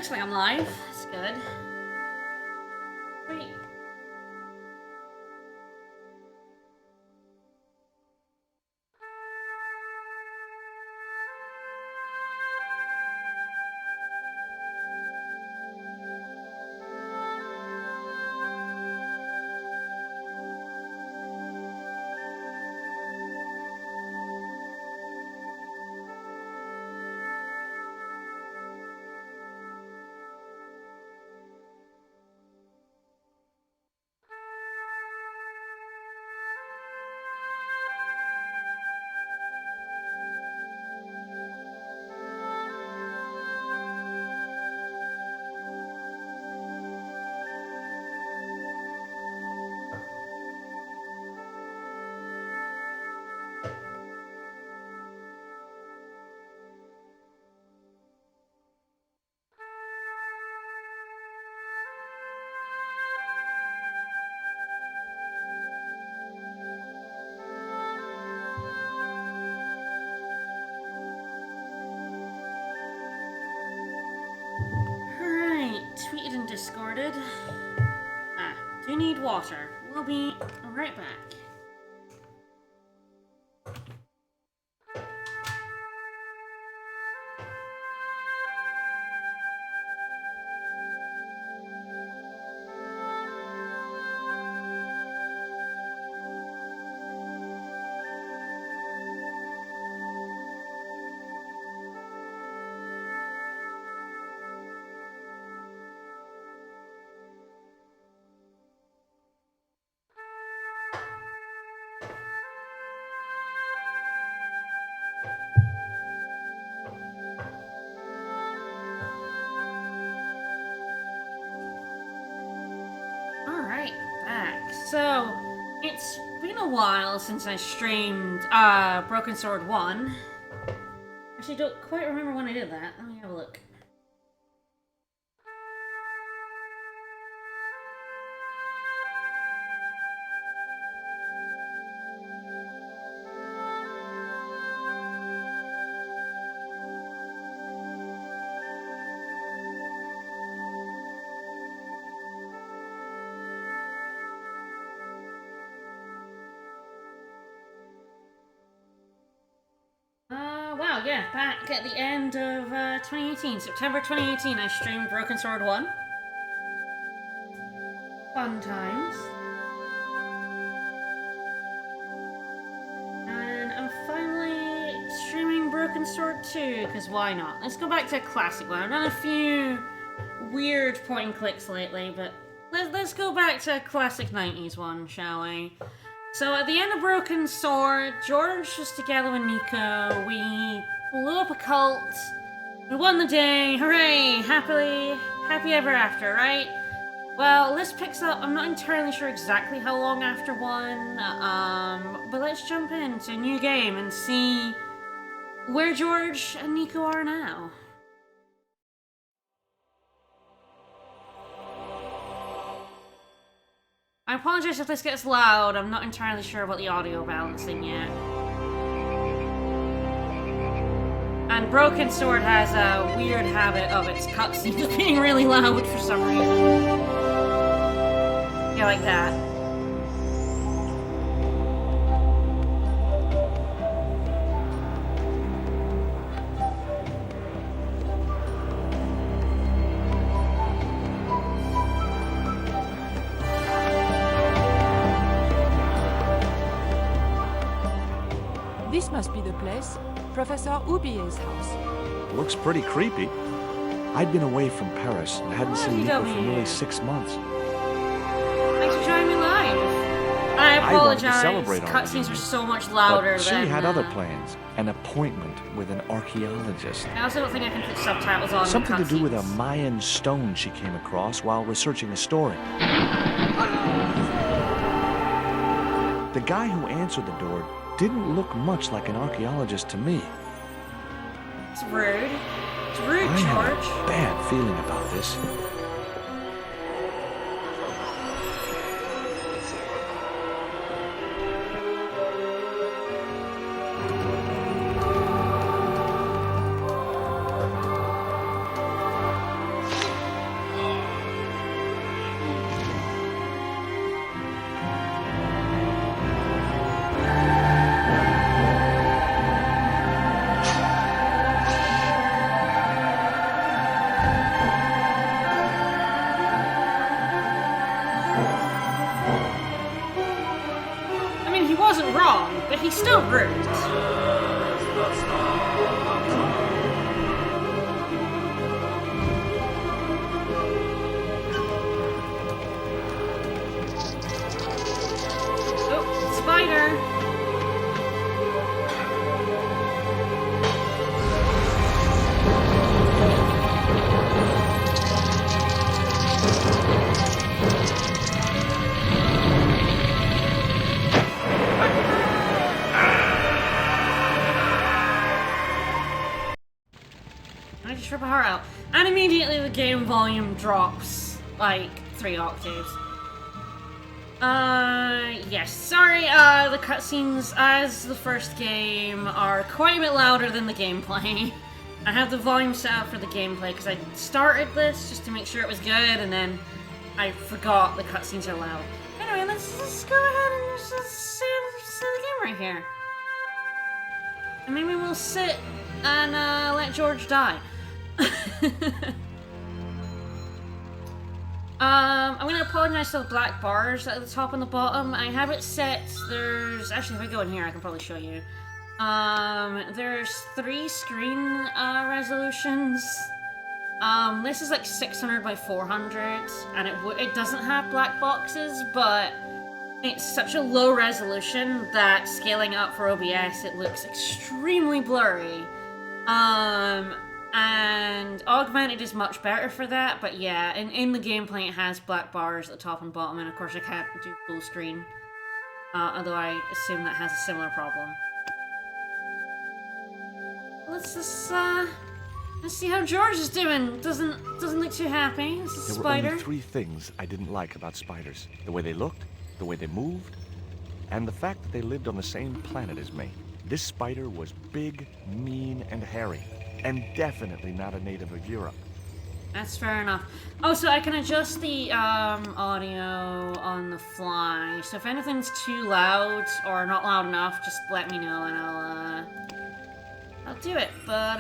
looks like I'm live. That's good. Wait. Tweeted and discorded. Do need water. We'll be right back. So, it's been a while since I streamed Broken Sword 1. Actually, don't quite remember when I did that. Let me have a look. Wow, yeah, back at the end of 2018, September 2018, I streamed Broken Sword 1. Fun times. And I'm finally streaming Broken Sword 2, because why not? Let's go back to a classic one. I've done a few weird point and clicks lately, but let's go back to a classic 90s one, shall we? So at the end of Broken Sword, George was together with Nico, we blew up a cult, we won the day, hooray, happy ever after, right? Well, this picks up, I'm not entirely sure exactly how long after one, but let's jump into a new game and see where George and Nico are now. I apologize if this gets loud, I'm not entirely sure about the audio balancing yet. And Broken Sword has a weird habit of its cutscenes being really loud for some reason. Yeah, like that. This must be the place. Professor Ubier's house. Looks pretty creepy. I'd been away from Paris and hadn't seen Nico for nearly 6 months. Thanks for joining me live. I apologize. Cutscenes are so much louder but she than... had other plans. An appointment with an archaeologist. I also don't think I can put subtitles on. Something to do with a Mayan stone she came across while researching a story. The guy who answered the door didn't look much like an archaeologist to me. It's rude. It's rude, I George. have a bad feeling about this. wasn't wrong, but he's still rude. Oh, spider. I just rip a heart out. And immediately the game volume drops, like, 3 octaves. Yes, sorry, the cutscenes, as the first game, are quite a bit louder than the gameplay. I have the volume set up for the gameplay, because I started this just to make sure it was good, and then I forgot the cutscenes are loud. Anyway, let's go ahead and just see the game right here. And maybe we'll sit and, let George die. I'm gonna apologize to the black bars at the top and the bottom. I have it set, actually if I go in here I can probably show you. There's 3 screen, resolutions. This is like 600 by 400, and it doesn't have black boxes, but it's such a low resolution that scaling up for OBS it looks extremely blurry. And augmented is much better for that, but yeah, in the gameplay it has black bars at the top and bottom, and of course I can't do full screen. Although I assume that has a similar problem. Let's see how George is doing. Doesn't look too happy. This is a spider. There were only 3 things I didn't like about spiders. The way they looked, the way they moved, and the fact that they lived on the same planet as me. This spider was big, mean, and hairy. And definitely not a native of Europe. That's fair enough. Oh, so I can adjust the audio on the fly. So if anything's too loud or not loud enough, just let me know and I'll do it. But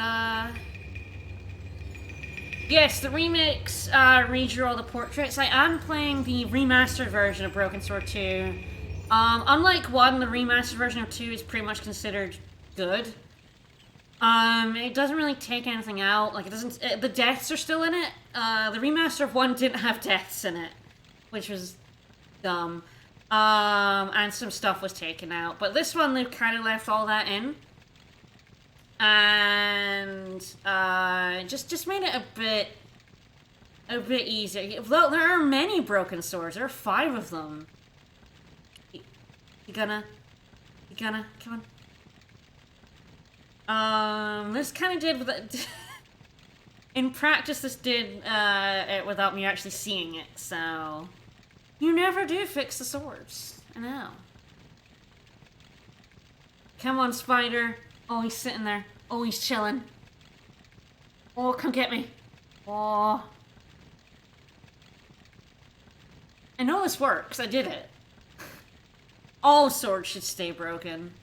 yes, the remix redraw all the portraits. I am playing the remastered version of Broken Sword 2. Unlike 1, the remastered version of 2 is pretty much considered good. It doesn't really take anything out, like, the deaths are still in it. The remaster of 1 didn't have deaths in it, which was dumb. And some stuff was taken out, but this one they've kind of left all that in. And, just made it a bit easier. Though there are many broken swords, there are 5 of them. You gonna, come on. This kind of did with it. In practice, this did it without me actually seeing it, so you never do fix the swords. I know. Come on, spider. Oh, he's sitting there. Oh, he's chilling. Oh, come get me. Oh. I know this works. I did it. All swords should stay broken.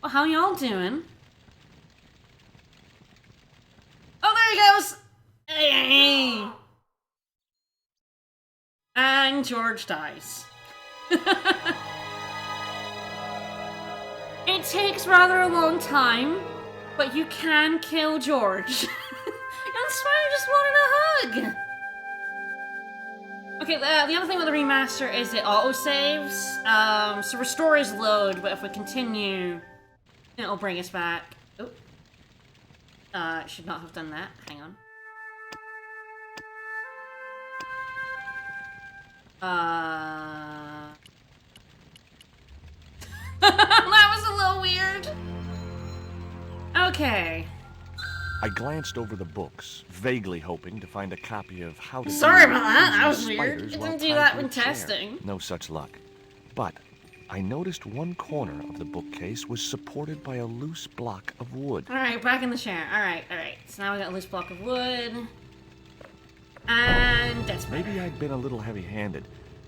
Well, how y'all doing? Oh, there he goes! Hey! And George dies. It takes rather a long time, but you can kill George. And Spider just wanted a hug! Okay, the other thing with the remaster is it auto-saves. So restore is load, but if we continue, it'll bring us back. Oh. Should not have done that. Hang on. That was a little weird. Okay. I glanced over the books, vaguely hoping to find a copy of How to Sorry Deal about with that. That Poisonous was weird. Spiders It While didn't do Tied that to when a Chair. testing. No such luck. But I noticed one corner of the bookcase was supported by a loose block of wood. Alright, back in the chair. Alright. So now we got a loose block of wood. And that's Maybe I'd been a little heavy-handed,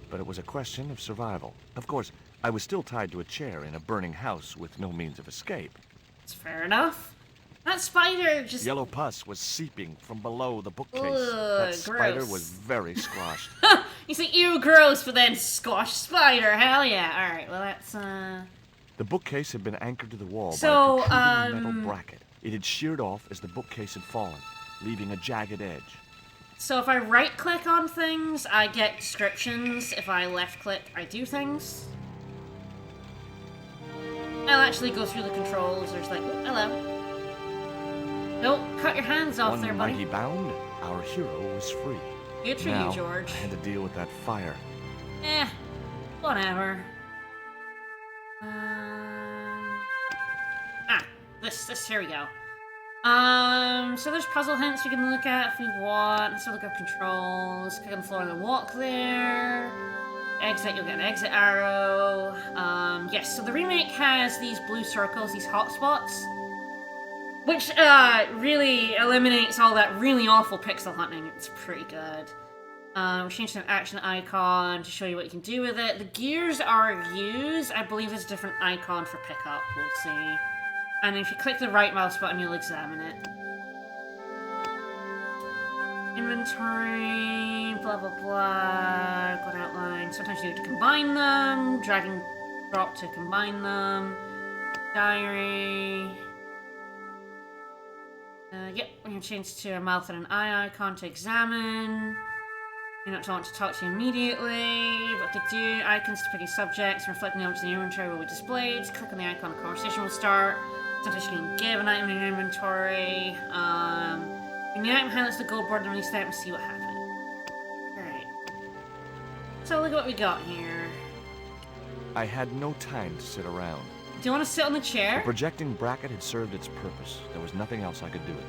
but it was a question of survival. Of course, I was still tied to a chair in a burning house with no means of escape. It's fair enough. That spider just... Yellow pus was seeping from below the bookcase. Ugh, that spider gross. was very squashed. You say, ew, gross, but then squash spider. Hell yeah. Alright, well, that's, The bookcase had been anchored to the wall So, by a protruding metal bracket. It had sheared off as the bookcase had fallen, leaving a jagged edge. So if I right-click on things, I get descriptions. If I left-click, I do things. I'll actually go through the controls. There's like, oh, hello. Don't cut your hands off there, buddy. Mighty bound, our hero was free. Good for Now, you, George. I had to deal with that fire. Eh, whatever. Here we go. So there's puzzle hints we can look at if we want. Let's look at controls. Click on the floor and then walk there. Exit, you'll get an exit arrow. Yes, so the remake has these blue circles, these hotspots, which, really eliminates all that really awful pixel hunting. It's pretty good. We changed an action icon to show you what you can do with it. The gears are used. I believe there's a different icon for pickup. We'll see. And if you click the right mouse button, you'll examine it. Inventory, blah blah blah, got outline. Sometimes you need to combine them, drag and drop to combine them. Diary. Yep, we're going to change to a mouth and an eye icon to examine. You're not want to talk to you immediately. What to do, icons to picking subjects, reflecting the objects in your inventory will be displayed. Click on the icon, the conversation will start. Sometimes you can give an item in your inventory. When the item highlights the gold board, then release the item and see what happened. Alright. So look at what we got here. I had no time to sit around. Do you want to sit on the chair? The projecting bracket had served its purpose. There was nothing else I could do with it.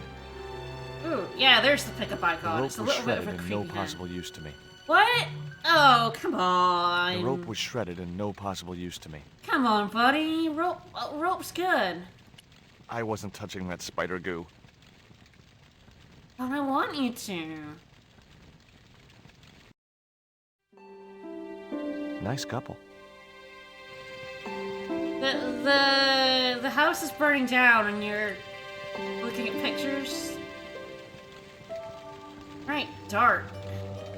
Ooh, yeah, there's the pickup The icon. rope It's a was little bit of shredded a and creepy no possible use to me. What? Oh, come on. The rope was shredded and no possible use to me. Come on, buddy. Rope's good. I wasn't touching that spider goo. But I want you to. Nice couple. The house is burning down and you're looking at pictures. Right, dart.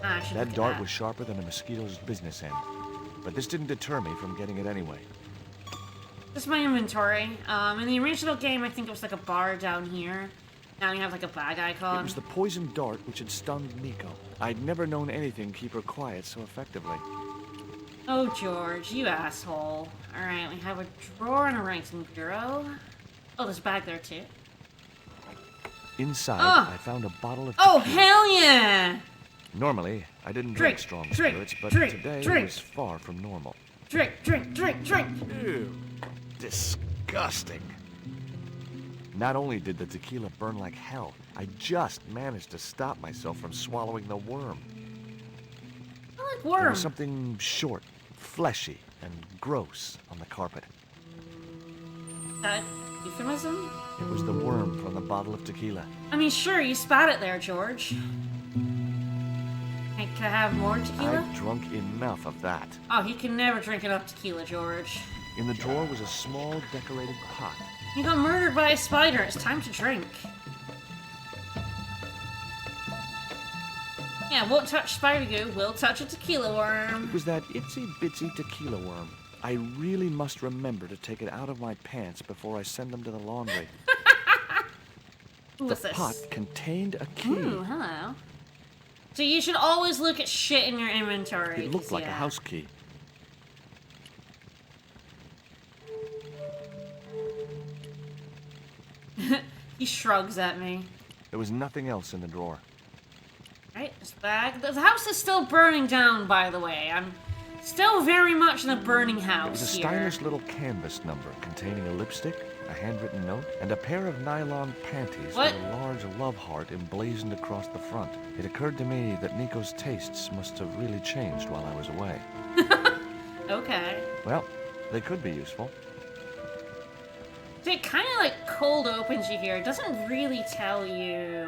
I should That look at dart that. was sharper than a mosquito's business end. But this didn't deter me from getting it anyway. This is my inventory. In the original game, I think it was like a bar down here. Now you have like a bag icon. It was the poisoned dart which had stunned Nico. I'd never known anything keep her quiet so effectively. Oh, George, you asshole. Alright, we have a drawer and a writing bureau. Oh, there's a bag there, too. Inside, Oh. I found a bottle of Oh, tequila. hell yeah! Normally, I didn't Drink, drink strong drink, spirits, but drink, today drink. it was far from normal. Drink, drink, drink, drink! Ew. Disgusting. Not only did the tequila burn like hell, I just managed to stop myself from swallowing the worm. I like There worm. was something short, fleshy, and gross on the carpet. That euphemism? It was the worm from the bottle of tequila. I mean, sure, you spat it there, George. Hey, can I have more tequila? I'd drunk enough of that. Oh, he can never drink enough tequila, George. In the drawer was a small decorated pot. You got murdered by a spider. It's time to drink. Yeah, won't touch spider goo. Will touch a tequila It worm. was that itsy-bitsy tequila worm. I really must remember to take it out of my pants before I send them to the laundry. What's The this? pot contained a key. Ooh, hello. So you should always look at shit in your inventory. It looked 'cause, like a yeah. house key. He shrugs at me. There was nothing else in the drawer. Right, this bag. The house is still burning down, by the way. I'm still very much in a burning It house was a here. stylish little canvas number containing a lipstick, a handwritten note, and a pair of nylon panties What? with a large love heart emblazoned across the front. It occurred to me that Nico's tastes must have really changed while I was away. Okay. Well, they could be useful. So it kind of like cold opens you here. It doesn't really tell you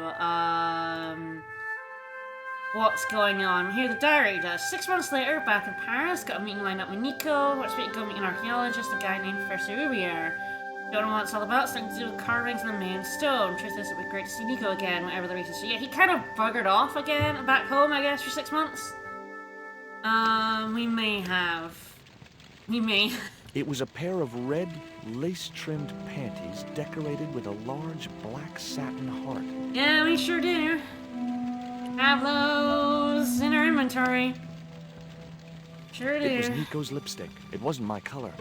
what's going on. Here the diary does. 6 months later, back in Paris, got a meeting lined up with Nico. What's we go meet an archaeologist, a guy named Professor Ubier. Don't know what it's all about. Something to do with carvings in the main stone. Truth is, it would be great to see Nico again, whatever the reason. So yeah, he kind of buggered off again, back home, I guess, for 6 months. We may have. We may. It was a pair of red, lace-trimmed panties decorated with a large black satin heart. Yeah, we sure do. Have those in our inventory. Sure do. It was Nico's lipstick. It wasn't my color.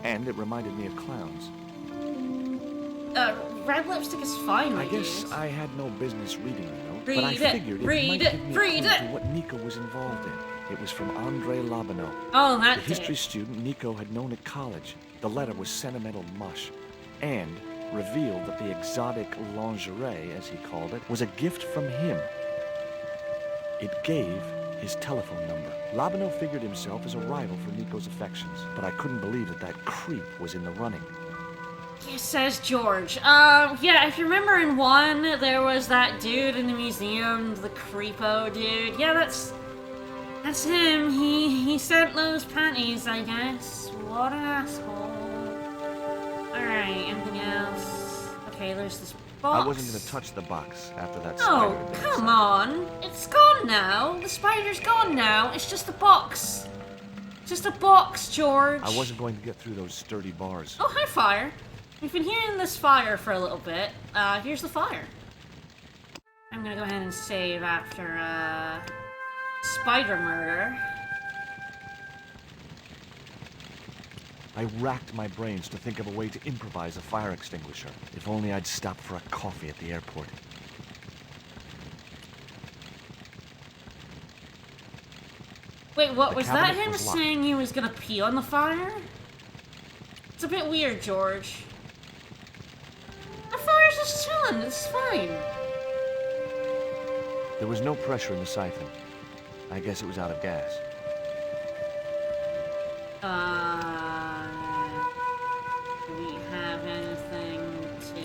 And it reminded me of clowns. Red lipstick is fine, I guess I had no business reading the note, Read but I it, figured it read might it, give me read a clue it. to what Nico was involved in. It was from Andre Labanau. Oh, The that history did. student Nico had known at college. The letter was sentimental mush, and revealed that the exotic lingerie, as he called it, was a gift from him. It gave his telephone number. Labanau figured himself as a rival for Nico's affections, but I couldn't believe that creep was in the running. Yeah, says George. Yeah, if you remember in 1, there was that dude in the museum, the creepo dude. Yeah, that's him. He sent those panties, I guess. What an asshole. Alright, anything else? Okay, there's this box. I wasn't going to touch the box after that Oh, spider had been come inside. on. It's gone now. The spider's gone now. It's just a box. Just a box, George. I wasn't going to get through those sturdy bars. Oh, hi, fire. We've been hearing this fire for a little bit. Here's the fire. I'm gonna go ahead and save after, spider murder. I racked my brains to think of a way to improvise a fire extinguisher. If only I'd stopped for a coffee at the airport. Wait, what The was that? cabinet Him was locked. saying he was gonna pee on the fire? It's a bit weird, George. The fire's just chilling. It's fine. There was no pressure in the siphon. I guess it was out of gas. Do we have anything to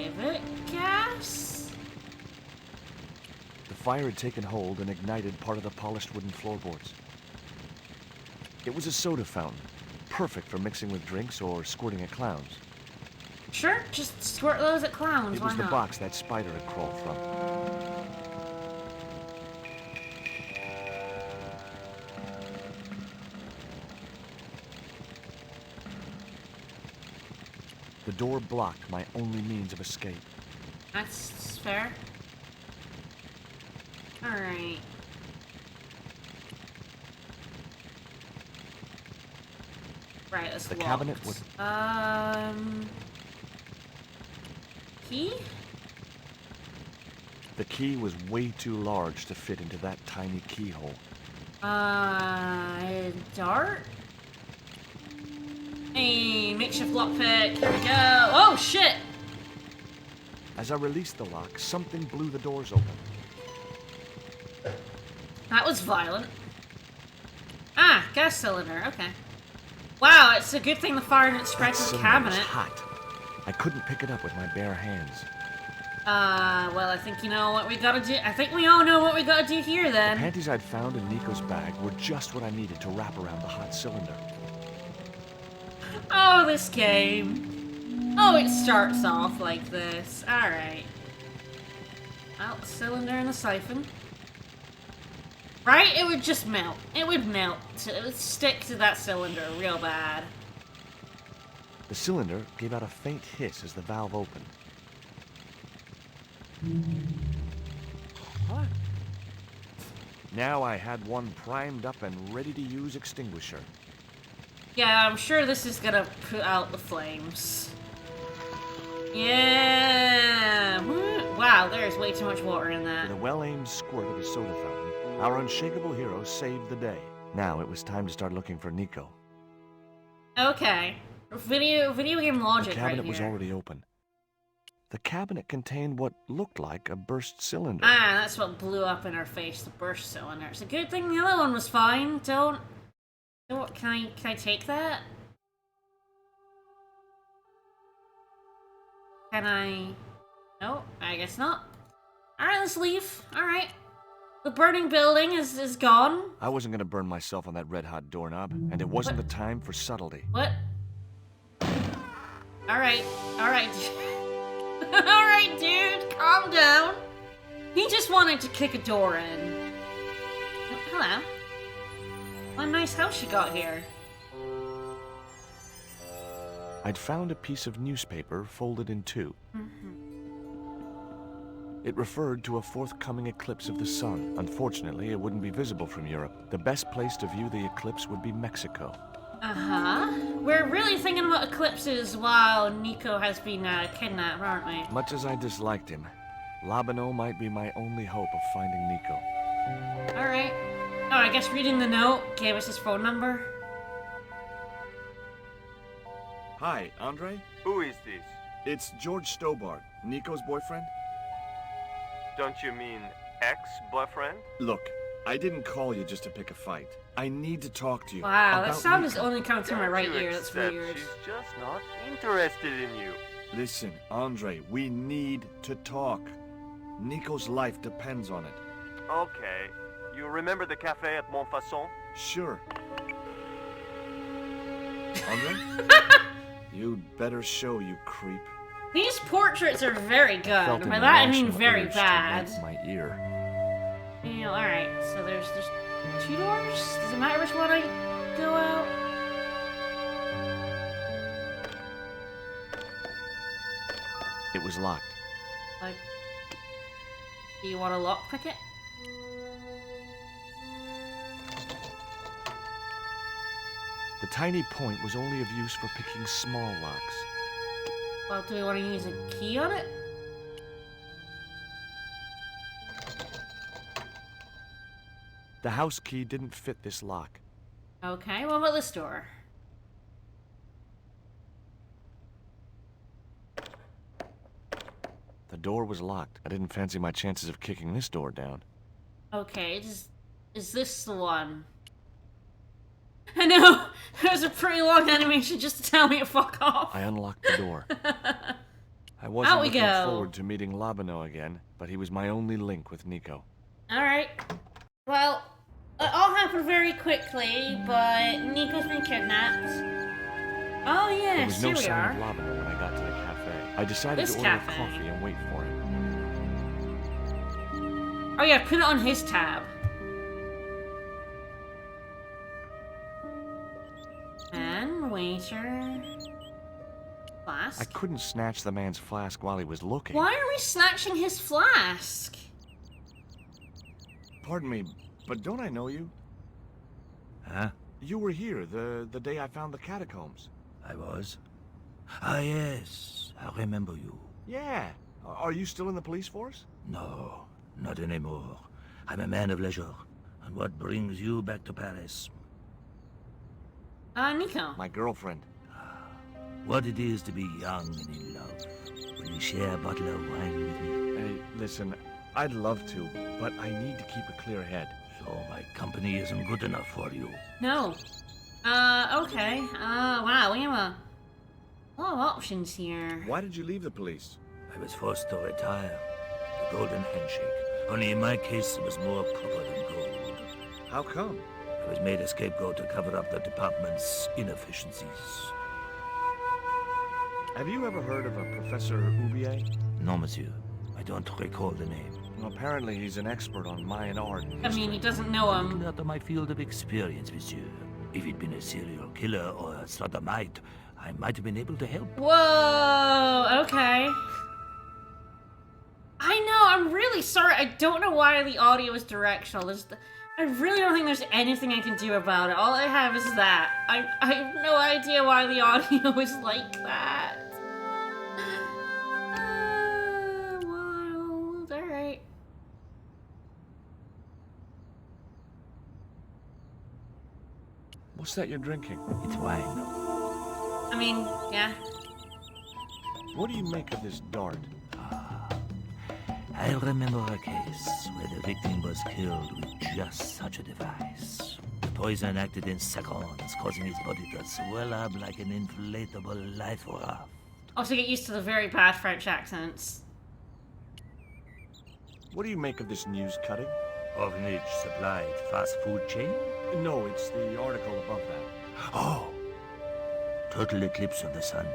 give it gas? The fire had taken hold and ignited part of the polished wooden floorboards. It was a soda fountain, perfect for mixing with drinks or squirting at clowns. Sure, just squirt those at clowns. It Why was the not? box that spider had crawled from. The door blocked my only means of escape. That's fair. Alright. Right, that's The locked. cabinet was... Key? The key was way too large to fit into that tiny keyhole. Dart? Hey, makeshift lockpick. Here we go. Oh, shit! As I released the lock, something blew the doors open. That was violent. Ah, gas cylinder. Okay. Wow, it's a good thing the fire didn't spread That to the cylinder was cabinet. hot. I couldn't pick it up with my bare hands. Well, I think you know what we gotta do. I think we all know what we gotta do here The then. panties I'd found in Nico's bag were just what I needed to wrap around the hot cylinder. Oh, this game. Oh, it starts off like this. Alright. Well, cylinder and the siphon. Right? It would just melt. It would melt. It would stick to that cylinder real bad. The cylinder gave out a faint hiss as the valve opened. What? Now I had one primed up and ready to use extinguisher. Yeah, I'm sure this is gonna put out the flames. Yeah! Woo. Wow, there's way too much water in that. With a well-aimed squirt of his soda fountain, our unshakable hero saved the day. Now it was time to start looking for Nico. Okay. Video game logic The right cabinet here. was already open. The cabinet contained what looked like a burst cylinder. Ah, that's what blew up in our face, the burst cylinder. It's a good thing the other one was fine. Don't, can I take that? Can I? No, I guess not. Alright, let's leave. Alright. The burning building is gone. I wasn't going to burn myself on that red-hot doorknob, and it wasn't the time for subtlety. What? Alright, alright. Alright, dude, calm down. He just wanted to kick a door in. Oh, hello. What a nice house you got here. I'd found a piece of newspaper folded in two. It referred to a forthcoming eclipse of the sun. Unfortunately, it wouldn't be visible from Europe. The best place to view the eclipse would be Mexico. Uh-huh. We're really thinking about eclipses while Nico has been kidnapped, aren't we? Much as I disliked him, Labano might be my only hope of finding Nico. Alright. Oh, I guess reading the note gave us his phone number. Hi, Andre? Who is this? It's George Stobart, Nico's boyfriend. Don't you mean ex-boyfriend? Look, I didn't call you just to pick a fight. I need to talk to you. Wow, that about sound is Nico. only coming through my Can't right you ear. That's accept weird. She's just not interested in you. Listen, Andre, we need to talk. Nico's life depends on it. Okay. You remember the cafe at Montfaucon? Sure. Andre? You'd better show, you creep. These portraits are very good. Felt By an that I mean irrational very urge to bad. wipe my ear. You know, alright, so there's 2 doors? Does it matter which one I go out? It was locked. Like, do you want to lockpick it? The tiny point was only of use for picking small locks. Well, do we want to use a key on it? The house key didn't fit this lock. Okay, what about this door? The door was locked. I didn't fancy my chances of kicking this door down. Okay, is this the one? I know! It was a pretty long animation just to tell me to fuck off. I unlocked the door. I wasn't Out we looking go. forward to meeting Labano again, but he was my only link with Nico. Alright. Well, it all happened very quickly, but Nico's been kidnapped. Oh There yes, was here no we sign are. of Labano when I got to the cafe. I decided This to order cafe. a coffee and wait for him. Oh yeah, put it on his tab. And waiter. I Flask. couldn't snatch the man's flask while he was looking. Why are we snatching his flask? Pardon me, but don't I know you? Huh? You were here the day I found the catacombs. I was? Ah, yes. I remember you. Yeah. Are you still in the police force? No, not anymore. I'm a man of leisure. And what brings you back to Paris? Nico. My girlfriend. What it is to be young and in love. Will you share a bottle of wine with me? Hey, listen, I'd love to, but I need to keep a clear head. So my company isn't good enough for you. No. Okay. Wow, we have a lot of options here. Why did you leave the police? I was forced to retire. The golden handshake. Only in my case, it was more copper than gold. How come? I was made a scapegoat to cover up the department's inefficiencies. Have you ever heard of a Professor Oubier? No, monsieur. I don't recall the name. Well, apparently he's an expert on Mayan art. and I mean, history. he doesn't know him. Out of my field of experience, monsieur. If he'd been a serial killer or a sodomite, I might have been able to help. Whoa, okay. I know, I'm really sorry. I don't know why the audio is directional. I really don't think there's anything I can do about it. All I have is that. I have no idea why the audio is like that. Wild. Alright. What's that you're drinking? It's wine. I mean, yeah. What do you make of this dart? I remember a case where the victim was killed with just such a device. The poison acted in seconds, causing his body to swell up like an inflatable life raft. Also get used to the very bad French accents. What do you make of this news cutting? Orphanage supplied fast food chain? No, it's the article above that. Oh! Total eclipse of the sun.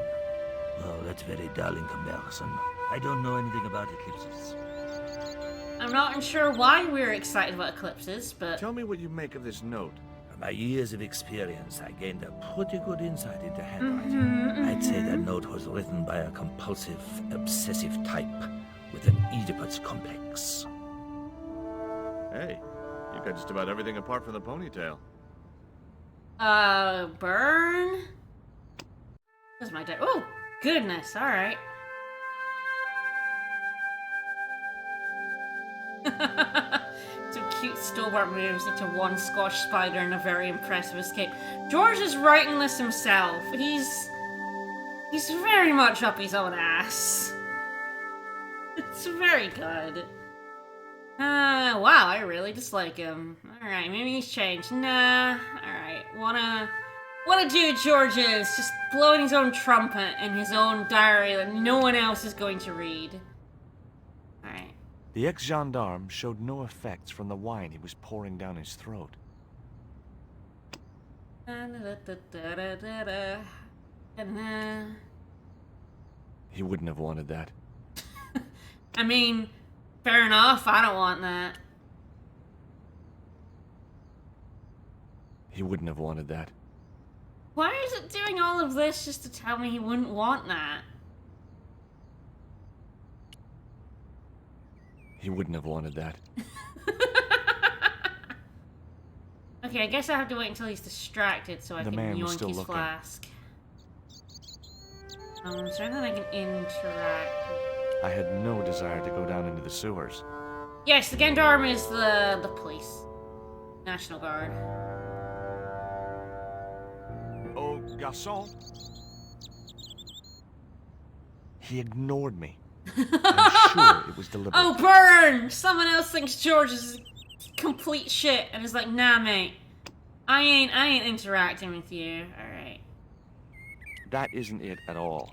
Oh, that's very dull in comparison. I don't know anything about eclipses. I'm not sure why we're excited about eclipses, but... Tell me what you make of this note. From my years of experience, I gained a pretty good insight into handwriting. I'd say that note was written by a compulsive, obsessive type with an Oedipus complex. Hey, you've got just about everything apart from the ponytail. Burn? That's my dad. Oh, goodness, alright. Some cute stalwart moves into one Scotch spider and a very impressive escape. George is writing this himself. He's very much up his own ass. It's very good. Wow, I really dislike him. Alright, maybe he's changed. Nah, alright. Wanna do George is just blowing his own trumpet in his own diary that no one else is going to read. Alright. The ex-gendarme showed no effects from the wine he was pouring down his throat. He wouldn't have wanted that. I mean, fair enough, I don't want that. He wouldn't have wanted that. Why is it doing all of this just to tell me he wouldn't want that? He wouldn't have wanted that. Okay, I guess I have to wait until he's distracted so I The can man was yoink still his looking. flask. Is there anything I can interact with? I had no desire to go down into the sewers. Yes, the gendarme is the police. National Guard. Oh, garçon. He ignored me. I'm sure it was deliberate. Oh, burn! Someone else thinks George is complete shit and is like, nah, mate. I ain't interacting with you. Alright. That isn't it at all.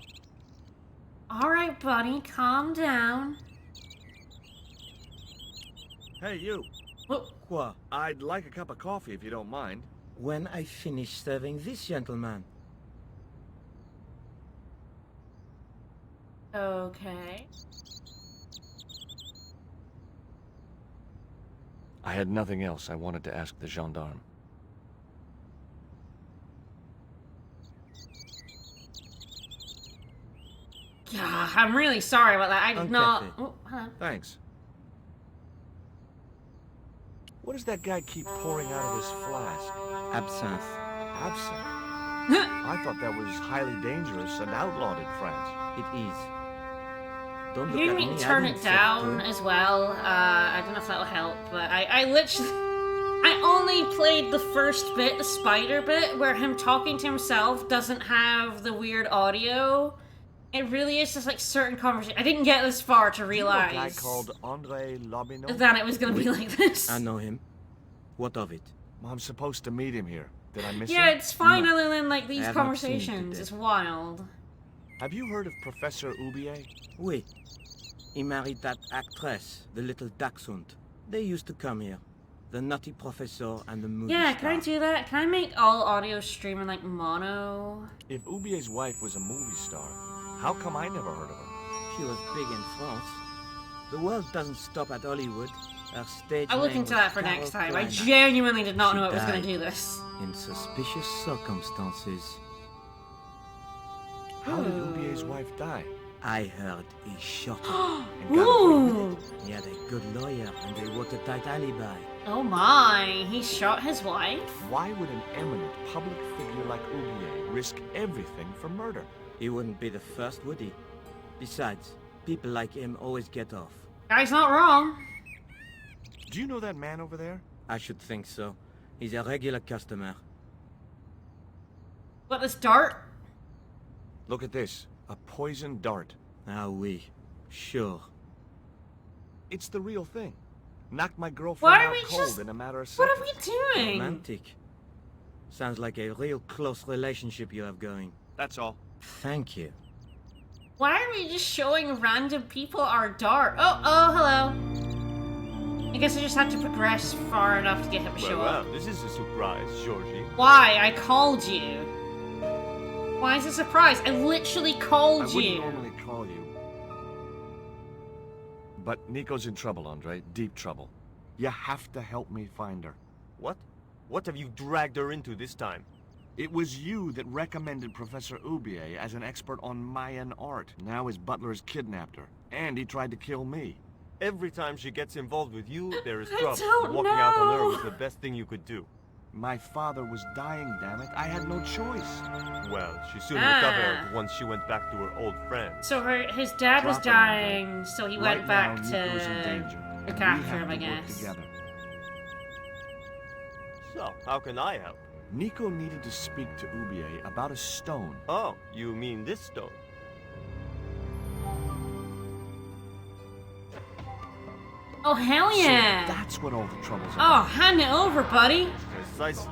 Alright, buddy, calm down. Hey, you. Oh, Quoi? I'd like a cup of coffee if you don't mind. When I finish serving this gentleman. okay. I had nothing else I wanted to ask the gendarme. Yeah, I'm really sorry about that. I did Un not... café. Oh, hello. Thanks. What does that guy keep pouring out of his flask? Absinthe. Absinthe? I thought that was highly dangerous and outlawed in France. It is. Don't You look at need me. to I turn didn't it say down to. as well. I don't know if that'll help, but I literally... I only played the first bit, the spider bit, where him talking to himself doesn't have the weird audio. It really is just like certain conversation. I didn't get this far to You know realize a guy called André Lobineau? that it was gonna be like this. I know him. What of it? I'm supposed to meet him here. Did I miss Yeah, him? it's fine No. other than like these I have not seen it conversations. today. It's wild. Have you heard of Professor Oubier? Oui. He married that actress, the little dachshund. They used to come here. The nutty professor and the movie Yeah, star. can I do that? Can I make all audio streaming like mono? If Oubier's wife was a movie star, how come I never heard of her? She was big in France. The world doesn't stop at Hollywood. Her stage I'll look name into was that for Carol next time. I Kleiner. genuinely did not She know it was gonna died. do this. In suspicious circumstances. How did Ooh. Oubier's wife die? I heard he shot her. And got away with Ooh! it? He had a good lawyer and a watertight alibi. Oh my, he shot his wife? Why would an eminent public figure like Oubier risk everything for murder? He wouldn't be the first, would he? Besides, people like him always get off. Guy's not wrong. Do you know that man over there? I should think so. He's a regular customer. What, this dart? Look at this. A poison dart. Ah, oui. Sure. It's the real thing. Knocked my Why girlfriend are out we cold just- in a matter of What seconds. are we doing? Romantic. Sounds like a real close relationship you have going. That's all. Thank you. Why are we just showing random people our dart? Oh, hello. I guess I just have to progress far enough to get him to show up. this is a surprise, Georgie. Why? I called you. Why is it a surprise? I literally called I wouldn't you. normally call you. But Nico's in trouble, Andre. Deep trouble. You have to help me find her. What? What have you dragged her into this time? It was you that recommended Professor Ubier as an expert on Mayan art. Now his butler's kidnapped her, and he tried to kill me. Every time she gets involved with you, there is I trouble. don't Walking out on her know. was the best thing you could do. My father was dying, damn it. I had no choice. Well, she soon Ah. recovered once she went back to her old friends. So his dad was Drop it, Andre. dying, so he Right went back now, to Nico's in danger. look We after have him, to I work guess. together. So, how can I help? Nico needed to speak to Ubier about a stone. Oh, you mean this stone? Oh, hell yeah! So that's what all the trouble's Oh, about. hand it over, buddy. Precisely.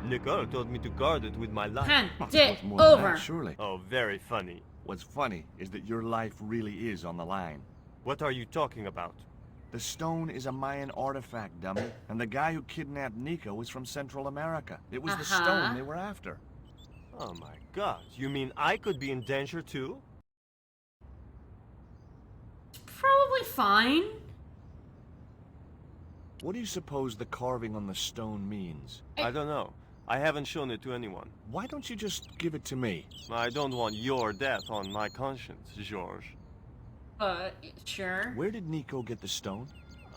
Nicole told me to guard it with my life. Hand It's it worth more than over. that, surely. Oh, very funny. What's funny is that your life really is on the line. What are you talking about? The stone is a Mayan artifact, dummy. And the guy who kidnapped Nico was from Central America. It was the Uh-huh. stone they were after. Oh my god, you mean I could be in danger too? Probably fine. What do you suppose the carving on the stone means? I don't know. I haven't shown it to anyone. Why don't you just give it to me? I don't want your death on my conscience, Georges. Sure. Where did Nico get the stone?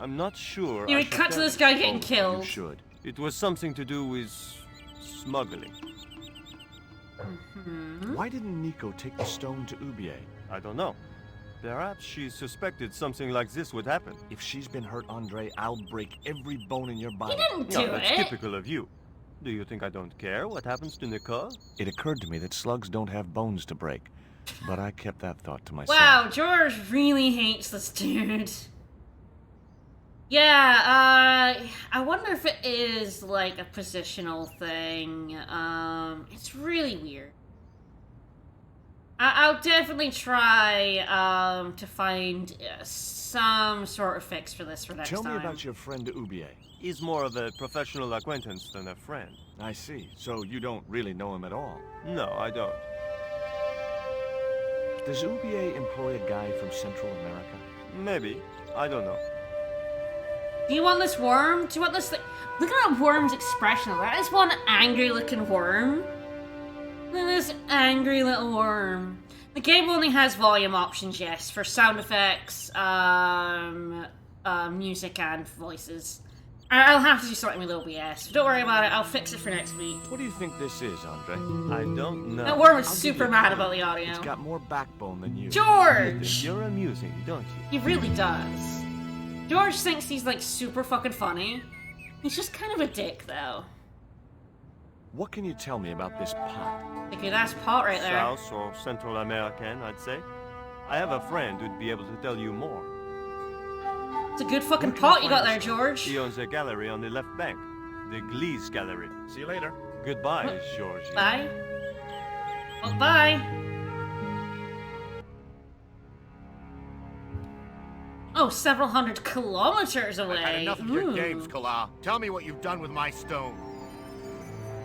I'm not sure. You I would should cut to tell this you. guy getting You killed. should. It was something to do with smuggling. Why didn't Nico take the stone to Ubier? I don't know. Perhaps she suspected something like this would happen. If she's been hurt, Andre, I'll break every bone in your He body. didn't do No, that's it. typical of you. Do you think I don't care what happens to Nicole? It occurred to me that slugs don't have bones to break, but I kept that thought to myself. Wow, George really hates this dude. Yeah, I wonder if it is like a positional thing. It's really weird. I'll definitely try to find some sort of fix for this for next Tell time. me about your friend Ubier. He's more of a professional acquaintance than a friend. I see. So you don't really know him at all. No, I don't. Does Ubier employ a guy from Central America? Maybe. I don't know. Do you want this worm? Do you want this thing? Look at that worm's expression. That is one angry looking worm. Look at this angry little worm. The game only has volume options, yes, for sound effects, music, and voices. I'll have to do something with OBS. Don't worry about it. I'll fix it for next week. What do you think this is, Andre? I don't know. That worm is I'll give super you mad credit. about the audio. It's got more backbone than you. George! You're amusing, don't you? He really does. George thinks he's like super fucking funny. He's just kind of a dick, though. What can you tell me about this pot? Like a nice pot right there. South or Central American, I'd say. I have a friend who'd be able to tell you more. It's a good fucking Where can I pot you got find there, this? George. He owns a gallery on the left bank. The Gliese Gallery. See you later. Goodbye, Georgie. Bye. Well, bye. Oh, several hundred kilometers away. I've had enough of your Ooh. games, Kala. Tell me what you've done with my stone.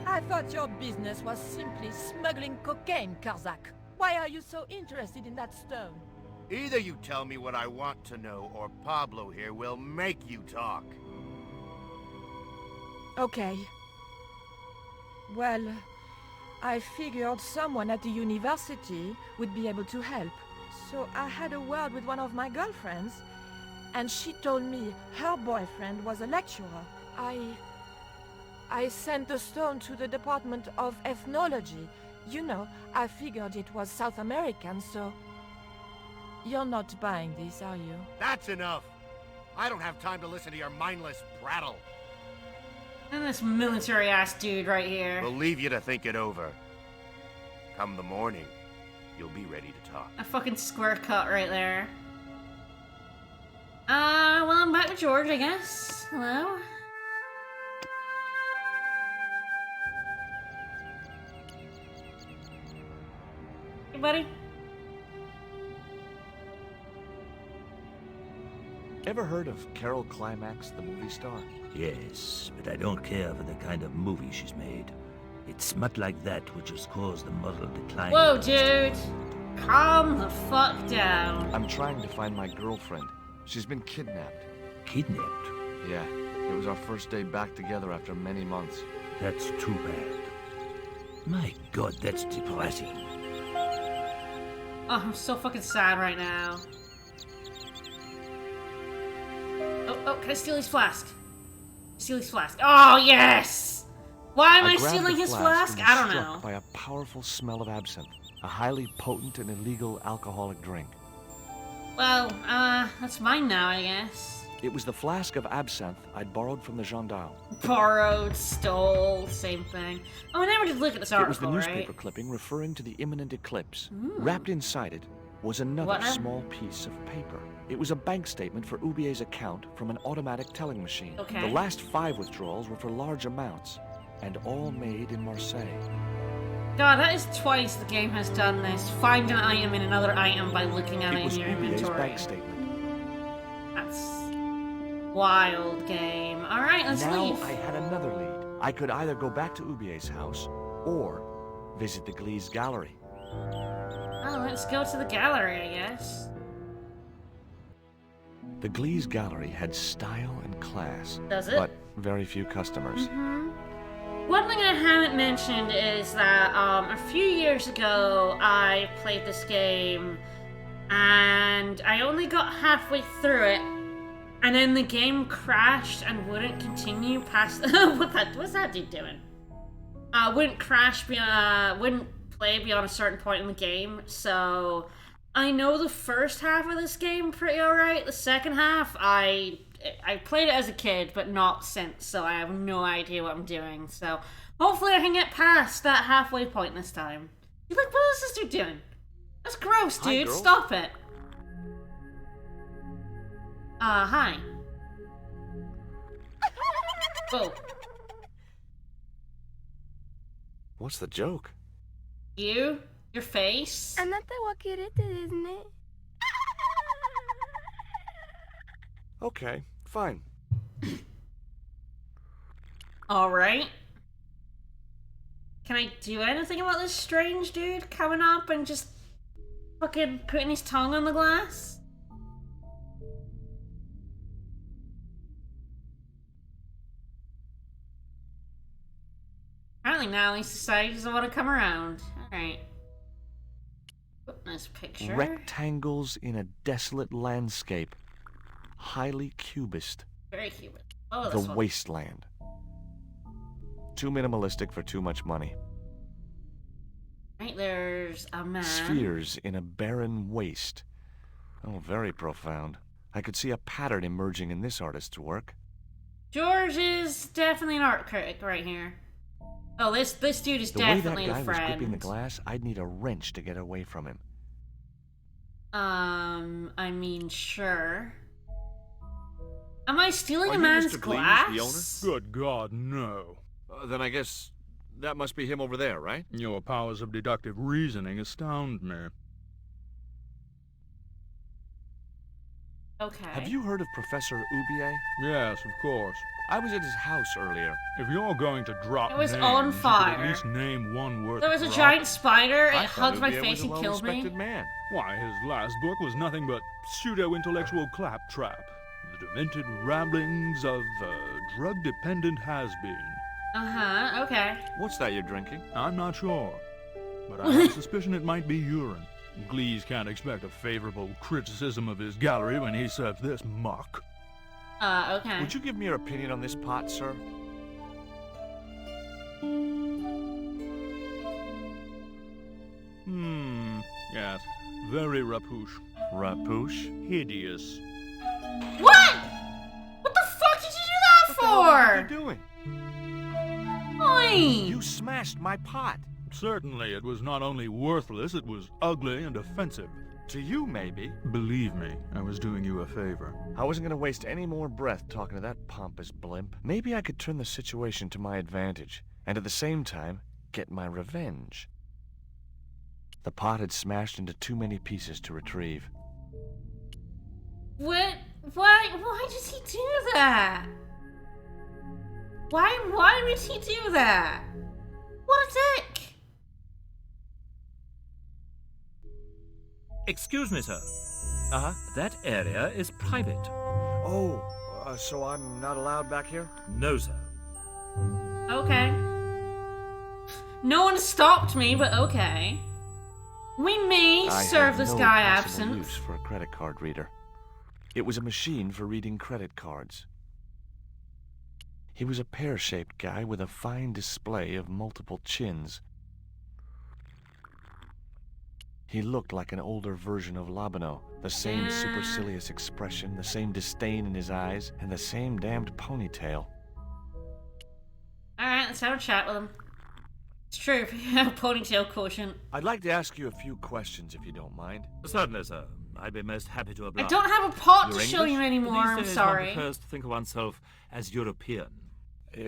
I thought your business was simply smuggling cocaine, Karzak. Why are you so interested in that stone? Either you tell me what I want to know, or Pablo here will make you talk. Okay. Well, I figured someone at the university would be able to help. So I had a word with one of my girlfriends, and she told me her boyfriend was a lecturer. I sent the stone to the Department of Ethnology. You know, I figured it was South American, so... You're not buying this, are you? That's enough! I don't have time to listen to your mindless prattle. And this military-ass dude right here. We'll leave you to think it over. Come the morning, you'll be ready to talk. A fucking square cut right there. Well, I'm back with George, I guess. Hello? Hey, buddy. Ever heard of Carol Climax, the movie star? Yes, but I don't care for the kind of movie she's made. It's smut like that which has caused the moral decline. Whoa, of the dude. Calm the fuck down. I'm trying to find my girlfriend. She's been kidnapped. Kidnapped? Yeah, it was our first day back together after many months. That's too bad. My God, that's depressing. Oh, I'm so fucking sad right now. Oh, can I steal his flask? Steal his flask. Oh, yes! Why am I grabbed stealing the his flask flask? and was I don't struck know. by a powerful smell of absinthe, a highly potent and illegal alcoholic drink. Well, that's mine now, I guess. It was the flask of absinthe I'd borrowed from the gendarme. Borrowed, stole, same thing. Oh, I never did look at this It was the article, newspaper right? clipping referring to the imminent eclipse. Wrapped inside it was another What now? small piece of paper. It was a bank statement for Ubier's account from an automatic telling machine. Okay. The last 5 withdrawals were for large amounts, and all made in Marseille. God, that is twice the game has done this. Find an item in another item by looking at It it was in your Ubier's inventory. bank statement. That's wild game. Alright, let's Now leave. I had another lead. I could either go back to Ubier's house or visit the Glee's gallery. Oh, let's go to the gallery, I guess. The Glee's gallery had style and class, Does it? but very few customers. One thing I haven't mentioned is that a few years ago I played this game and I only got halfway through it and then the game crashed and wouldn't continue past what's that dude doing? Wouldn't crash wouldn't play beyond a certain point in the game, so I know the first half of this game pretty alright. The second half I played it as a kid, but not since, so I have no idea what I'm doing. So hopefully I can get past that halfway point this time. You're like, what is this dude doing? That's gross, Hi, dude. girl. Stop it. Hi. Whoa. What's the joke? You? Your face? あなたはキレてですね。 Okay, fine. Alright. Can I do anything about this strange dude coming up and just fucking putting his tongue on the glass? Apparently now he's decided he doesn't want to come around. Alright. Nice picture. Rectangles in a desolate landscape. Highly cubist. Very cute. Oh, The this one. wasteland. Too minimalistic for too much money. Right, there's a man. Spheres in a barren waste. Oh, very profound. I could see a pattern emerging in this artist's work. George is definitely an art critic right here. Oh, this dude is The way that definitely guy a was friend. gripping the glass, I'd need a wrench to get away from him. I mean, sure. Am I stealing Are a you man's Mr. Glees, glass? the owner? Good God, no. Then I guess that must be him over there, right? Your powers of deductive reasoning astound me. Okay. Have you heard of Professor Ubier? Yes, of course. I was at his house earlier. If you're going to drop It was names, on you could fire. at least name one worth There was a dropping. giant spider, it I thought hugged my Ubier face was a and killed me. well-respected man. Why, his last book was nothing but pseudo-intellectual claptrap. The demented ramblings of a drug-dependent has-been. Uh-huh, okay. What's that you're drinking? I'm not sure, but I have a suspicion it might be urine. Glees can't expect a favorable criticism of his gallery when he serves this muck. Okay. Would you give me your opinion on this pot, sir? Yes. Very rapouche. Rapouche? Hideous. What? What the fuck did you do that What are you for? doing? Oi! You smashed my pot. Certainly, it was not only worthless, it was ugly and offensive. To you, maybe. Believe me, I was doing you a favor. I wasn't going to waste any more breath talking to that pompous blimp. Maybe I could turn the situation to my advantage, and at the same time, get my revenge. The pot had smashed into too many pieces to retrieve. What? Why did he do that? Why would he do that? What a dick! Excuse me, sir. Uh-huh. That area is private. Oh, so I'm not allowed back here? No, sir. Okay. No one stopped me, but okay. We may I serve had this no guy possible absinthe. use for a credit card reader. It was a machine for reading credit cards. He was a pear-shaped guy with a fine display of multiple chins. He looked like an older version of Labano. The same supercilious expression, the same disdain in his eyes, and the same damned ponytail. Alright, let's have a chat with him. It's true, you have a ponytail quotient. I'd like to ask you a few questions, if you don't mind. Certainly, sir. I'd be most happy to oblige. I don't have a pot Your to show English? you anymore, These I'm days sorry. One prefers to think of oneself as European.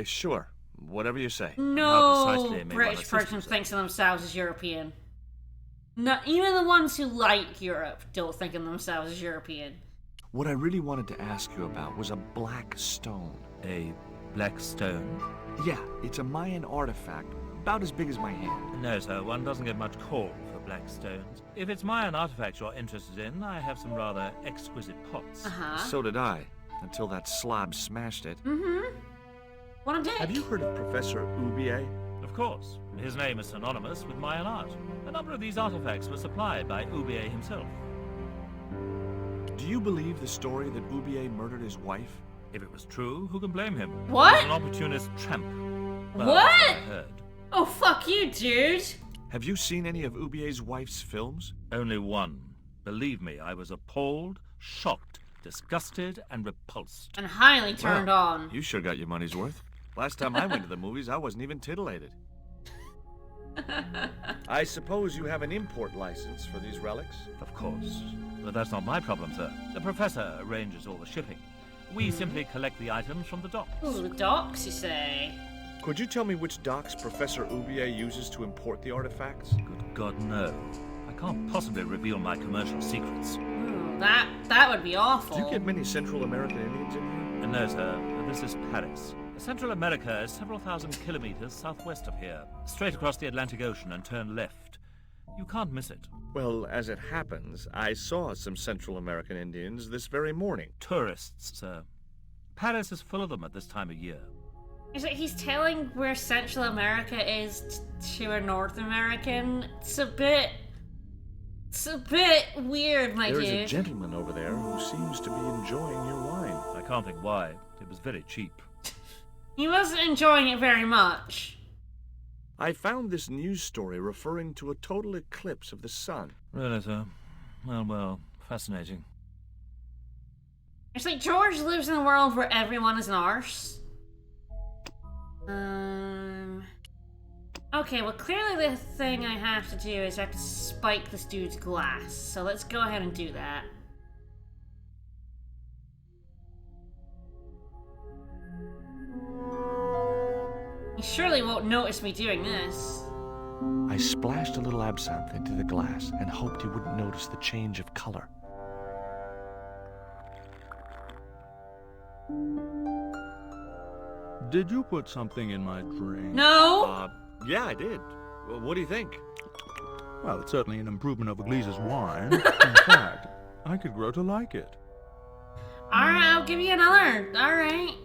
Sure. Whatever you say. No precisely may one British assist person you, sir? thinks of themselves as European. No, even the ones who like Europe don't think of themselves as European. What I really wanted to ask you about was a black stone. A black stone? Yeah, it's a Mayan artifact, about as big as my hand. No, sir. One doesn't get much call for black stones. If it's Mayan artifacts you're interested in, I have some rather exquisite pots. Uh-huh. So did I, until that slob smashed it. Mm-hmm. What a dick. Have you heard of Professor Ubier? Of course. His name is synonymous with Mayan art. A number of these artifacts were supplied by Ubier himself. Do you believe the story that Ubier murdered his wife? If it was true, who can blame him? What? He was an opportunist tramp. Well, What? that's I heard. Oh, fuck you, dude. Have you seen any of Ubier's wife's films? Only one. Believe me, I was appalled, shocked, disgusted, and repulsed. And highly turned on. You sure got your money's worth. Last time I went to the movies, I wasn't even titillated. I suppose you have an import license for these relics? Of course. But that's not my problem, sir. The professor arranges all the shipping. We simply collect the items from the docks. Ooh, the docks, you say? Could you tell me which docks Professor Ubier uses to import the artifacts? Good God, no. I can't possibly reveal my commercial secrets. Ooh, that would be awful. Do you get many Central American Indians in here? No, sir. This is Paris. Central America is several thousand kilometers southwest of here. Straight across the Atlantic Ocean and turn left. You can't miss it. Well, as it happens, I saw some Central American Indians this very morning. Tourists, sir. Paris is full of them at this time of year. Is it he's telling where Central America is to a North American? It's a bit weird, my There's dude. a gentleman over there who seems to be enjoying your wine. I can't think why. It was very cheap. He wasn't enjoying it very much. I found this news story referring to a total eclipse of the sun. Really, sir? Well, fascinating. It's like George lives in a world where everyone is an arse. Okay, well clearly the thing I have to do is I have to spike this dude's glass. So let's go ahead and do that. He surely won't notice me doing this. I splashed a little absinthe into the glass and hoped he wouldn't notice the change of color. Did you put something in my drink? No! Yeah, I did. Well, what do you think? Well, it's certainly an improvement over Gleese's wine. In fact, I could grow to like it. Alright, I'll give you another. Alright.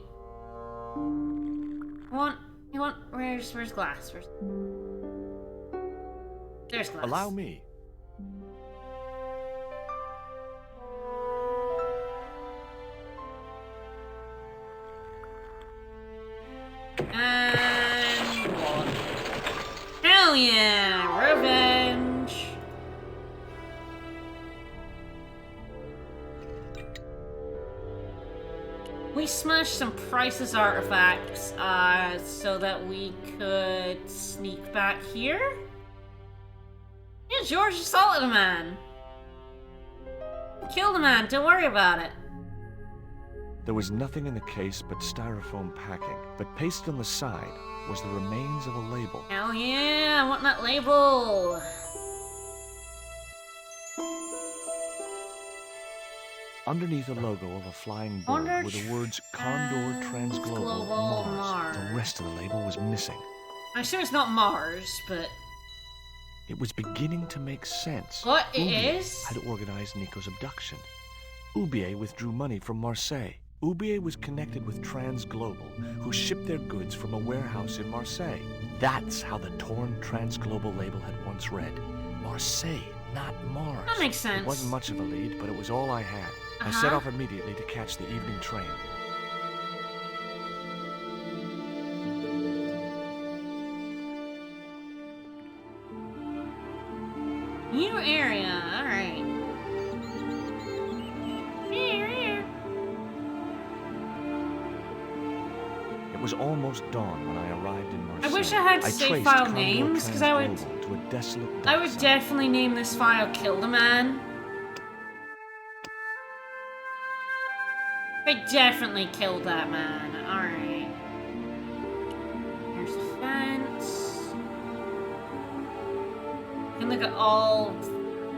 You want, where's glass? There's glass. Allow me. And one. Hell yeah! Revenge! We smashed some priceless artifacts, so that we could sneak back here? Yeah, George assaulted a man. Killed a man, don't worry about it. There was nothing in the case but styrofoam packing, but pasted on the side was the remains of a label. Hell yeah, I want that label. Underneath a logo of a flying bird were the words Condor Transglobal Global Mars. Mars. The rest of the label was missing. I'm sure it's not Mars, but... It was beginning to make sense. What? It Oublier is? had organized Nico's abduction. Oublier withdrew money from Marseille. Oublier was connected with Transglobal, who shipped their goods from a warehouse in Marseille. That's how the torn Transglobal label had once read. Marseille, not Mars. That makes sense. It wasn't much of a lead, but it was all I had. I set off immediately to catch the evening train. New area, alright. It was almost dawn when I arrived in Marseille. I wish I had save traced file Condor names, because I would... Transglobal to a desolate I would dockside. definitely name this file Kill the Man. I definitely killed that man. Alright. Here's the fence. You can look at all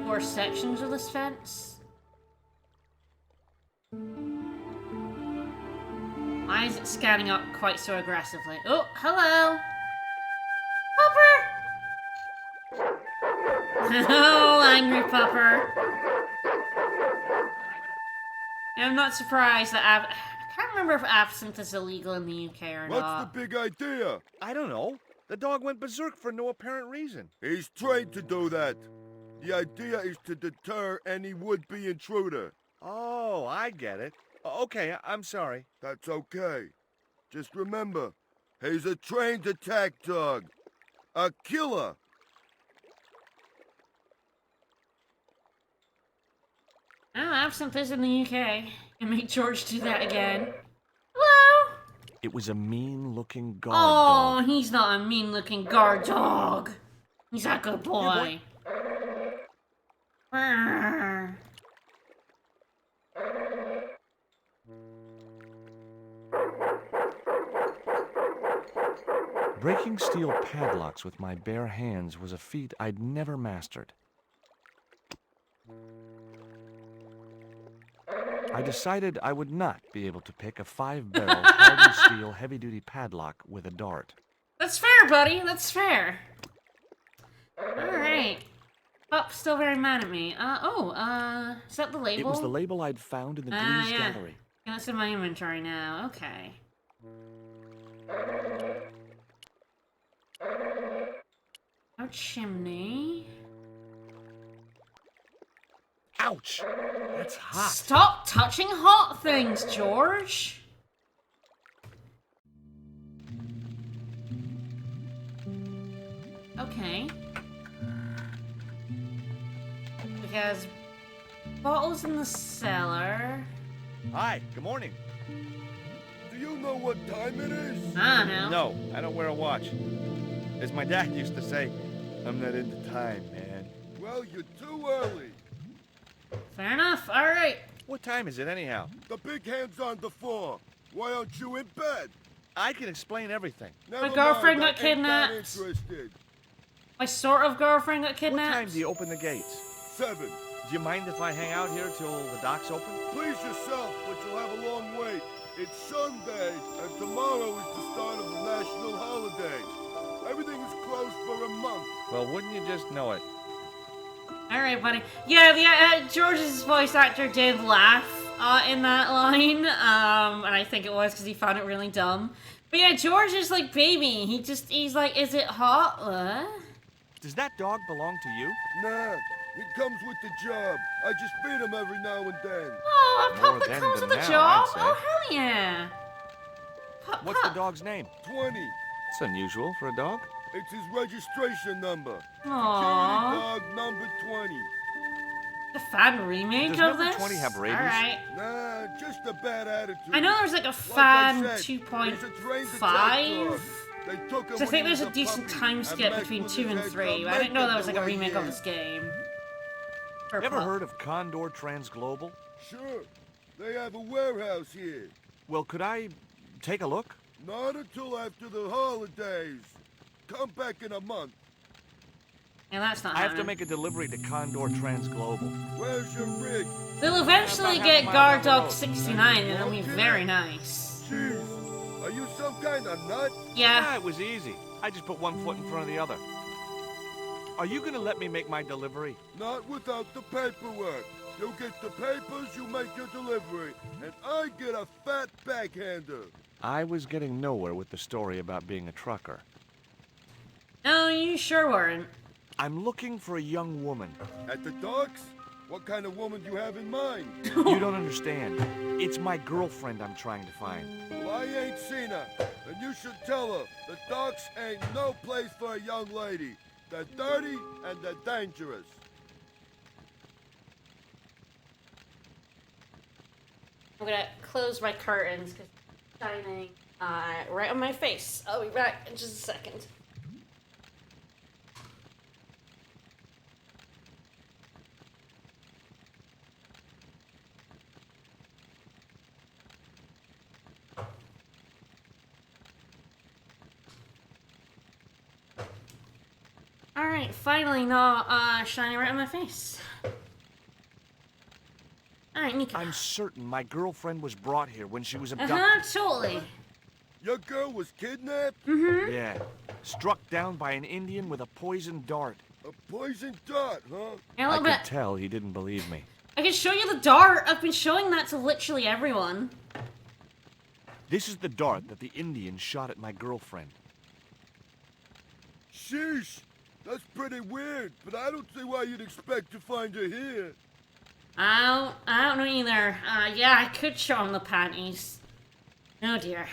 4 sections of this fence. Why is it scanning up quite so aggressively? Oh, hello! Pupper! Oh, angry Pupper. I'm not surprised that I can't remember if absinthe is illegal in the UK or What's not. the big idea? I don't know. The dog went berserk for no apparent reason. He's trained to do that. The idea is to deter any would-be intruder. Oh, I get it. Okay, I'm sorry. That's okay. Just remember, he's a trained attack dog. A killer. Oh, absinthe is in the UK. And make George do that again. Hello? It was a mean-looking guard Oh, dog. he's not a mean-looking guard dog. He's a good boy. Brrr. Breaking steel padlocks with my bare hands was a feat I'd never mastered. I decided I would not be able to pick a 5-barrel hardened steel heavy-duty padlock with a dart. That's fair, buddy. That's fair. Alright. Pup's still very mad at me. Is that the label? It was the label I'd found in the Glee's yeah. gallery. Yeah, that's in my inventory now. Okay. No chimney. Ouch! That's hot. Stop touching hot things, George! Okay. Because bottles in the cellar. Hi, good morning. Do you know what time it is? I don't know. No, I don't wear a watch. As my dad used to say, I'm not into time, man. Well, you're too early. Fair enough. Alright. What time is it anyhow? The big hand's on the floor. Why aren't you in bed? I can explain everything. Never girlfriend mind, got I ain't that kidnapped. interested. My sort of girlfriend got What kidnapped. time do you open the gates? 7. Do you mind if I hang out here till the docks open? Please yourself, but you'll have a long wait. It's Sunday, and tomorrow is the start of the national holiday. Everything is closed for a month. Well, wouldn't you just know it? Alright, buddy. Yeah, George's voice actor did laugh in that line, and I think it was because he found it really dumb. But yeah, George is like baby. He's like, is it hot? What? Does that dog belong to you? Nah, it comes with the job. I just feed him every now and then. Oh, a More pup that then comes than with a now, job? I'd say. Oh, hell yeah. What's the dog's name? 20. It's unusual for a dog. It's his registration number. Aww. Security dog number 20. The fan remake Does of number this? 20 have rabies? Alright. Nah, just a bad attitude. I know there's like a Like fan I said, he's a trained attack 2.5. dog. They took him So I when think he there's was a decent puppy time and skip messed between with 2 his and head 3. to I didn't know make that it was like the a way remake he of is. this game. For Ever pup. heard of Condor Transglobal? Sure, they have a warehouse here. Well, could I take a look? Not until after the holidays. Come back in a month. Yeah, that's not I have to happening. make a delivery to Condor Transglobal. Where's your rig? We'll eventually About get half a mile Guard down the Dog road. 69 and it'll be very nice. Jeez, are you some kind of nut? Yeah. Ah, it was easy. I just put one foot in front of the other. Are you gonna let me make my delivery? Not without the paperwork. You get the papers, you make your delivery, and I get a fat backhander. I was getting nowhere with the story about being a trucker. No, you sure weren't. I'm looking for a young woman. At the docks? What kind of woman do you have in mind? You don't understand. It's my girlfriend I'm trying to find. Well, I ain't seen her, and you should tell her the docks ain't no place for a young lady. They're dirty and they're dangerous. I'm gonna close my curtains because it's shining right on my face. I'll be back in just a second. Alright, finally not shining right on my face. Alright, Nico. I'm certain my girlfriend was brought here when she was abducted. Totally. Your girl was kidnapped? Mm-hmm. Yeah. Struck down by an Indian with a poisoned dart. A poison dart, huh? Yeah, a I little could bit. tell he didn't believe me. I can show you the dart. I've been showing that to literally everyone. This is the dart that the Indian shot at my girlfriend. Sheesh. That's pretty weird, but I don't see why you'd expect to find her here. I don't know either. Yeah, I could show him the panties. Oh dear.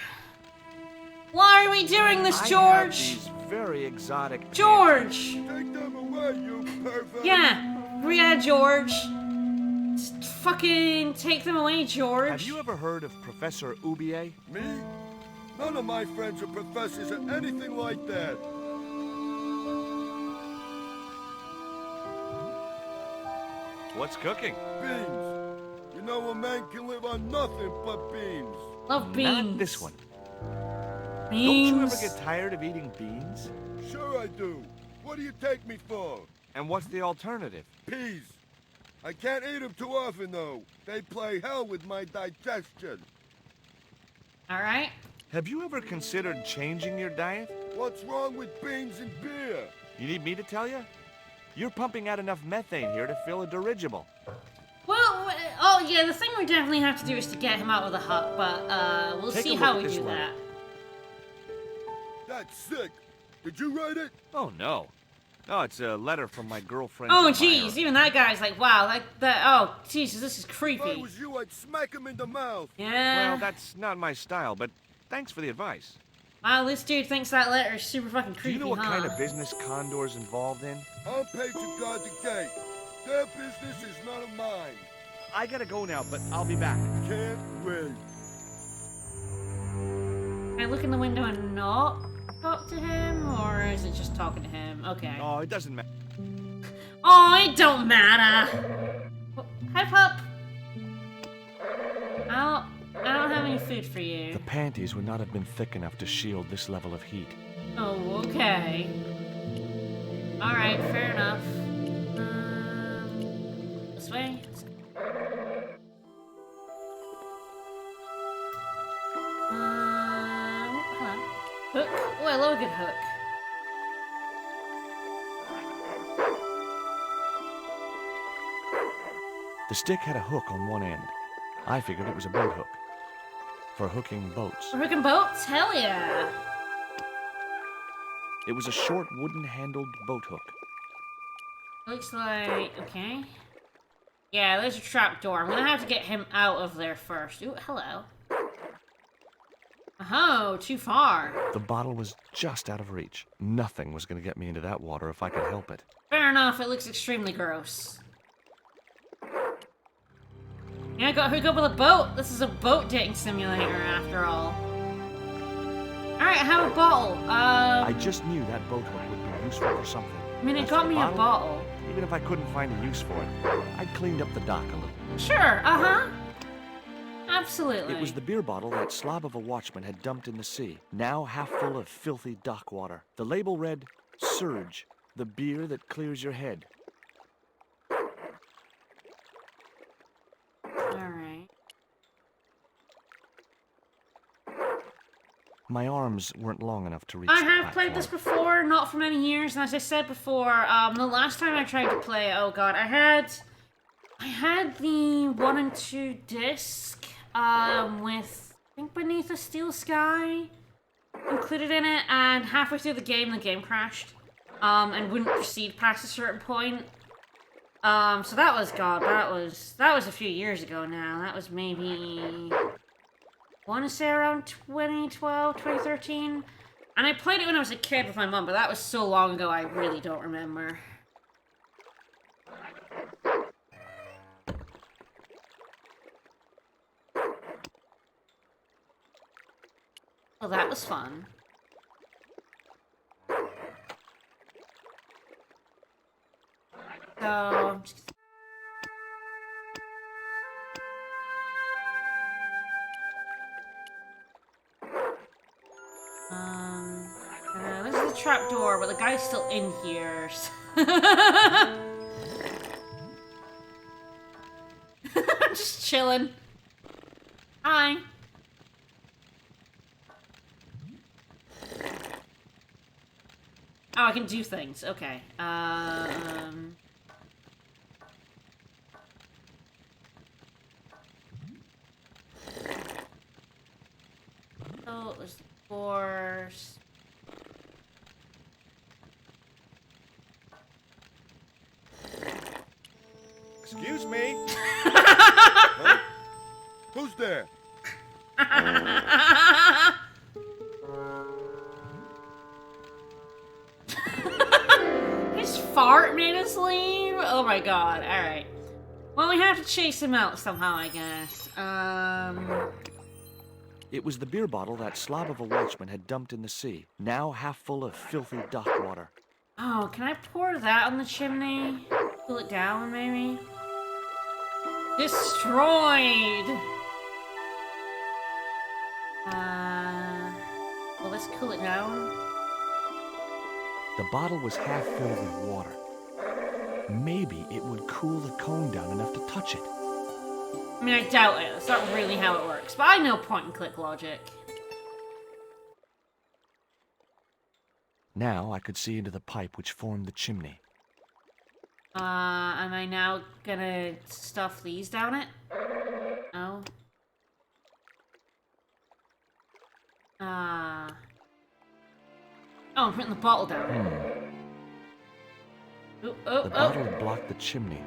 Why are we doing this, I have George? these very exotic George! Take them away, you pervert. Yeah, George. Just fucking take them away, George. Have you ever heard of Professor Ubier? Me? None of my friends are professors or anything like that. What's cooking? Beans. You know a man can live on nothing but beans. Love beans. Not this one. Beans. Don't you ever get tired of eating beans? Sure I do. What do you take me for? And what's the alternative? Peas. I can't eat them too often, though. They play hell with my digestion. Alright. Have you ever considered changing your diet? What's wrong with beans and beer? You need me to tell you? You're pumping out enough methane here to fill a dirigible. Well, oh yeah, the thing we definitely have to do is to get him out of the hut, but we'll Take a see look how at we this do letter. that. That's sick. Did you write it? Oh, no. No, it's a letter from my girlfriend. Oh jeez, even that guy's like, wow, oh Jesus, this is If I creepy. was you, I'd smack him in the mouth. Yeah. Well, that's not my style, but thanks for the advice. Wow, this dude thinks that letter is super fucking Do creepy, you know what huh? kind of business Condor's involved in? I'm paid to guard the gate. Their business is none of mine. I gotta go now, but I'll be back. Can't wait. Can I look in the window and not talk to him, or is it just talking to him? Okay. Oh, it doesn't matter. Oh, it don't matter. Hi, pup. I don't have any food for you. The panties would not have been thick enough to shield this level of heat. Oh, okay. Alright, fair enough. This way? Hello. Hook? Oh, I love a good hook. The stick had a hook on one end. I figured it was a boat hook. For hooking boats. We're hooking boats? Hell yeah. It was a short wooden-handled boat hook. Looks like... okay. Yeah, there's a trap door. I'm gonna have to get him out of there first. Ooh, hello. Oh, too far. The bottle was just out of reach. Nothing was going to get me into that water if I could help it. Fair enough, it looks extremely gross. Yeah, I got hooked up with a boat. This is a boat dating simulator, after all. Alright, I have a bottle. I just knew that boat hook would be useful for something. I mean, it As got for me the a bottle. Even if I couldn't find a use for it, I'd cleaned up the dock a little. Sure, uh-huh. Absolutely. It was the beer bottle that slob of a watchman had dumped in the sea, now half full of filthy dock water. The label read, Surge, the beer that clears your head. Alright. My arms weren't long enough to reach I the have played this platform. before, not for many years, and as I said before, the last time I tried to play, oh god, I had the 1 and 2 disc, with, I think, Beneath a Steel Sky included in it, and halfway through the game crashed, and wouldn't proceed past a certain point. So that was, god, that was a few years ago now. That was maybe, I want to say around 2012, 2013. And I played it when I was a kid with my mom, but that was so long ago I really don't remember. Well, that was fun. So, I'm just... this is the trap door, but the guy's still in here. I'm just chilling. Hi. Oh, I can do things. Okay. So there's the doors. Excuse me? Huh? Who's there? His fart made us leave? Oh my god, alright. Well, we have to chase him out somehow, I guess. It was the beer bottle that slob of a watchman had dumped in the sea, now half full of filthy dock water. Oh, can I pour that on the chimney? Cool it down, maybe? Destroyed! Well, let's cool it down. The bottle was half filled with water. Maybe it would cool the cone down enough to touch it. I mean, I doubt it. That's not really how it works, but I know point-and-click logic. Now I could see into the pipe which formed the chimney. Am I now gonna stuff these down it? No. Oh, I'm putting the bottle down. The bottle had blocked the chimney,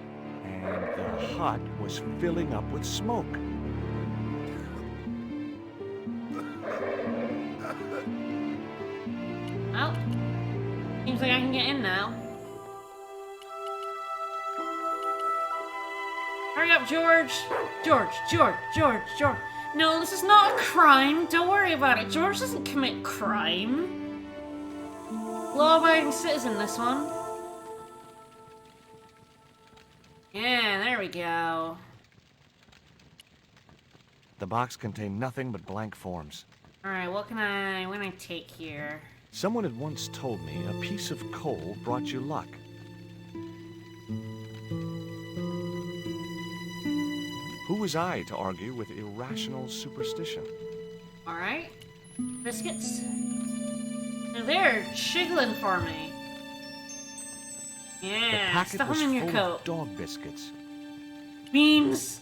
and the hut was filling up with smoke. Well, seems like I can get in now. Hurry up, George! George! No, this is not a crime. Don't worry about it. George doesn't commit crime. Law-abiding citizen, this one. Yeah, there we go. The box contained nothing but blank forms. Alright, what can I take here? Someone had once told me a piece of coal brought you luck. Who was I to argue with irrational superstition? Alright. Biscuits. They're jiggling for me. The Yeah, packet stuff was them in your full coat. of dog biscuits. Beans.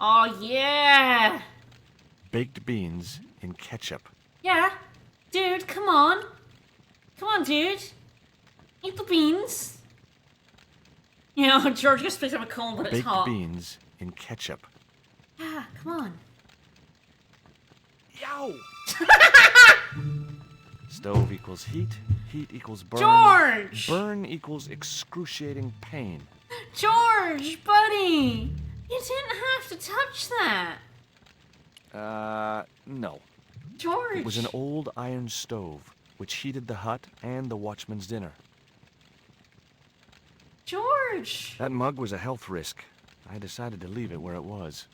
Oh, yeah. Baked beans in ketchup. Yeah. Dude, come on. Come on, dude. Eat the beans. You know, George just picks up a cone, but it's Baked hot. beans in ketchup. Yeah, come on. Yow! Stove equals heat. Heat equals burn. George! Burn equals excruciating pain. George, buddy! You didn't have to touch that. No. George! It was an old iron stove, which heated the hut and the watchman's dinner. George! That mug was a health risk. I decided to leave it where it was.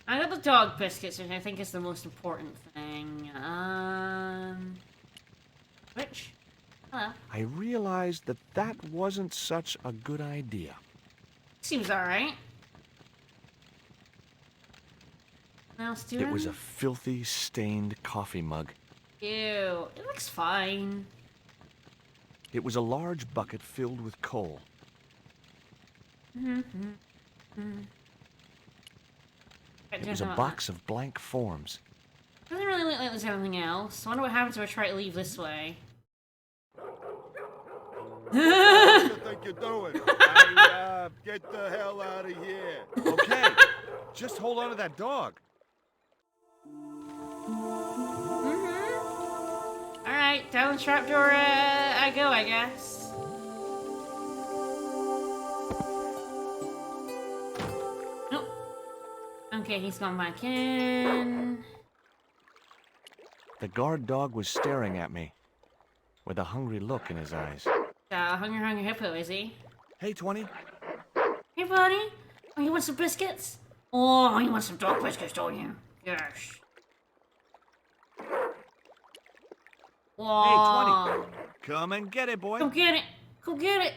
I got the dog biscuits, which I think is the most important thing. Which? Hello. I realized that that wasn't such a good idea. Seems alright. else doing? It was a filthy, stained coffee mug. Ew, it looks fine. It was a large bucket filled with coal. It was a box of blank forms. Doesn't really look like there's anything else. I wonder what happens if I try to leave this way. What do you think you're doing? Get the hell out of here. Okay, just hold on to that dog. Alright, down the trapdoor I go, I guess. Nope. Okay, he's gone back in. The guard dog was staring at me with a hungry look in his eyes. Hungry hippo, is he? Hey, 20. Hey, buddy. Oh, you want some biscuits? Oh, you want some dog biscuits, don't you? Yes. Whoa. Hey, 20. Come and get it, boy. Go get it. Go get it.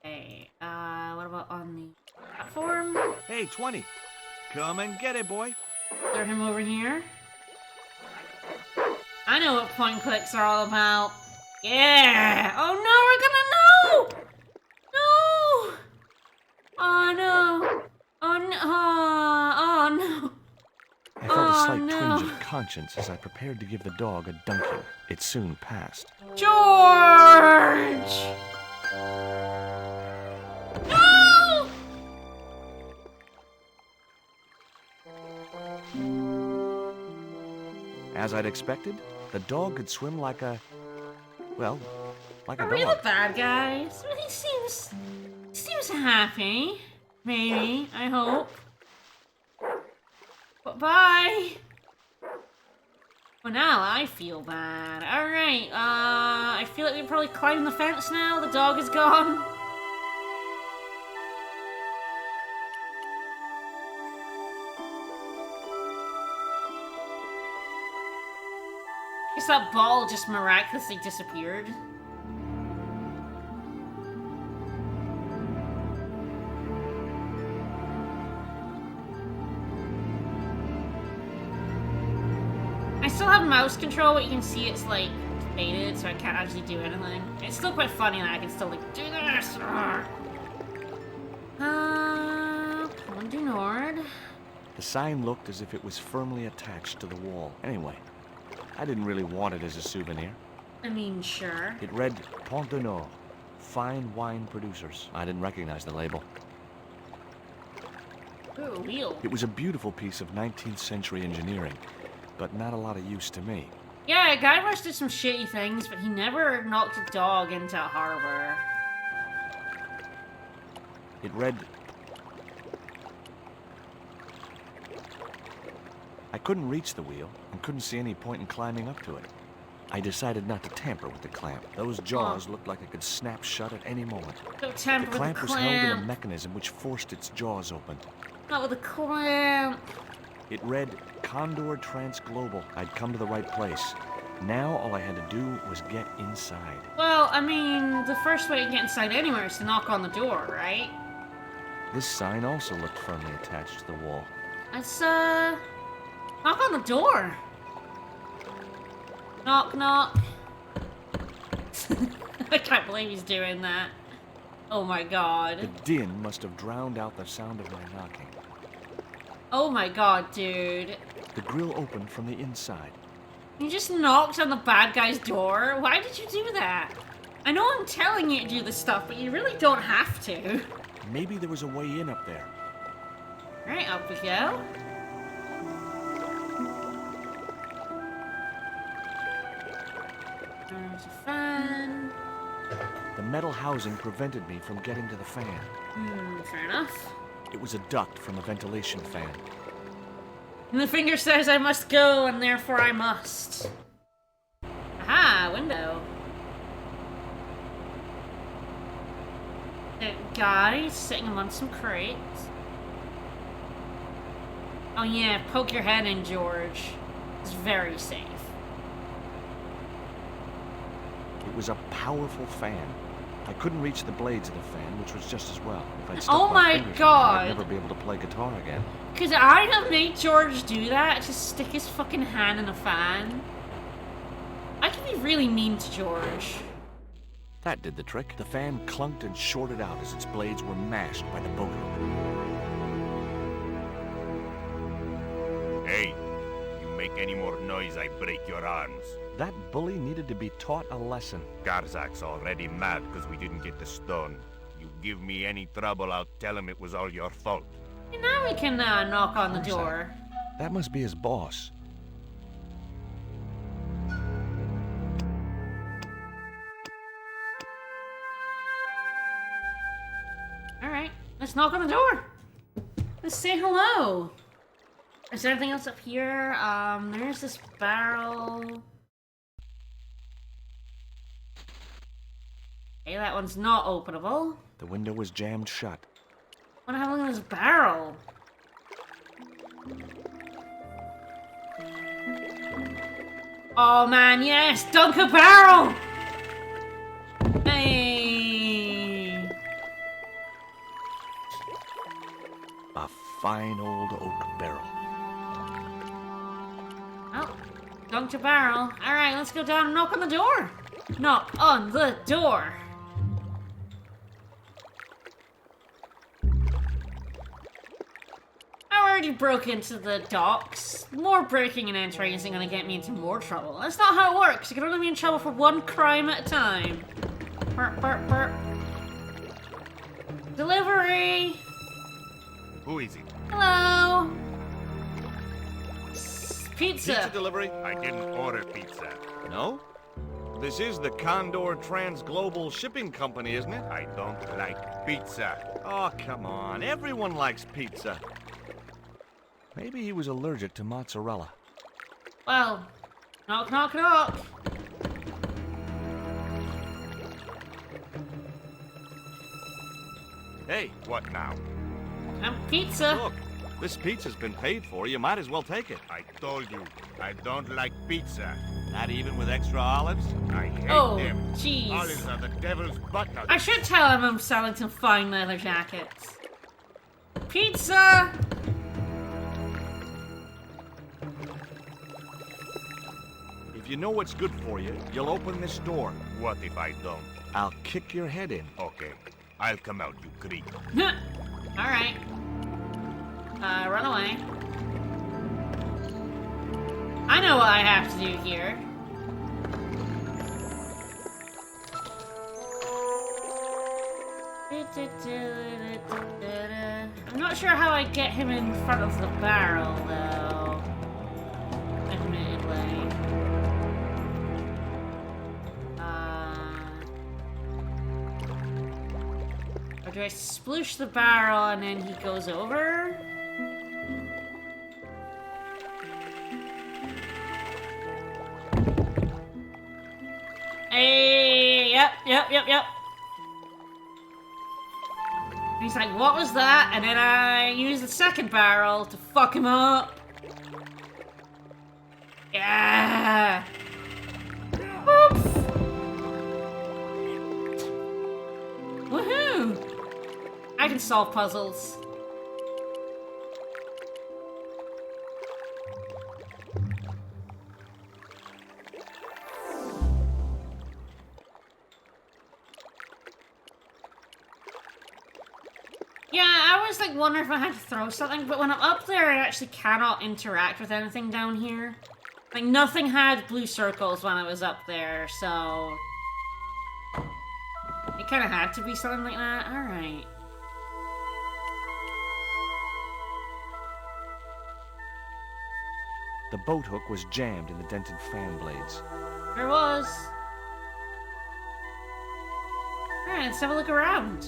Hey, what about on the platform? Hey, 20. Come and get it, boy. Throw him over here. I know what point clicks are all about. Yeah! Oh no, we're gonna know! No! Oh no! Oh no! Oh no! I felt a slight no. twinge of conscience as I prepared to give the dog a dunking. It soon passed. George! No! As I'd expected, the dog could swim like a... well, like a Are we the dog. bad guys? He seems happy. Maybe. I hope. But bye. Well, now I feel bad. Alright, I feel like we probably climb the fence now. The dog is gone. Guess that ball just miraculously disappeared. I still have mouse control, but you can see it's like faded, so I can't actually do anything. It's still quite funny that I can still like do this. Pond du Nord. The sign looked as if it was firmly attached to the wall. Anyway, I didn't really want it as a souvenir. I mean, sure. It read Pont du Nord, fine wine producers. I didn't recognize the label. Ooh, a wheel. It was a beautiful piece of 19th century engineering, but not a lot of use to me. Yeah, Guybrush did some shitty things, but he never knocked a dog into a harbor. It read... I couldn't reach the wheel and couldn't see any point in climbing up to it. I decided not to tamper with the clamp. Those jaws looked like it could snap shut at any moment. Don't tamper The clamp with was the held in a clamp. mechanism which forced its jaws open. Not with the clamp. It read Condor Transglobal. I'd come to the right place. Now all I had to do was get inside. Well, I mean, the first way to get inside anywhere is to knock on the door, right? This sign also looked firmly attached to the wall. Let's, knock on the door. Knock, knock. I can't believe he's doing that. Oh my god. The din must have drowned out the sound of my knocking. Oh my god, dude. The grill opened from the inside. You just knocked on the bad guy's door? Why did you do that? I know I'm telling you to do this stuff, but you really don't have to. Maybe there was a way in up there. Alright, up we go. There's a fan. The metal housing prevented me from getting to the fan. Fair enough. It was a duct from a ventilation fan. And the finger says I must go, and therefore I must. Aha, window. A guy sitting among some crates. Oh yeah, poke your head in, George. It's very safe. It was a powerful fan. I couldn't reach the blades of the fan, which was just as well. If I'd Oh stuck my fingers in it, God. I'd never be able to play guitar again. Could I have made George do that? Just stick his fucking hand in a fan? I can be really mean to George. That did the trick. The fan clunked and shorted out as its blades were mashed by the boat hook. Hey, you make any more noise, I break your arms. That bully needed to be taught a lesson. Garzak's already mad because we didn't get the stone. You give me any trouble, I'll tell him it was all your fault. And now we can knock on the door. That must be his boss. Alright, let's knock on the door. Let's say hello. Is there anything else up here? There's this barrel. Okay, that one's not openable. The window was jammed shut. I wanna have a look at this barrel. Oh man, yes! Dunk a barrel! Hey! A fine old oak barrel. Oh, dunked a barrel. Alright, let's go down and knock on the door. Knock on the door. I already broke into the docks. More breaking and entering isn't gonna get me into more trouble. That's not how it works. You can only be in trouble for one crime at a time. Burp, burp, burp. Delivery! Who is it? Hello! Pizza! Pizza delivery? I didn't order pizza. No? This is the Condor Transglobal Shipping Company, isn't it? I don't like pizza. Oh, come on. Everyone likes pizza. Maybe he was allergic to mozzarella. Well, knock, knock, knock. Hey, What now? Pizza. look. This pizza's been paid for. You might as well take it. I told you, I don't like pizza. Not even with extra olives? I hate Oh, them. jeez. Olives are the devil's button. I should tell him I'm selling some fine leather jackets. Pizza! If you know what's good for you, you'll open this door. What if I don't? I'll kick your head in. Okay, I'll come out, you creep. Alright. Run away. I know what I have to do here. I'm not sure how I get him in front of the barrel, though. Admittedly. Or do I sploosh the barrel and then he goes over? Hey, yep. He's like, what was that? And then I use the second barrel to fuck him up. Yeah. Oops. Woohoo! I can solve puzzles. Yeah, I was like wondering if I had to throw something, but when I'm up there, I actually cannot interact with anything down here. Like, nothing had blue circles when I was up there, so... It kind of had to be something like that. Alright. The boat hook was jammed in the dented fan blades. There was. Alright, let's have a look around.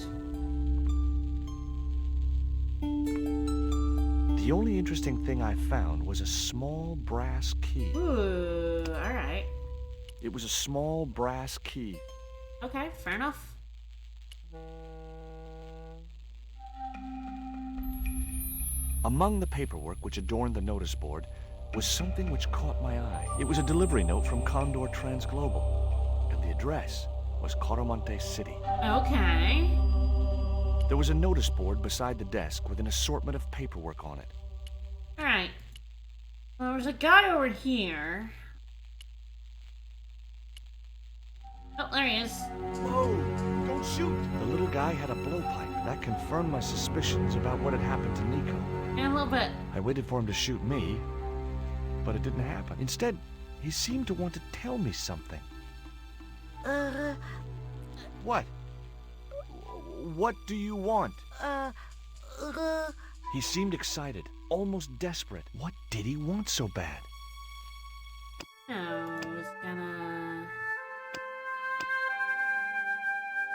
The only interesting thing I found was a small brass key. Ooh, alright. It was a small brass key. Okay, fair enough. Among the paperwork which adorned the notice board was something which caught my eye. It was a delivery note from Condor Transglobal. And that the address was Coromonte City. Okay. There was a notice board beside the desk with an assortment of paperwork on it. Alright. Well, there's a guy over here. Oh, there he is. Whoa! Don't shoot! The little guy had a blowpipe. That confirmed my suspicions about what had happened to Nico. And a little bit. I waited for him to shoot me, but it didn't happen. Instead, he seemed to want to tell me something. What? What do you want? He seemed excited, almost desperate. What did he want so bad? I was gonna...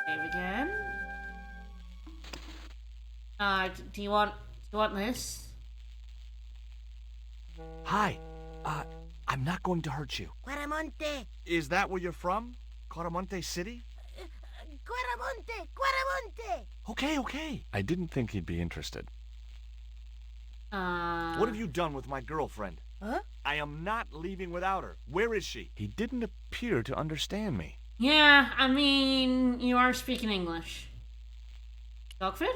save again. Do you want this? Hi. I'm not going to hurt you. Quaramonte. Is that where you're from? Coromonte City? Quaramonte. Okay. I didn't think he'd be interested. What have you done with my girlfriend? Huh? I am not leaving without her. Where is she? He didn't appear to understand me. Yeah, I mean, you are speaking English. Dogfood?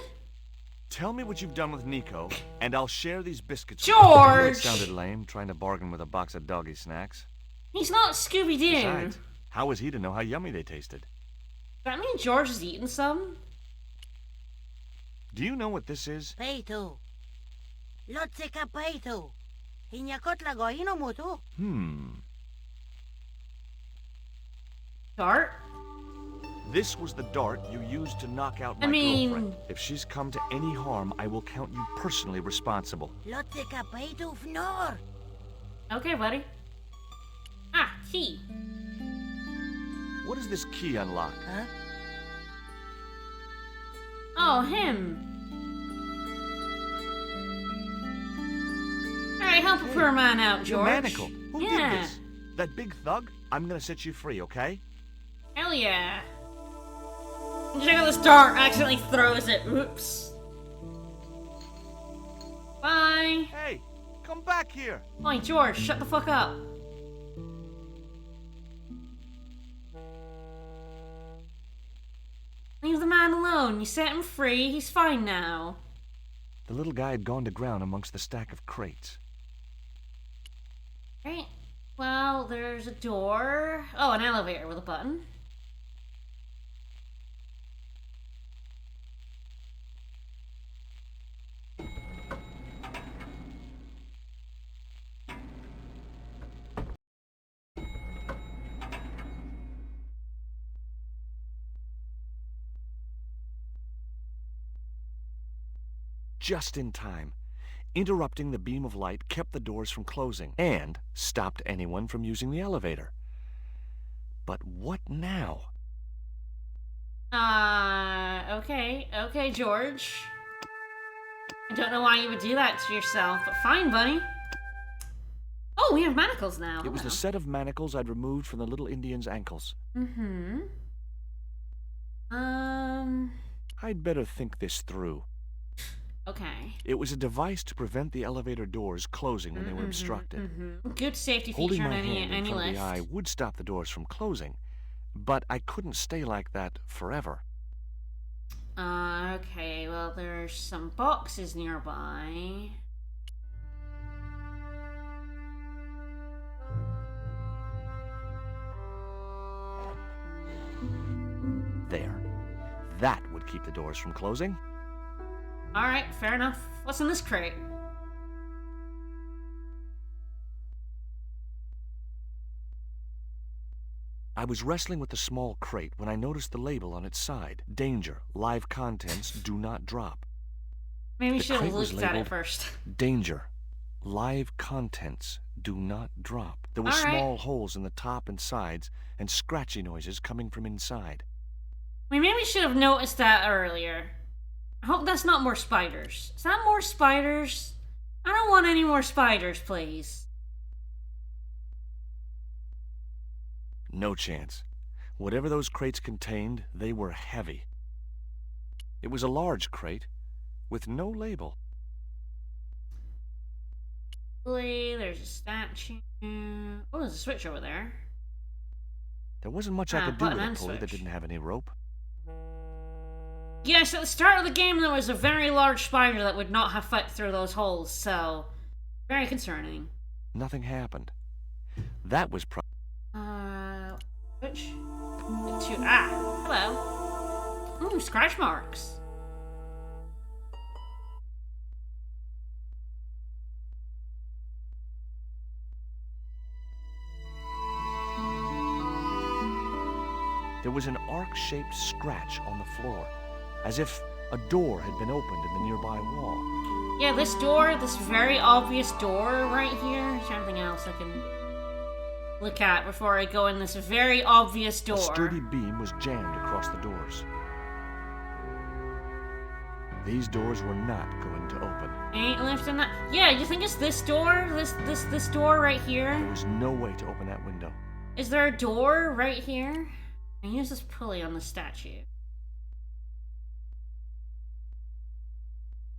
Tell me what you've done with Nico, and I'll share these biscuits. George! It sounded lame, trying to bargain with a box of doggy snacks. He's not Scooby-Doo. Besides, how was he to know how yummy they tasted? Does that mean George is eating some? Do you know what this is? Peito. Lotseka peito. Hinyakot lagoy inomuto. Dart? This was the dart you used to knock out my girlfriend. If she's come to any harm, I will count you personally responsible. Lotseka peito fnor. Okay, buddy. Ah, key. What does this key unlock? Huh? Oh, him. Alright, help a poor man out, George. You're manacled. Who Yeah. did this? That big thug? I'm gonna set you free, okay? Hell yeah. Check out this dart, accidentally throws it. Oops. Bye. Hey, come back here. Oi, George, shut the fuck up. Leave the man alone. You set him free. He's fine now. The little guy had gone to ground amongst the stack of crates. Right. Well, there's a door. Oh, an elevator with a button. Just in time. Interrupting the beam of light kept the doors from closing and stopped anyone from using the elevator. But what now? Okay, George. I don't know why you would do that to yourself, but fine, buddy. Oh, we have manacles now. It was the set of manacles I'd removed from the little Indian's ankles. I'd better think this through. Okay. It was a device to prevent the elevator doors closing when they were obstructed. Good safety Holding feature my on hand in any front of list. the eye would stop the doors from closing, but I couldn't stay like that forever. Okay, well, there's some boxes nearby. There. That would keep the doors from closing. Alright, fair enough. What's in this crate? I was wrestling with the small crate when I noticed the label on its side. Danger. Live contents do not drop. Maybe we The should have crate was looked at it labeled first. Danger. Live contents do not drop. There were All right. small holes in the top and sides and scratchy noises coming from inside. We maybe should have noticed that earlier. I hope that's not more spiders. Is that more spiders? I don't want any more spiders, please. No chance. Whatever those crates contained, they were heavy. It was a large crate with no label. There's a statue. Oh, there's a switch over there. There wasn't much I could do with button a and pulley that switch. didn't have any rope. Yes, at the start of the game there was a very large spider that would not have fit through those holes, so very concerning. Nothing happened. That was Which? Hello. Ooh, scratch marks. There was an arc-shaped scratch on the floor, as if a door had been opened in the nearby wall. Yeah, this door, this very obvious door right here. Is there anything else I can look at before I go in this very obvious door? A sturdy beam was jammed across the doors. These doors were not going to open. Ain't lifting that. Yeah, you think it's this door? This door right here? There was no way to open that window. Is there a door right here? I use this pulley on the statue.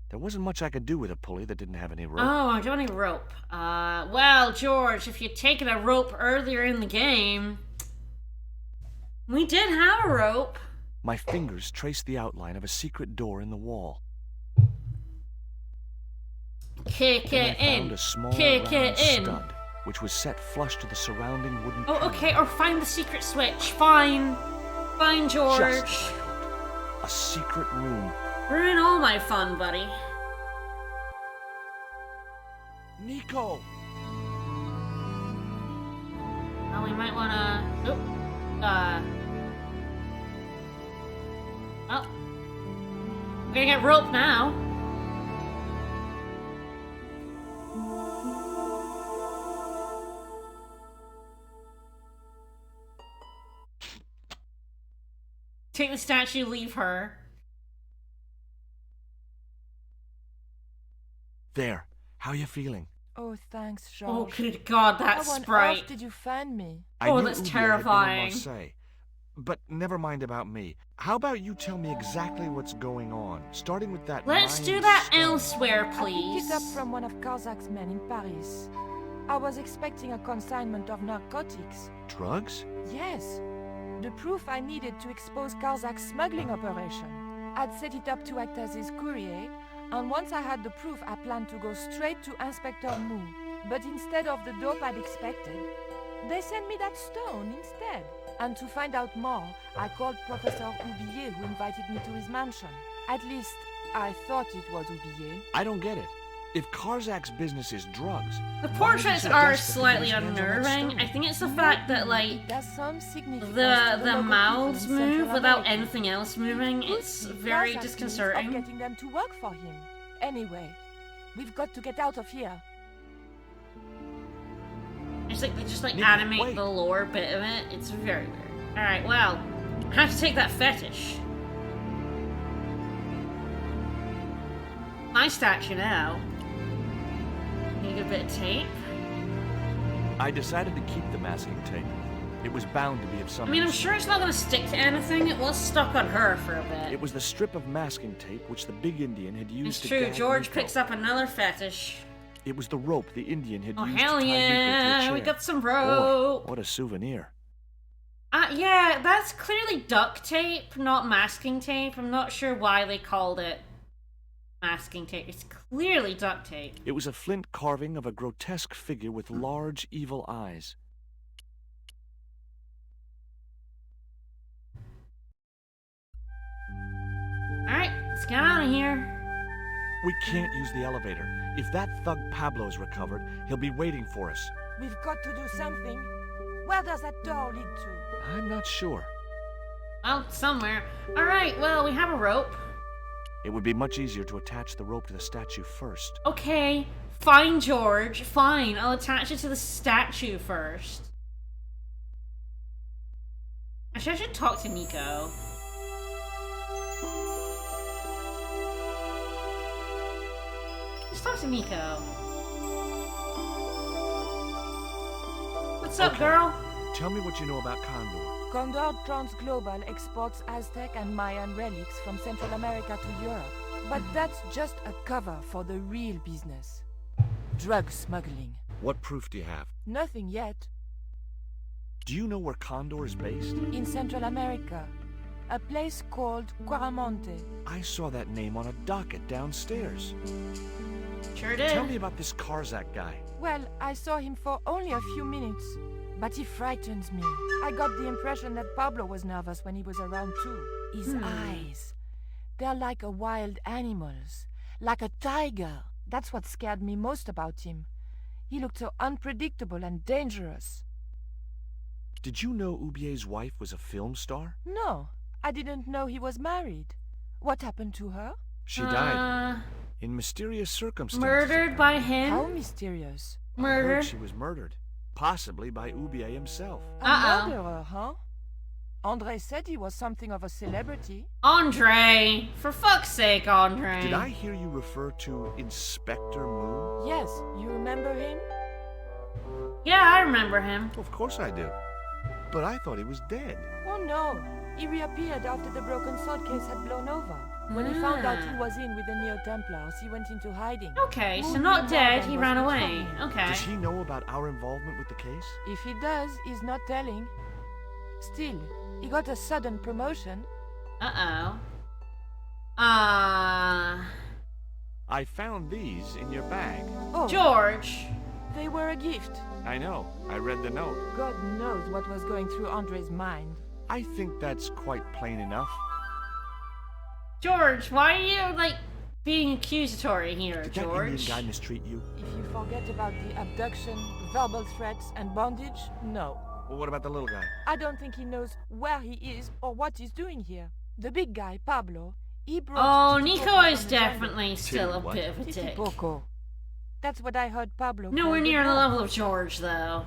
There wasn't much I could do with a pulley that didn't have any rope. Oh, I don't need rope. Well, George, if you'd taken a rope earlier in the game, we did have a rope. My fingers traced the outline of a secret door in the wall. Kick Then it I found in. a small Kick round it in. stud, which was set flush to the surrounding wooden Oh, panel. okay, or find the secret switch. Fine. Fine, George. Just as I hoped. A secret room. Ruin all my fun, buddy. Nicole! Oh, we might wanna... Oh. We're gonna get rope now. Take the statue, leave her. There. How you feeling? Oh, thanks, George. Oh, good God, that How on sprite. earth did you find me? I Oh, knew that's Udia terrifying. Had been in Marseille. But never mind about me. How about you tell me exactly what's going on, starting with that Let's do mind that stone. elsewhere, I please. picked it up from one of Karzak's men in Paris. I was expecting a consignment of narcotics. Drugs? Yes. The proof I needed to expose Karzak's smuggling operation. I'd set it up to act as his courier, and once I had the proof, I planned to go straight to Inspector Mou. But instead of the dope I'd expected, they sent me that stone instead. And to find out more, I called Professor Oublier, who invited me to his mansion. At least, I thought it was Oublier. I don't get it. If Karzak's business is drugs, The why is he portraits so are desperate to get slightly his hands on that unnerving. stone? I think it's the fact that, like, It has some significance the to local mouths people in move Central without America. anything else moving. Could It's be very Karzak's means of disconcerting. getting them to work for him. Anyway, we've got to get out of here. It's like they just like Nick, animate wait. the lore bit of it. It's very weird. Alright, well, I have to take that fetish. My statue now. Need a bit of tape. I decided to keep the masking tape. It was bound to be of some I mean, I'm use. sure it's not gonna stick to anything. It was stuck on her for a bit. It was the strip of masking tape which the big Indian had used It's to true, gag George Nico. picks up another fetish. It was the rope the Indian had Oh, used hell to tie Nico to a yeah! chair. We got some Boy, rope! what a souvenir. Yeah, that's clearly duct tape, not masking tape. I'm not sure why they called it masking tape. It's clearly duct tape. It was a flint carving of a grotesque figure with large, evil eyes. Alright, let's get out of here. We can't use the elevator. If that thug Pablo's recovered, he'll be waiting for us. We've got to do something. Where does that door lead to? I'm not sure. Well, somewhere. Alright, well, we have a rope. It would be much easier to attach the rope to the statue first. Okay, fine, George. Fine, I'll attach it to the statue first. Actually, I should talk to Nico. Let's talk to Nico. What's up, Okay. girl? Tell me what you know about Condor. Condor Transglobal exports Aztec and Mayan relics from Central America to Europe. But that's just a cover for the real business. Drug smuggling. What proof do you have? Nothing yet. Do you know where Condor is based? In Central America. A place called Quaramonte. I saw that name on a docket downstairs. Sure did. Tell me about this Karzak guy. Well, I saw him for only a few minutes, but he frightens me. I got the impression that Pablo was nervous when he was around too. His eyes, they're like a wild animal's, like a tiger. That's what scared me most about him. He looked so unpredictable and dangerous. Did you know Ubier's wife was a film star? No, I didn't know he was married. What happened to her? She died. In mysterious circumstances. Murdered by him? How mysterious. I heard Murdered? she was murdered. Possibly by Ubier himself. A murderer, huh? André said he was something of a celebrity. Andre! For fuck's sake, Andre. Did I hear you refer to Inspector Moon? Yes, you remember him? Yeah, I remember him. Of course I do. But I thought he was dead. Oh no, he reappeared after the broken sword case had blown over. When he found out he was in with the Neo-Templars, he went into hiding. Okay, so Moon not knew dead, Morgan he was ran away. betraying him. Okay. Does he know about our involvement with the case? If he does, he's not telling. Still, he got a sudden promotion. Uh-oh. I found these in your bag. Oh, George! they were a gift. I know. I read the note. God knows what was going through Andre's mind. I think that's quite plain enough. George, why are you, like, being accusatory here, Did that George? Indian guy mistreat you? If you forget about the abduction, verbal threats, and bondage, no. Well, what about the little guy? I don't think he knows where he is or what he's doing here. The big guy, Pablo, he brought Oh, Titi Nico Poco is from the jungle. definitely still a what? bit of a Titi dick. Poco. That's what I heard Pablo Nowhere called near the dog. level of George, though.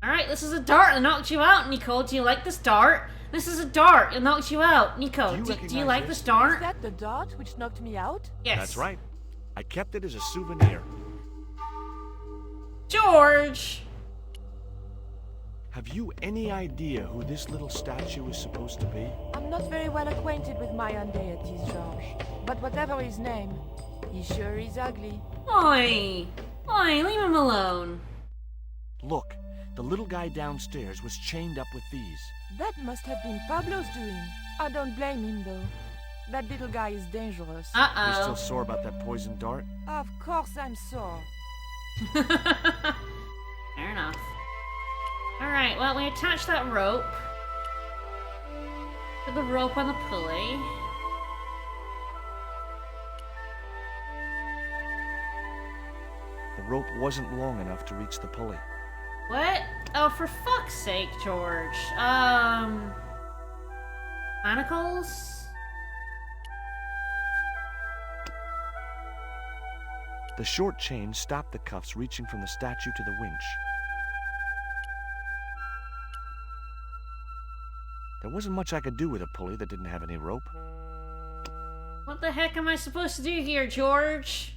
Alright, this is a dart that knocked you out, Nicole. Do you like this dart? This is a dart. It knocked you out. Nico, Do you do you recognize like this? this dart? Is that the dart which knocked me out? Yes. That's right. I kept it as a souvenir. George! Have you any idea who this little statue is supposed to be? I'm not very well acquainted with Mayan deities, George. But whatever his name, he sure is ugly. Oi! Oi, leave him alone. Look, the little guy downstairs was chained up with these. That must have been Pablo's doing. I don't blame him, though. That little guy is dangerous. Are you Uh-oh. still sore about that poison dart? Of course I'm sore. Fair enough. Alright, well, we attach that rope. Put the rope on the pulley. The rope wasn't long enough to reach the pulley. What? Oh, for fuck's sake, George. Manacles? The short chain stopped the cuffs reaching from the statue to the winch. There wasn't much I could do with a pulley that didn't have any rope. What the heck am I supposed to do here, George?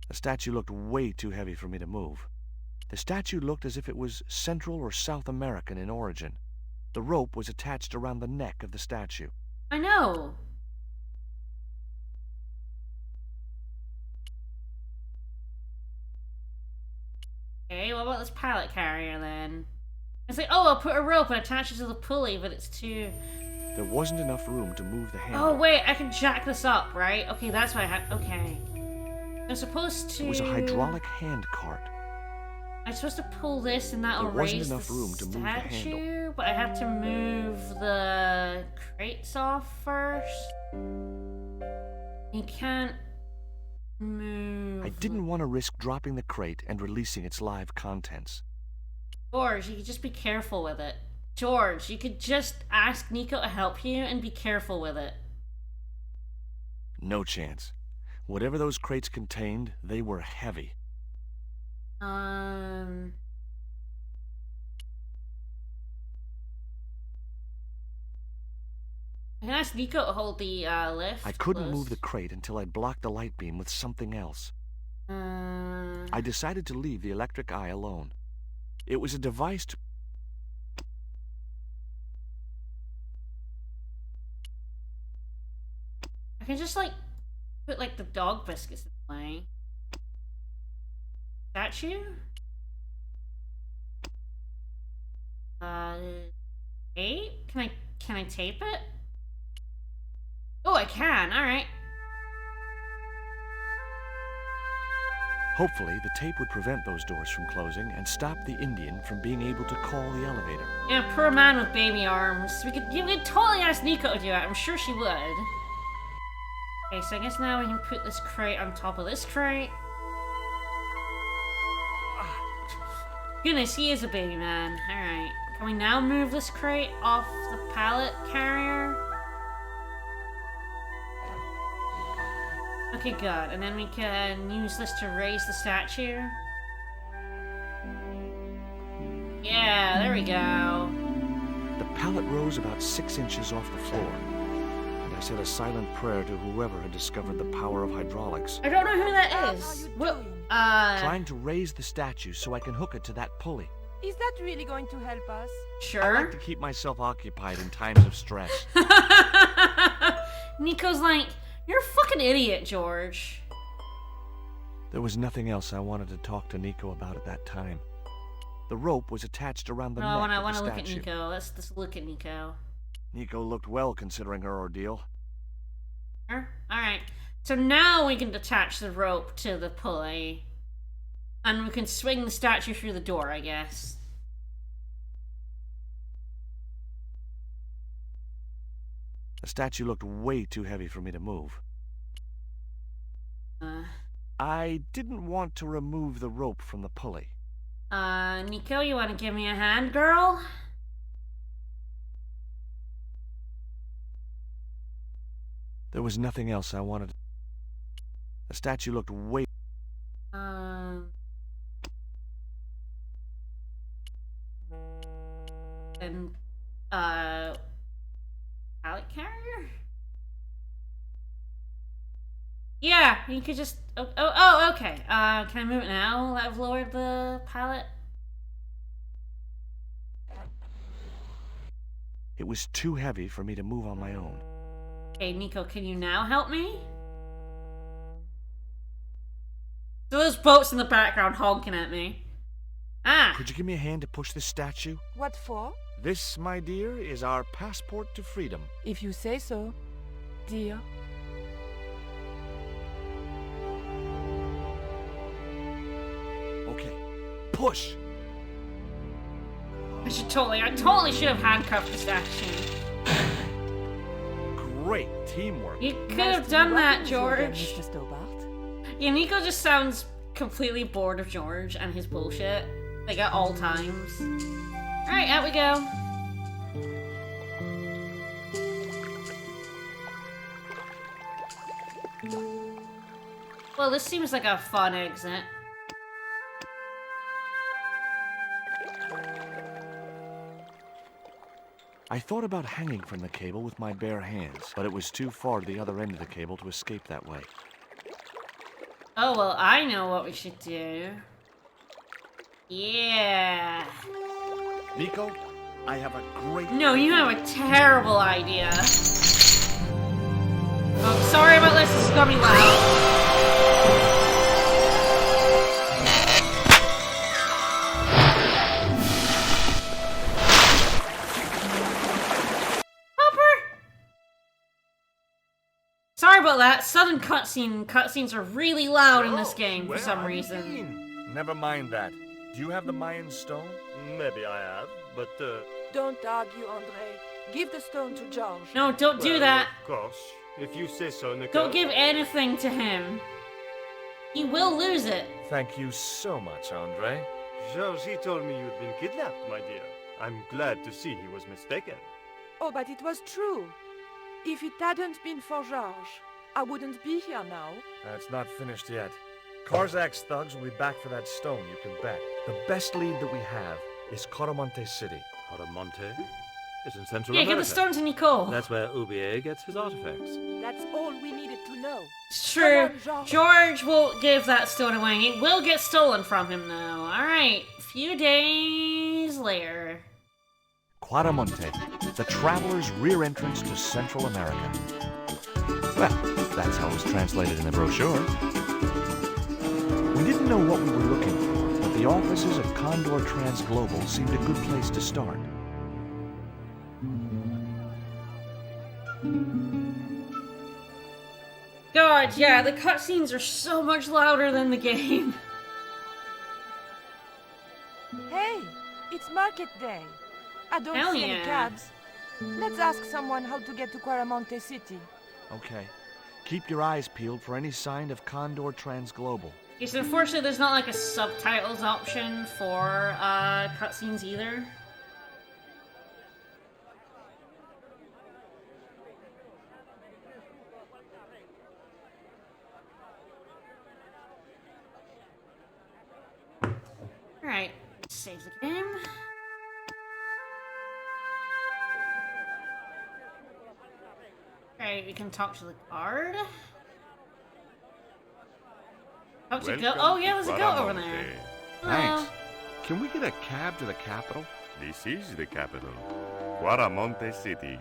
The statue looked way too heavy for me to move. The statue looked as if it was Central or South American in origin. The rope was attached around the neck of the statue. I know. Okay, what about this pallet carrier then? It's like, oh, I'll put a rope and attach it to the pulley, but it's too... There wasn't enough room to move the handle. Oh, wait, I can jack this up, right? Okay, that's what I had. Okay. I'm supposed to... It was a hydraulic hand cart. I'm supposed to pull this and that'll There wasn't raise enough the room to move the handle. statue, but I have to move the crates off first. You can't move... I didn't want to risk dropping the crate and releasing its live contents. George, you could just be careful with it. George, you could just ask Nico to help you and be careful with it. No chance. Whatever those crates contained, they were heavy. I can ask Nico to hold the lift. I couldn't closed. move the crate until I'd blocked the light beam with something else. Uh, I decided to leave the electric eye alone. It was a device to... can just, like, put, like, the dog biscuits in the way. Statue? Tape? Can I tape it? Oh, I can. Alright. Hopefully, the tape would prevent those doors from closing and stop the Indian from being able to call the elevator. Yeah, poor man with baby arms. We could totally ask Nico to do it. I'm sure she would. Okay, so I guess now we can put this crate on top of this crate. Goodness, he is a baby man. Alright. Can we now move this crate off the pallet carrier? Okay, good. And then we can use this to raise the statue. Yeah, there we go. The pallet rose about 6 inches off the floor, and I said a silent prayer to whoever had discovered the power of hydraulics. I don't know who that is. What? Trying to raise the statue so I can hook it to that pulley. Is that really going to help us? Sure. I like to keep myself occupied in times of stress. Nico's like, you're a fucking idiot, George. There was nothing else I wanted to talk to Nico about at that time. The rope was attached around the neck of the statue. I want to look at Nico. Let's look at Nico. Nico looked well considering her ordeal. Alright. So now we can attach the rope to the pulley. And we can swing the statue through the door, I guess. The statue looked way too heavy for me to move. I didn't want to remove the rope from the pulley. Nico, you want to give me a hand, girl? There was nothing else I wanted. The statue looked way... And, pallet carrier? Yeah, you could just... Oh, okay. Can I move it now that I've lowered the pallet? It was too heavy for me to move on my own. Okay, Nico, can you now help me? So those boats in the background honking at me. Ah! Could you give me a hand to push this statue? What for? This, my dear, is our passport to freedom. If you say so, dear. Okay, push! I totally should have handcuffed the statue. Great teamwork. You could have done that, George. Mr. Stobart. Yeah, Nico just sounds completely bored of George and his bullshit. Like at all times. Alright, out we go. Well, this seems like a fun exit. I thought about hanging from the cable with my bare hands, but it was too far to the other end of the cable to escape that way. Oh, well, I know what we should do. Yeah. Nico, I have a great... No, you have a terrible idea. Oh, sorry about this. This is gonna be loud. Sorry about that. Sudden cutscenes are really loud in this game for some reason. Never mind that. Do you have the Mayan stone? Maybe I have, but, Don't argue, Andre. Give the stone to George. No, don't do that. Of course. If you say so, Nicole. Don't give anything to him. He will lose it. Thank you so much, Andre. Georges, he told me you'd been kidnapped, my dear. I'm glad to see he was mistaken. Oh, but it was true. If it hadn't been for George, I wouldn't be here now. It's not finished yet. Karzak's thugs will be back for that stone, you can bet. The best lead that we have is Coromonte City. Coromonte? It's in Central Yeah, America. give the stone to Nicole. That's where Ubier gets his artifacts. That's all we needed to know. It's true. Come on, George won't give that stone away. It will get stolen from him, though. Alright, a few days later. Quaramonte, the traveler's rear entrance to Central America. Well, That's how it was translated in the brochure. We didn't know what we were looking for, but the offices of Condor Trans Global seemed a good place to start. God, yeah, the cutscenes are so much louder than the game. Hey, it's market day. I don't Hell see any yeah. cabs. Let's ask someone how to get to Quaramonte City. Okay. Keep your eyes peeled for any sign of Condor Trans Global. Yes, unfortunately there's not like a subtitles option for cutscenes either. Alright, save the game. Alright, we can talk to the guard. Talk to go. Oh yeah, there's a goat over there. Thanks. Can we get a cab to the capital? This is the capital, Quaramonte City.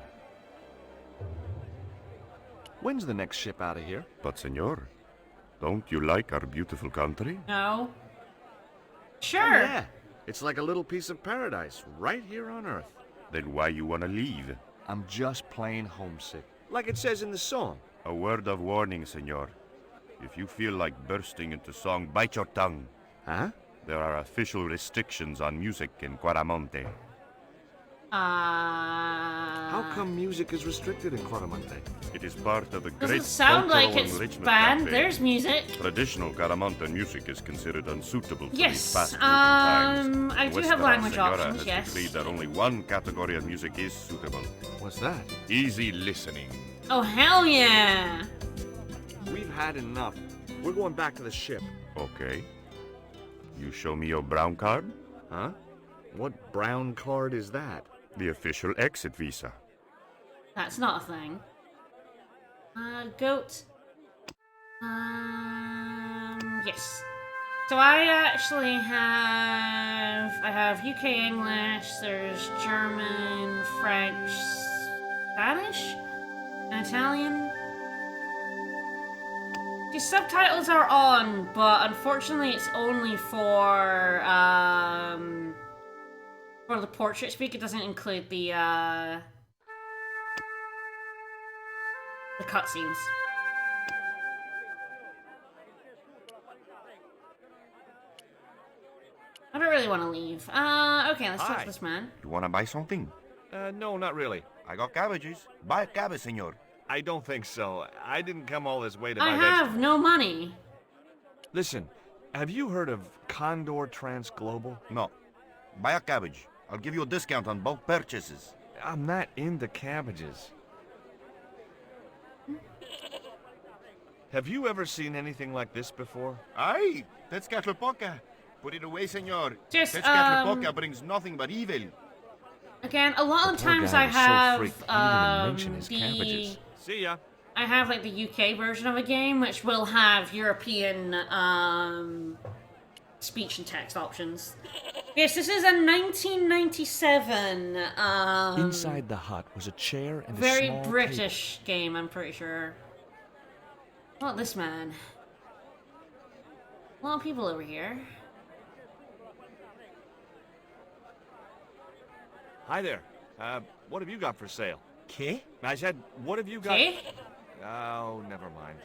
When's the next ship out of here? But, senor, don't you like our beautiful country? No. Sure. Oh, yeah. It's like a little piece of paradise right here on Earth. Then why you wanna leave? I'm just plain homesick. Like it says in the song. A word of warning, senor. If you feel like bursting into song, bite your tongue. Huh? There are official restrictions on music in Quaramonte. How come music is restricted in Quaramonte? It is part of the Doesn't great sound like cultural it's enrichment banned. campaign. There's music. Traditional Quaramonte music is considered unsuitable for these Yes, fast-moving times. I do Westeros have language Senora options, has yes. decreed that only one category of music is suitable. What's that? Easy listening. Oh, hell yeah. We've had enough. We're going back to the ship. Okay. You show me your brown card? Huh? What brown card is that? The official exit visa. That's not a thing. Goat. Yes. So I actually I have UK English, there's German, French, Spanish, and Italian. The subtitles are on, but unfortunately it's only for the portrait speak. It doesn't include the cutscenes. I don't really want to leave. Okay, let's talk Hi. to this man. You wanna buy something? No, not really. I got cabbages. Buy a cabbage, senor. I don't think so. I didn't come all this way to I buy have no money. Listen, have you heard of Condor Trans Global? No. Buy a cabbage. I'll give you a discount on both purchases. I'm not into cabbages. Have you ever seen anything like this before? Aye, Tezcatlipoca. Put it away, senor. Just, Tezcatlipoca brings nothing but evil. Again, a lot of the poor times guy I was so have freaked he didn't even mention his cabbages. See ya. I have like the UK version of a game which will have European speech and text options. Yes, this is a 1997 Inside the hut was a chair and a very small British game, I'm pretty sure. Not this man. A lot of people over here. Hi there. What have you got for sale? ¿Qué? I said, what have you got? Okay? Oh, never mind.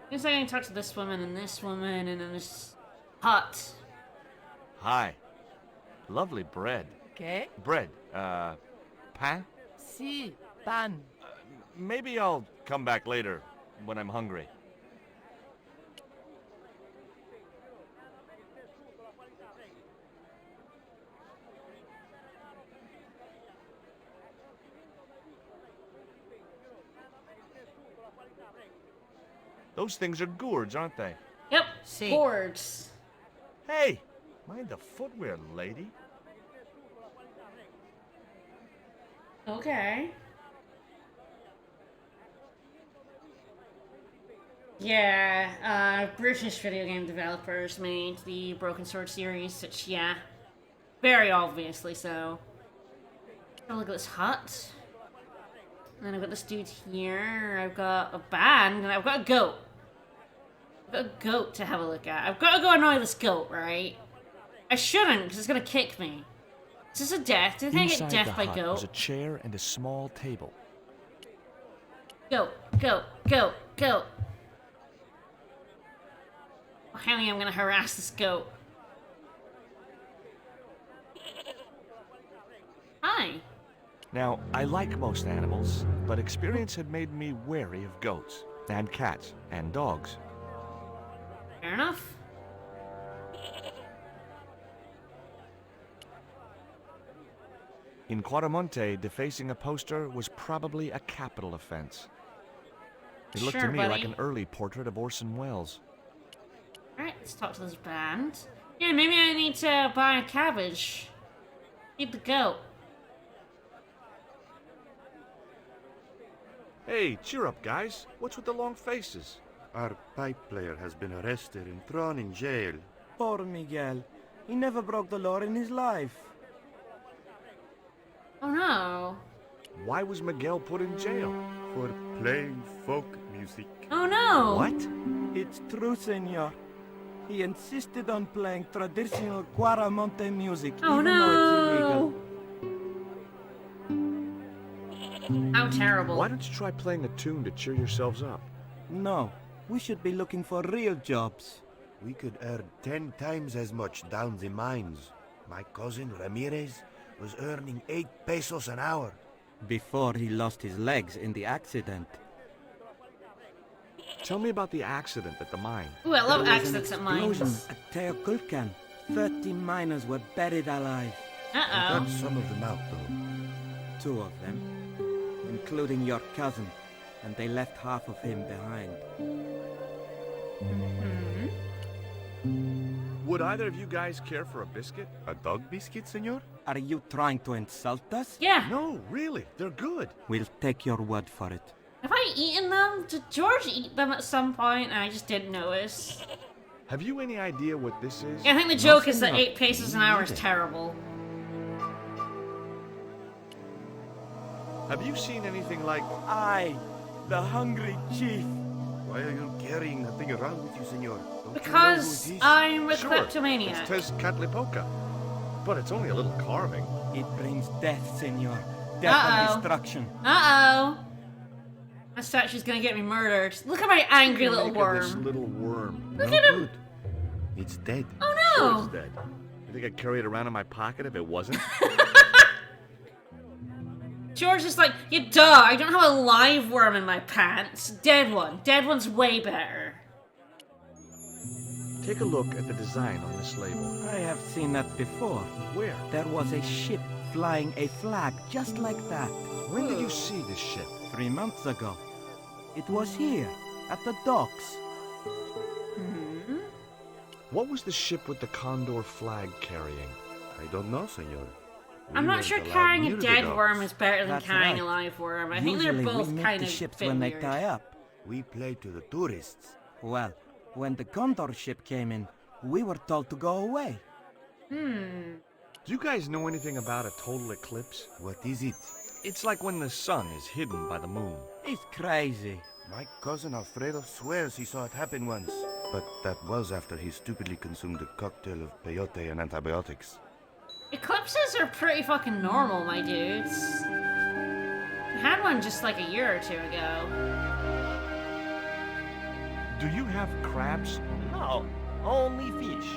I guess I can talk to this woman and then this hut. Hi. Lovely bread. Okay? Bread. Pain? Si, pan. Maybe I'll come back later when I'm hungry. Those things are gourds, aren't they? Yep, Si. boards. Hey, mind the footwear, lady. Okay. Yeah, British video game developers made the Broken Sword series, which, yeah, very obviously so. Oh, look at this hut. And then I've got this dude here. I've got a band, and I've got a goat. I've got a goat to have a look at. I've got to go annoy this goat, right? I shouldn't, because it's gonna kick me. Is this a death? Did I get Inside death the by hut goat? was a chair and a small table. Goat, goat, goat, goat. Oh, hell yeah, I'm gonna harass this goat. Hi. Now, I like most animals, but experience had made me wary of goats, and cats, and dogs. Fair enough. In Quaramonte, defacing a poster was probably a capital offense. It looked Sure, to me buddy. like an early portrait of Orson Welles. Alright, let's talk to this band. Yeah, maybe I need to buy a cabbage. Feed the goat. Hey, cheer up, guys. What's with the long faces? Our pipe player has been arrested and thrown in jail. Poor Miguel. He never broke the law in his life. Oh no. Why was Miguel put in jail? For playing folk music. Oh no. What? It's true, senor. He insisted on playing traditional Quaramonte music, Oh even no. though it's illegal. How terrible. Why don't you try playing a tune to cheer yourselves up? No, we should be looking for real jobs. We could earn 10 times as much down the mines. My cousin Ramirez was earning 8 pesos an hour. Before he lost his legs in the accident. Tell me about the accident at the mine. Ooh, I love There was an accidents at explosion mines. at Teoculcan. 30 miners were buried alive. Uh-oh. Got some of them out, though. 2 of them, including your cousin, and they left half of him behind. Would either of you guys care for a biscuit? A dog biscuit, senor? Are you trying to insult us? Yeah. No, really. They're good. We'll take your word for it. Have I eaten them? Did George eat them at some point and I just didn't notice? Have you any idea what this is? Yeah, I think the joke is that Nothing 8 pesos an hour is terrible. Have you seen anything like... I, the hungry chief. Why are you carrying that thing around with you, senor? Don't Because you know who it is? I'm a Sure, kleptomaniac. it's Tezcatlipoca. But it's only a little carving. It brings death, senor. Death Uh-oh. and destruction. Uh-oh. That statue's gonna get me murdered. Look at my angry little Make of this worm. little worm. Look No at him. good. It's dead. Oh Sure no. it's dead. You think I'd carry it around in my pocket if it wasn't? George is like, yeah, duh, I don't have a live worm in my pants. Dead one. Dead one's way better. Take a look at the design on this label. I have seen that before. Where? There was a ship flying a flag just like that. When did you see this ship? 3 months ago. It was here, at the docks. What was the ship with the condor flag carrying? I don't know, senor. I'm We not weren't sure allowed carrying near a the dead docks. worm is better than That's carrying a right. live worm. I think they're Usually both we make kind the of ships bit when weird. they tie up. We play to the tourists. Well, when the Condor ship came in, we were told to go away. Do you guys know anything about a total eclipse? What is it? It's like when the sun is hidden by the moon. It's crazy. My cousin Alfredo swears he saw it happen once. But that was after he stupidly consumed a cocktail of peyote and antibiotics. Eclipses are pretty fucking normal, my dudes. I had one just like a year or 2 ago. Do you have crabs? No, only fish.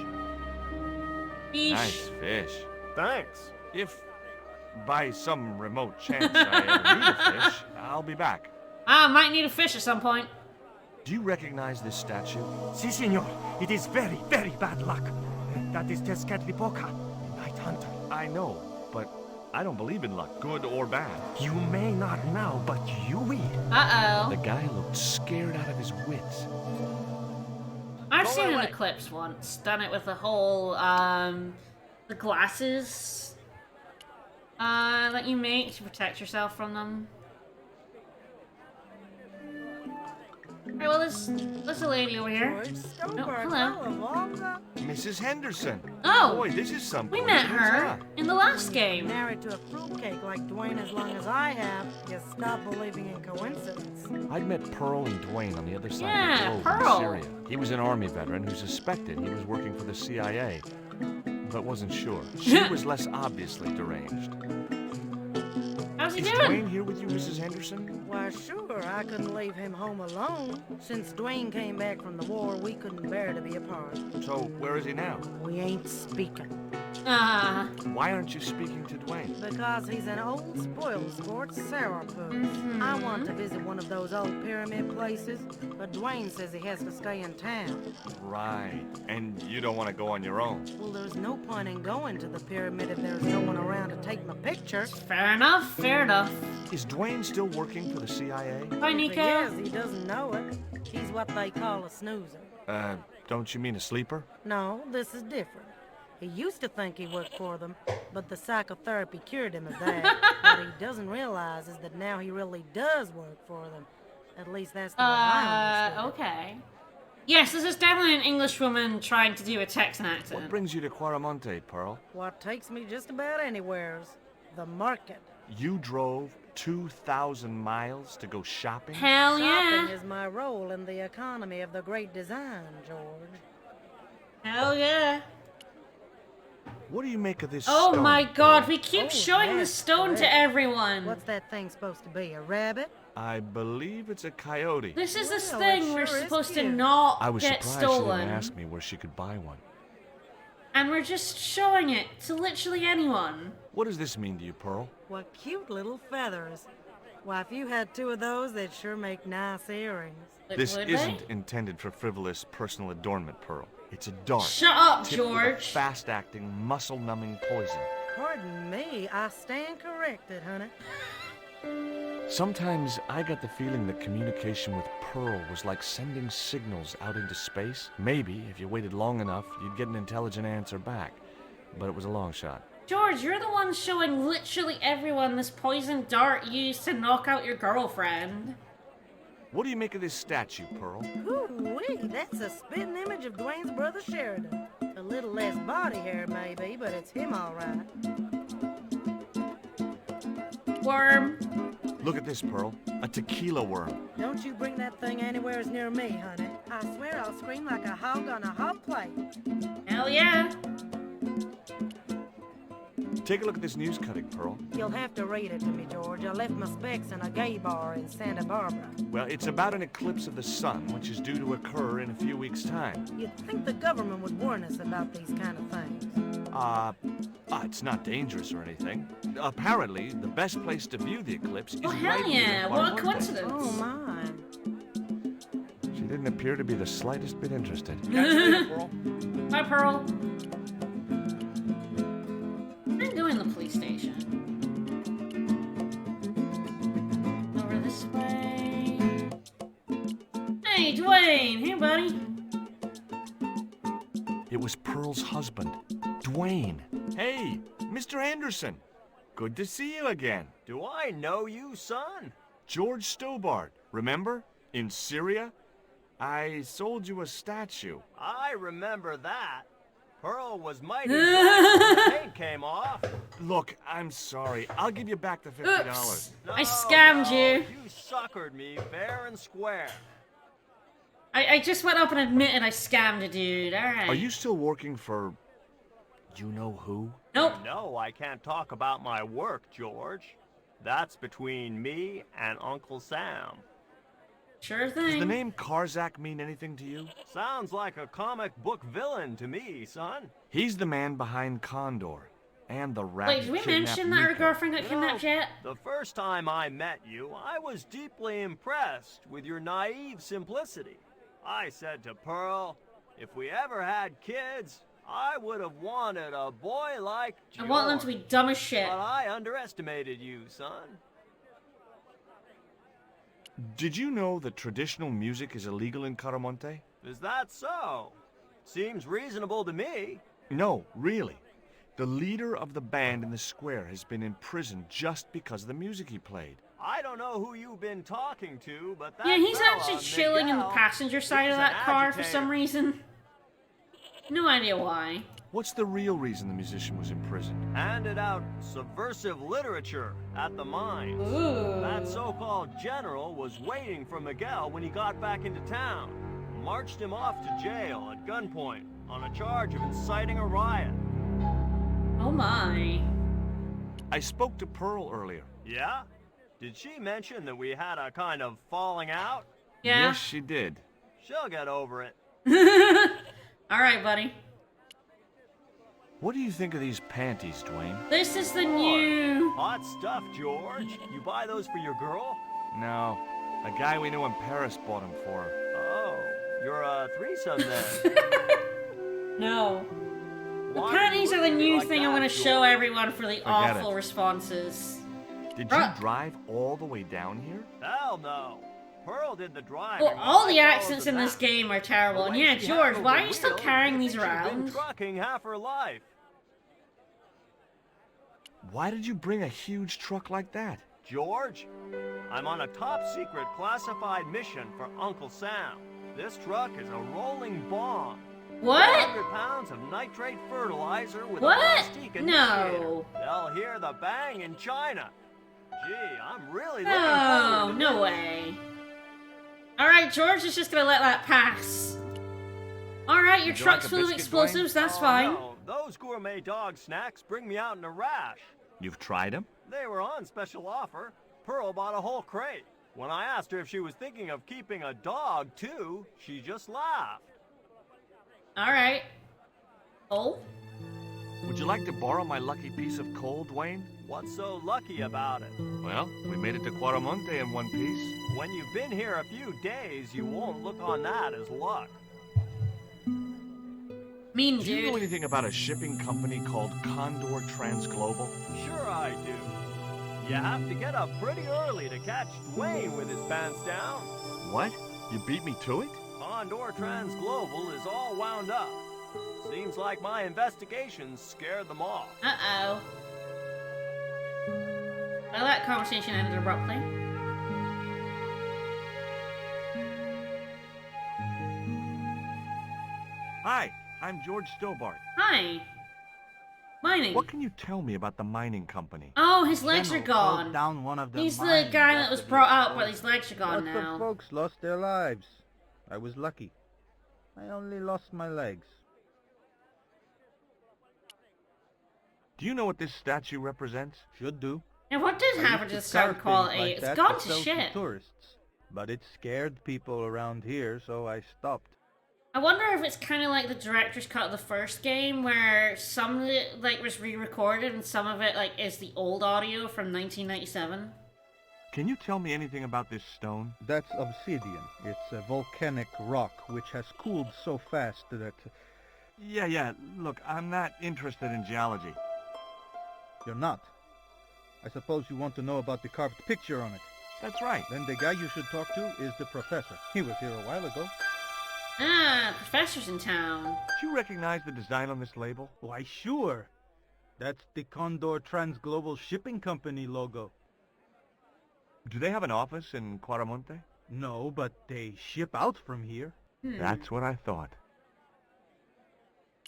Fish. Nice fish. Thanks. If by some remote chance I ever need a fish, I'll be back. I might need a fish at some point. Do you recognize this statue? Si, senor. It is very, very bad luck. That is Tezcatlipoca, Night Hunter. I know, but I don't believe in luck, good or bad. You may not now, but you will. Uh-oh. The guy looked scared out of his wits. I've seen an eclipse once. Done it with the whole, the glasses, that you make to protect yourself from them. Right, well, there's a lady over here. George Oh, Stobart, hello. Mrs. Henderson. Oh, Boy, this is some we met coincidence, her huh? in the last game. Married to a fruitcake like Dwayne as long as I have, you stop believing in coincidence. I'd met Pearl and Dwayne on the other side Yeah, of the globe Pearl. in Syria. He was an army veteran who suspected he was working for the CIA, but wasn't sure. She was less obviously deranged. How's he Is doing? Dwayne here with you, Mrs. Henderson? Why, sure, I couldn't leave him home alone. Since Dwayne came back from the war, we couldn't bear to be apart. So, where is he now? We ain't speaking. Why aren't you speaking to Dwayne? Because he's an old spoiled sport sourpuss. I want to visit one of those old pyramid places, but Dwayne says he has to stay in town. Right. And you don't want to go on your own. Well, there's no point in going to the pyramid if there's no one around to take my picture. Fair enough, fair enough. Is Dwayne still working for the CIA? Hi, If he Nico. is, he doesn't know it. He's what they call a snoozer. Don't you mean a sleeper? No, this is different. He used to think he worked for them, but the psychotherapy cured him of that. What he doesn't realize is that now he really does work for them. At least that's the way I understood it. Okay. Yes, this is definitely an English woman trying to do a Texan What accent. brings you to Quaramonte, Pearl? What takes me just about anywhere's the market. You drove 2,000 miles to go shopping? Hell Shopping yeah. is my role in the economy of the great design, George. Hell yeah. What do you make of this Oh stone, my god, Pearl? we keep Oh, showing the yes, stone to correct. everyone. What's that thing supposed to be, a rabbit? I believe it's a coyote. This is this Well, thing it we're sure is supposed to cute. not I was get surprised she stolen. didn't ask me where she could buy one. And we're just showing it to literally anyone. What does this mean to you, Pearl? What cute little feathers. Why, if you had two of those, they'd sure make nice earrings. Like, This would isn't they? intended for frivolous personal adornment, Pearl. It's a dart. Shut up, tipped with a George. fast-acting, muscle-numbing poison. Pardon me, I stand corrected, honey. Sometimes I got the feeling that communication with Pearl was like sending signals out into space. Maybe, if you waited long enough, you'd get an intelligent answer back. But it was a long shot. George, you're the one showing literally everyone this poison dart used to knock out your girlfriend. What do you make of this statue, Pearl? Ooh-wee, that's a spitting image of Dwayne's brother Sheridan. A little less body hair, maybe, but it's him all right. Worm. Look at this, Pearl. A tequila worm. Don't you bring that thing anywhere near me, honey. I swear I'll scream like a hog on a hot plate. Hell yeah. Take a look at this news cutting, Pearl. You'll have to read it to me, George. I left my specs in a gay bar in Santa Barbara. Well, it's about an eclipse of the sun, which is due to occur in a few weeks' time. You'd think the government would warn us about these kind of things. It's not dangerous or anything. Apparently, the best place to view the eclipse is Oh, right hell here yeah. in What a Quaramonte. coincidence. Oh, my. She didn't appear to be the slightest bit interested. Bye, Pearl. I'm doing the police station. Over this way. Hey, Dwayne. Hey, buddy. It was Pearl's husband, Dwayne. Hey, Mr. Anderson. Good to see you again. Do I know you, son? George Stobart, remember? In Syria? I sold you a statue. I remember that. Pearl was mighty glad when the paint came off. Look, I'm sorry. I'll give you back the $50. Oops. I scammed you. You suckered me fair and square. I just went up and admitted I scammed a dude. Alright. Are you still working for... you know who? Nope. No, I can't talk about my work, George. That's between me and Uncle Sam. Sure Does thing. the name Karzak mean anything to you? Sounds like a comic book villain to me, son. He's the man behind Condor. And the rat Wait, who did we kidnapped mention that our Nico. girlfriend got You kidnapped know, yet? The first time I met you, I was deeply impressed with your naive simplicity. I said to Pearl, if we ever had kids, I would have wanted a boy like I George. want them to be dumb as shit. But I underestimated you, son. Did you know that traditional music is illegal in Caramonte? Is that so? Seems reasonable to me. No, really. The leader of the band in the square has been in prison just because of the music he played. I don't know who you've been talking to, but that Yeah, he's fella, actually chilling in the Miguel, passenger side of he's that an car for agitator. some reason. No idea why. What's the real reason the musician was imprisoned? Handed out subversive literature at the mines. Ooh. That so-called general was waiting for Miguel when he got back into town. Marched him off to jail at gunpoint on a charge of inciting a riot. Oh my. I spoke to Pearl earlier. Yeah? Did she mention that we had a kind of falling out? Yeah. Yes, she did. She'll get over it. Alright, buddy. What do you think of these panties, Dwayne? This is the new... Hot stuff, George. You buy those for your girl? No. A guy we knew in Paris bought them for her. Oh, you're a threesome then. No. The Why panties are the would you new like thing that, I'm going to show George? everyone for the awful responses. Did you Bruh. drive all the way down here? Hell no. Pearl did the driving. Well, while all I the followed accents in this map. game are terrible. The And way yeah, she George, handled why the are you still wheel, carrying you'd these think she'd been around? trucking half her life. Why did you bring a huge truck like that? George, I'm on a top-secret classified mission for Uncle Sam. This truck is a rolling bomb. What? 100 pounds of nitrate fertilizer with What? a plastic initiator. No. They'll hear the bang in China. Gee, I'm really looking No, forward to no this. way. Alright, George is just gonna let that pass. Alright, your Would you truck's like a full of biscuit, explosives, that's Oh, fine. No. Those gourmet dog snacks bring me out in a rash. You've tried them? They were on special offer. Pearl bought a whole crate. When I asked her if she was thinking of keeping a dog, too, she just laughed. Alright. Oh? Would you like to borrow my lucky piece of coal, Dwayne? What's so lucky about it? Well, we made it to Quaramonte in one piece. When you've been here a few days, you won't look on that as luck. Mean Do you know dude. anything about a shipping company called Condor Transglobal? Sure I do. You have to get up pretty early to catch Dwayne with his pants down. What? You beat me to it? Condor Transglobal is all wound up. Seems like my investigations scared them off. Uh-oh. Well, that conversation ended abruptly. Hi, I'm George Stobart. Hi. Mining. What can you tell me about the mining company? Oh, his legs are General closed gone. down one of the He's the mines guy that after was the brought up, explosion. but his legs are gone Lots now. of folks lost their lives. I was lucky. I only lost my legs. Do you know what this statue represents? Should do. And what did I happen used to carve sound things quality? like It's that gone to to sell shit. tourists, but it scared people around here, so I stopped. I wonder if it's kind of like the director's cut of the first game, where some of it like was re-recorded and some of it like is the old audio from 1997. Can you tell me anything about this stone? That's obsidian. It's a volcanic rock which has cooled so fast that... Yeah, look, I'm not interested in geology. You're not. I suppose you want to know about the carved picture on it. That's right. Then the guy you should talk to is the professor. He was here a while ago. Ah, professor's in town. Do you recognize the design on this label? Why, sure. That's the Condor Transglobal Shipping Company logo. Do they have an office in Quaramonte? No, but they ship out from here. That's what I thought.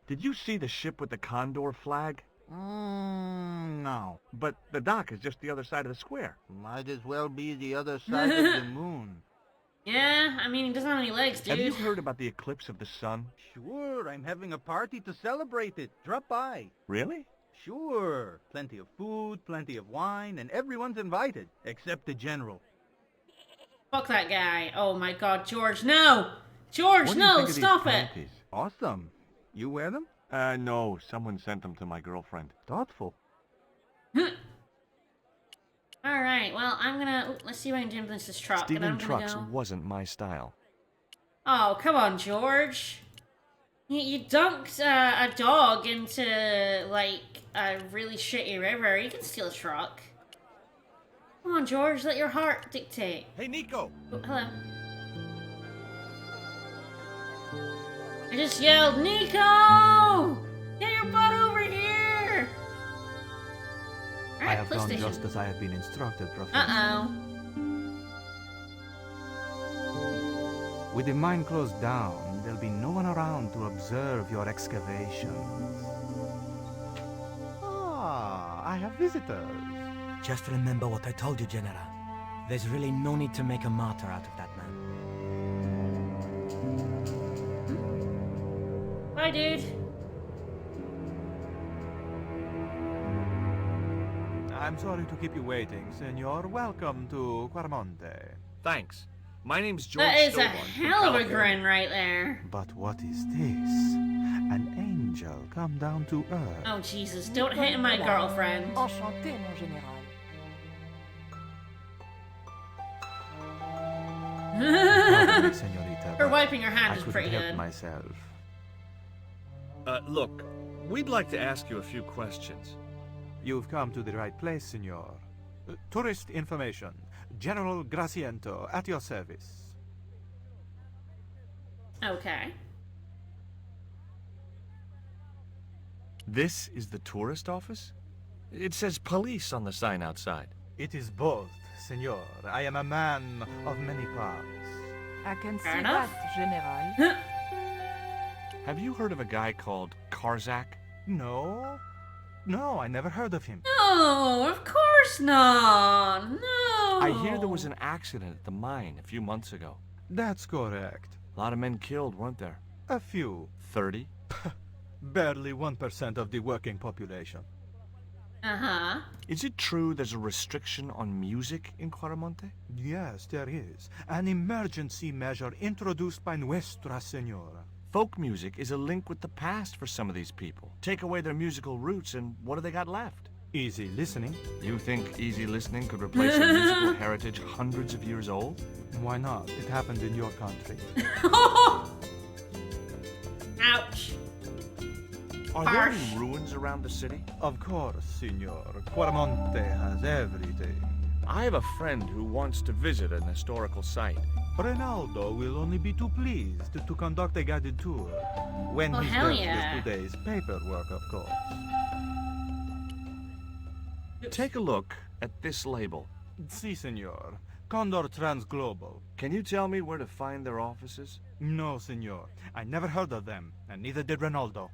Did you see the ship with the Condor flag? No. But the dock is just the other side of the square. Might as well be the other side of the moon. Yeah, I mean, he doesn't have any legs, dude. Have you heard about the eclipse of the sun? Sure, I'm having a party to celebrate it. Drop by. Really? Sure. Plenty of food, plenty of wine, and everyone's invited, except the general. Fuck that guy. Oh my god, George, no! George, What do you no, think of these stop it! panties? Awesome. You wear them? No, someone sent them to my girlfriend. Thoughtful. Alright, well, I'm gonna... let's see if I can jump into this truck. and Stealing I'm gonna trucks go... wasn't my style. Oh, come on, George. You dunked a dog into, like, a really shitty river. You can steal a truck. Come on, George, let your heart dictate. Hey, Nico! Oh, hello. I just yelled, Nico! Get your butt over here! I Alright, have done PlayStation. just as I have been instructed, Professor. Uh-oh. With the mine closed down, there'll be no one around to observe your excavations. Ah, I have visitors. Just remember what I told you, General. There's really no need to make a martyr out of that man. Bye, dude. I'm sorry to keep you waiting, Senor. Welcome to Quarmonte. Thanks. My name's George That is a Stobart from hell of a California. grin right there. But what is this? An angel come down to earth. Oh, Jesus. Don't hit my girlfriend. Enchanté, mon général. Pardon me, señorita, Her but wiping her hand I is couldn't pretty help good. myself. Look, we'd like to ask you a few questions. You've come to the right place, senor. Tourist information. General Graciento, at your service. Okay. This is the tourist office? It says police on the sign outside. It is both, senor. I am a man of many parts. I can Fair see enough. that, General. Have you heard of a guy called Karzak? No? No, I never heard of him. No, of course not. No. I hear there was an accident at the mine a few months ago. That's correct. A lot of men killed, weren't there? A few. 30? Barely 1% of the working population. Uh-huh. Is it true there's a restriction on music in Quarmonte? Yes, there is. An emergency measure introduced by Nuestra Senora. Folk music is a link with the past for some of these people. Take away their musical roots and what do they got left? Easy listening. You think easy listening could replace a musical heritage hundreds of years old? Why not? It happened in your country. Ouch. Are there Harsh. any ruins around the city? Of course, senor. Quarmonte has everything. I have a friend who wants to visit an historical site. Ronaldo will only be too pleased to conduct a guided tour. When Oh, he's hell done yeah. with today's paperwork, of course. Take a look at this label. Si, senor. Condor Transglobal. Can you tell me where to find their offices? No, senor. I never heard of them, and neither did Ronaldo.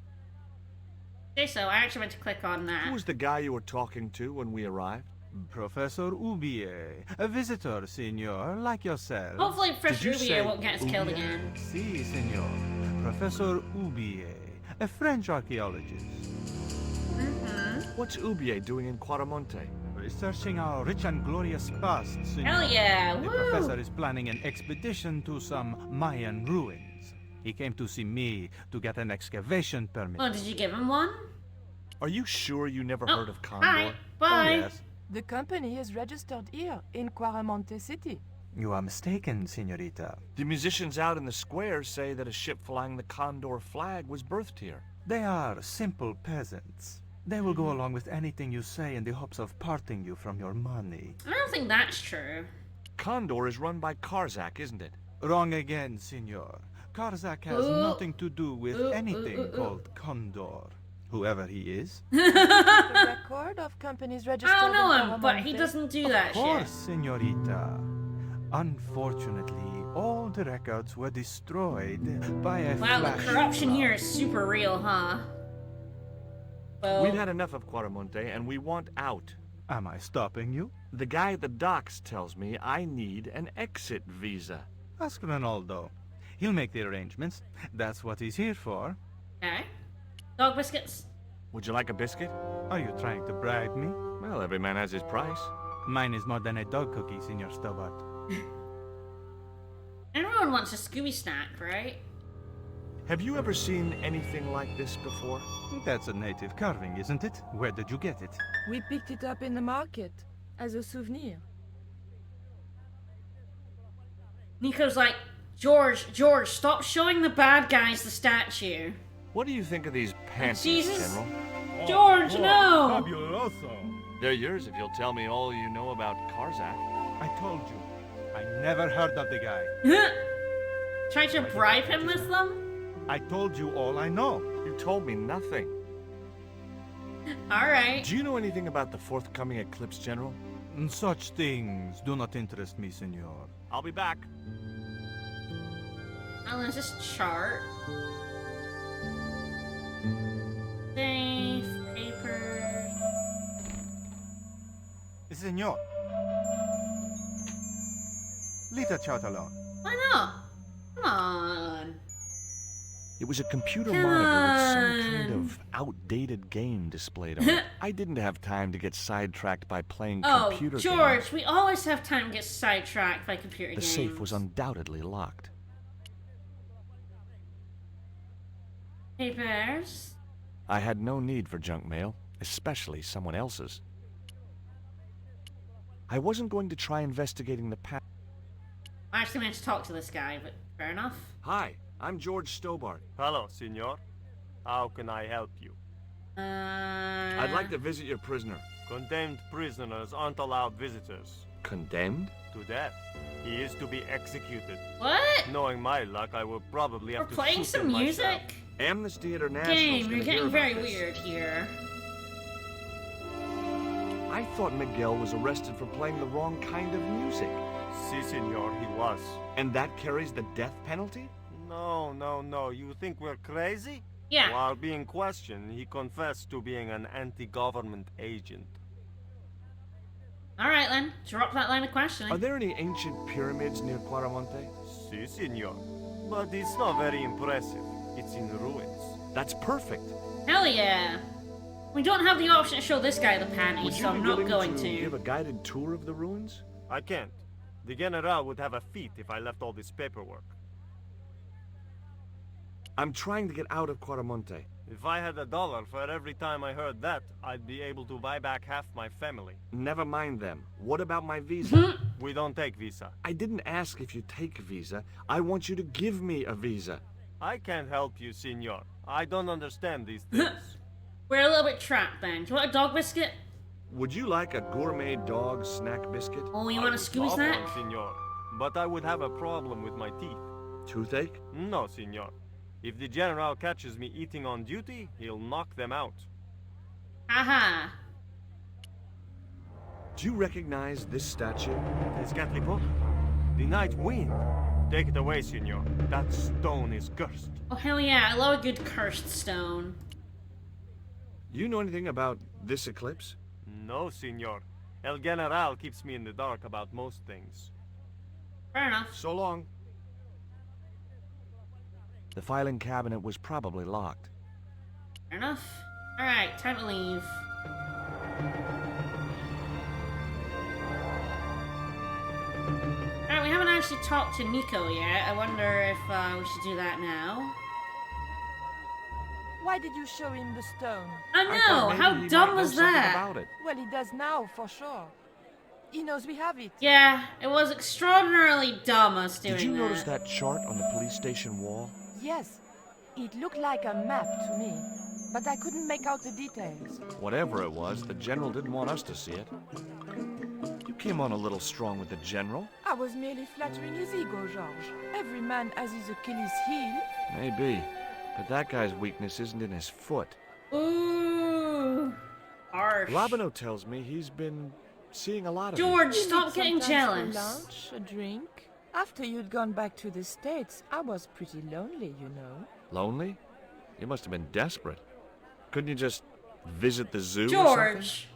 Okay, so I actually went to click on that. Who was the guy you were talking to when we arrived? Professor Ubier. A visitor, senor, like yourself. Hopefully, Professor Did you say Rubier won't get us killed Ubier? again. Si, senor. Professor Ubier. A French archaeologist. What's Ubier doing in Quarmonte? Researching our rich and glorious past, senor. Hell yeah, The woo! professor is planning an expedition to some Mayan ruins. He came to see me to get an excavation permit. Oh, did you give him one? Are you sure you never Oh, heard of Condor? Hi, bye. Oh, yes. The company is registered here in Quarmonte City. You are mistaken, senorita. The musicians out in the square say that a ship flying the Condor flag was birthed here. They are simple peasants. They will go along with anything you say in the hopes of parting you from your money. I don't think that's true. Condor is run by Karzak, isn't it? Wrong again, senor. Karzak has Ooh. nothing to do with anything called Condor. Whoever he is. The record of companies registered I don't know in him, but he Quarmonte. doesn't do Of that course, shit. senorita. Unfortunately, all the records were destroyed by a Wow, the flash corruption flood. here is super real, huh? Well, We've had enough of Quarmonte and we want out. Am I stopping you? The guy at the docks tells me I need an exit visa. Ask Ronaldo. He'll make the arrangements. That's what he's here for. okay. Dog biscuits. Would you like a biscuit? Are you trying to bribe me? Well, every man has his price. Mine is more than a dog cookie, Senor Stobart. Everyone wants a Scooby snack, right? Have you ever seen anything like this before? That's a native carving, isn't it? Where did you get it? We picked it up in the market as a souvenir. Nico's like, George, stop showing the bad guys the statue. What do you think of these panties, Jesus. General? George, no! Fabuloso. They're yours if you'll tell me all you know about Karzak. I told you. I never heard of the guy. Try to bribe him with them? I told you all I know. You told me nothing. Alright. Do you know anything about the forthcoming eclipse, General? Such things do not interest me, senor. I'll be back. Oh, there's this chart. Safe, paper. Senor. Leave the chart alone. Why not? Come on. It was a computer Come monitor with some kind on. of outdated game displayed on it. I didn't have time to get sidetracked by playing Oh, computer George, games. we always have time to get sidetracked by computer The games. safe was undoubtedly locked. Papers. I had no need for junk mail, especially someone else's. I wasn't going to try investigating the past. I actually managed to talk to this guy, but fair enough. Hi, I'm George Stobart. Hello, senor. How can I help you? I'd like to visit your prisoner. Condemned prisoners aren't allowed visitors. Condemned? To death. He is to be executed. What? Knowing my luck, I will probably We're have to playing shoot some him music? myself. Amnesty International. Game, you're getting very weird here. I thought Miguel was arrested for playing the wrong kind of music. Si, senor, he was. And that carries the death penalty? No, no, no. You think we're crazy? Yeah. While being questioned, he confessed to being an anti-government agent. Alright then, drop that line of questioning. Are there any ancient pyramids near Quaramonte? Si, senor. But it's not very impressive. It's in ruins. That's perfect. Hell yeah. We don't have the option to show this guy the panties, Would you so be I'm not willing going to to. give a guided tour of the ruins? I can't. The General would have a fit if I left all this paperwork. I'm trying to get out of Quaramonte. If I had $1 for every time I heard that, I'd be able to buy back half my family. Never mind them. What about my visa? We don't take visa. I didn't ask if you take a visa. I want you to give me a visa. I can't help you, senor. I don't understand these things. We're a little bit trapped then. Do you want a dog biscuit? Would you like a gourmet dog snack biscuit? Oh, you I want a would Scooby love snack? one, senor. But I would have a problem with my teeth. Toothache? No, senor. If the General catches me eating on duty, he'll knock them out. Haha. Do you recognize this statue? Tezcatlipoca, the night wind. Take it away, senor. That stone is cursed. Oh, hell yeah, I love a good cursed stone. You know anything about this eclipse? No, senor. El General keeps me in the dark about most things. Fair enough. So long. The filing cabinet was probably locked. Fair enough. Alright, time to leave. Alright, we haven't actually talked to Nico yet. I wonder if we should do that now. Why did you show him the stone? I know! thought How maybe he dumb might know was something that? about it. Well, he does now, for sure. He knows we have it. Yeah, it was extraordinarily dumb us doing Did you that. notice that chart on the police station wall? Yes, it looked like a map to me, but I couldn't make out the details. Whatever it was, the general didn't want us to see it. You came on a little strong with the general. I was merely flattering his ego, Georges. Every man has his Achilles heel. Maybe. But that guy's weakness isn't in his foot. Ooh. Harsh. Robino tells me he's been seeing a lot of you. George, We stop meet getting sometimes jealous. For lunch, a drink. After you'd gone back to the States, I was pretty lonely, you know. Lonely? You must have been desperate. Couldn't you just visit the zoo or George. something?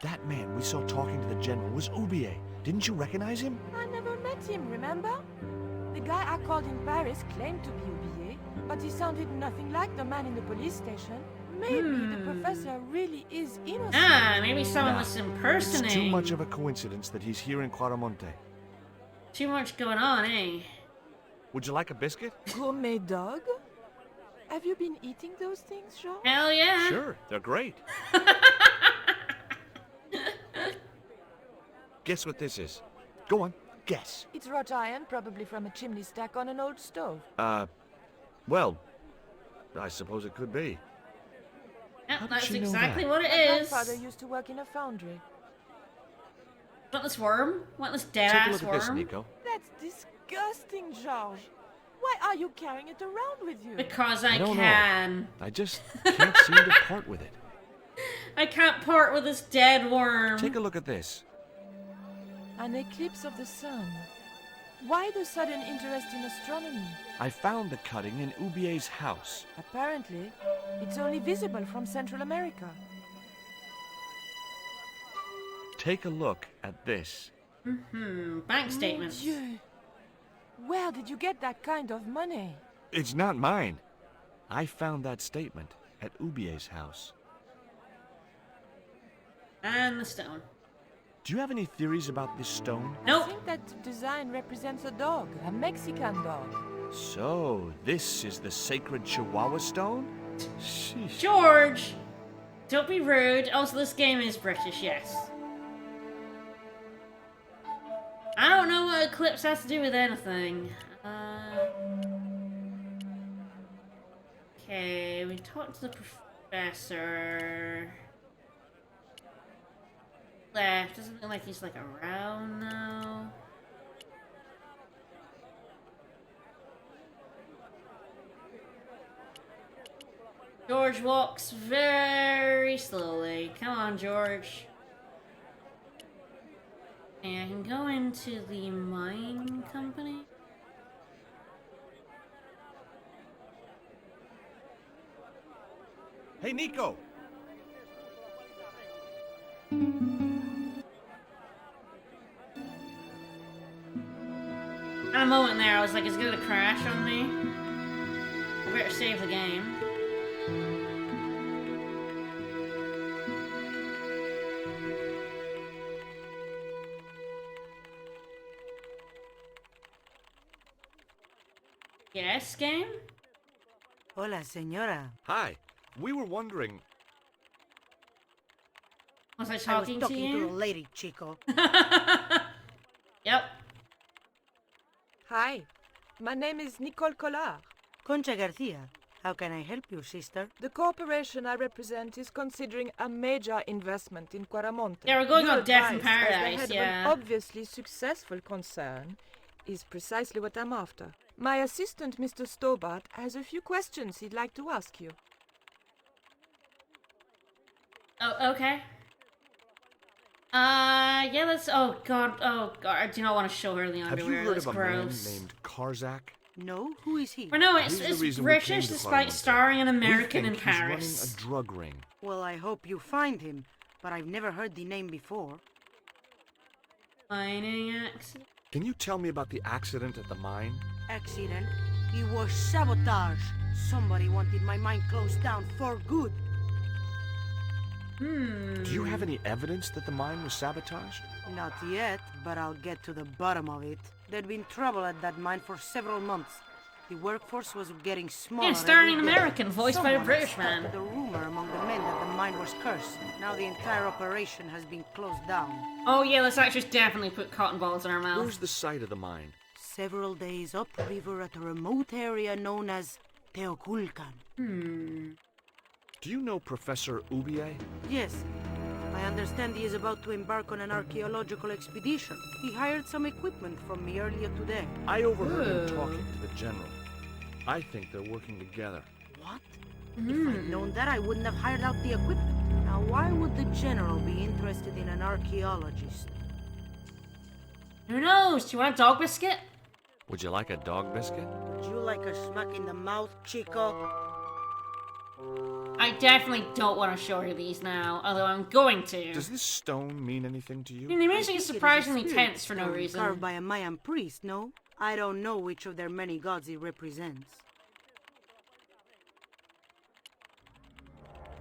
That man we saw talking to the general was Oubier. Didn't you recognize him? I never met him, remember? The guy I called in Paris claimed to be Oubier, but he sounded nothing like the man in the police station. Maybe the professor really is innocent. Ah, maybe someone was It's impersonating. too much of a coincidence that he's here in Quaramonte. Too much going on, eh? Would you like a biscuit? Gourmet dog? Have you been eating those things, Jean? Hell yeah. Sure, they're great. Guess what this is? Go on, guess. It's wrought iron, probably from a chimney stack on an old stove. Well, I suppose it could be. Yeah, How did that's she know exactly that? what My it is. grandfather used to work in a foundry. Want this worm? Want this Take a dead-ass look at this, worm? Nico. That's disgusting, Georges. Why are you carrying it around with you? Because I don't know. can. I just can't seem to part with it. I can't part with this dead worm. Take a look at this. An eclipse of the sun. Why the sudden interest in astronomy? I found the cutting in Ubier's house. Apparently, it's only visible from Central America. Take a look at this. Bank statements. Mon Dieu. Where did you get that kind of money? It's not mine. I found that statement at Ubier's house. And the stone. Do you have any theories about this stone? Nope. I think that design represents a dog, a Mexican dog. So, this is the sacred Chihuahua stone? Sheesh. George! Don't be rude. Also, this game is British, yes. I don't know what Eclipse has to do with anything. Okay, we talked to the professor. Left. Doesn't look like he's like around now. George walks very slowly. Come on, George. And I can go into the mine company. Hey, Nico! At a moment there, I was like, it's gonna crash on me. I better save the game. Yes, game? Hola, señora. Hi. We were wondering... Was I I was talking to talking to you? a lady, Chico. Yep. Hi, my name is Nicole Collard. Concha Garcia. How can I help you, sister? The corporation I represent is considering a major investment in Quaramonte. Yeah, we're going Your on Death in advice as the Paradise, head of yeah. an obviously successful concern is precisely what I'm after. My assistant, Mr. Stobart, has a few questions he'd like to ask you. Oh, okay. Yeah, let's... Oh, God. I do not want to show her the Have underwear. you heard That's of a man gross. named Karzak? No? Who is he? Well, no, He's the it's reason we came British to despite Quaramonte. starring an American We in think he's running Paris. a drug ring. Well, I hope you find him, but I've never heard the name before. Mining accident. Can you tell me about the accident at the mine? Accident? It was sabotage. Somebody wanted my mine closed down for good. Do you have any evidence that the mine was sabotaged? Not yet, but I'll get to the bottom of it. There'd been trouble at that mine for several months. The workforce was getting smaller. Yeah, starring every an day. American, voiced by a Someone British started man. the rumor among the men that the mine was cursed. Now the entire operation has been closed down. Oh, yeah, let's actually definitely put cotton balls in our mouth. Where's the site of the mine? Several days upriver at a remote area known as Teoculcan. Do you know Professor Ubier? Yes. I understand he is about to embark on an archaeological expedition. He hired some equipment from me earlier today. I overheard him Ooh. talking to the general. I think they're working together. What? If I'd known that, I wouldn't have hired out the equipment. Now, why would the general be interested in an archaeologist? Who knows? Do you want a dog biscuit? Would you like a dog biscuit? Would you like a smack in the mouth, Chico? I definitely don't want to show her these now, although I'm going to. Does this stone mean anything to I you? mean, the music is I think it a surprisingly spirit tense for no stone reason. Carved by a Mayan priest, no? I don't know which of their many gods it represents.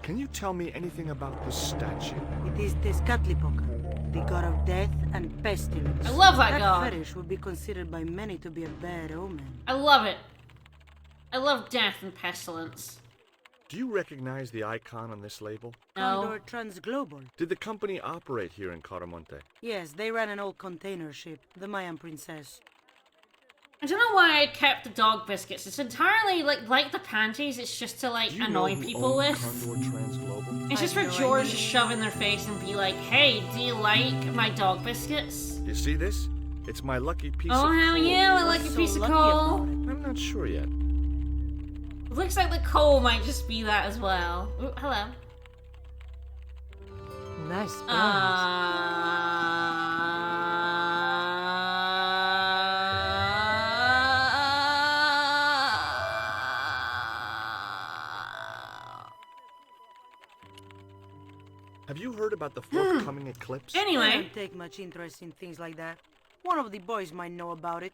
Can you tell me anything about this statue? It is Tezcatlipoca, the god of death and pestilence. I love that god. fetish would be considered by many to be a bad omen. I love it. I love death and pestilence. Do you recognize the icon on this label? No. Condor Transglobal. Did the company operate here in Caramonte? Yes, they ran an old container ship, the Mayan Princess. I don't know why I kept the dog biscuits. It's entirely like the panties. It's just to like Do you annoy know who people owned with. Condor Transglobal? It's just for I have no George idea. to shove in their face and be like, "Hey, do you like my dog biscuits?" You see this? It's my lucky piece Oh of hell coal. yeah, I What's like a so piece of lucky coal. about it? I'm not sure yet. Looks like the coal might just be that as well. Ooh, hello. Nice spoons. Have you heard about the forthcoming eclipse? I Anyway, don't take much interest in things like that. One of the boys might know about it.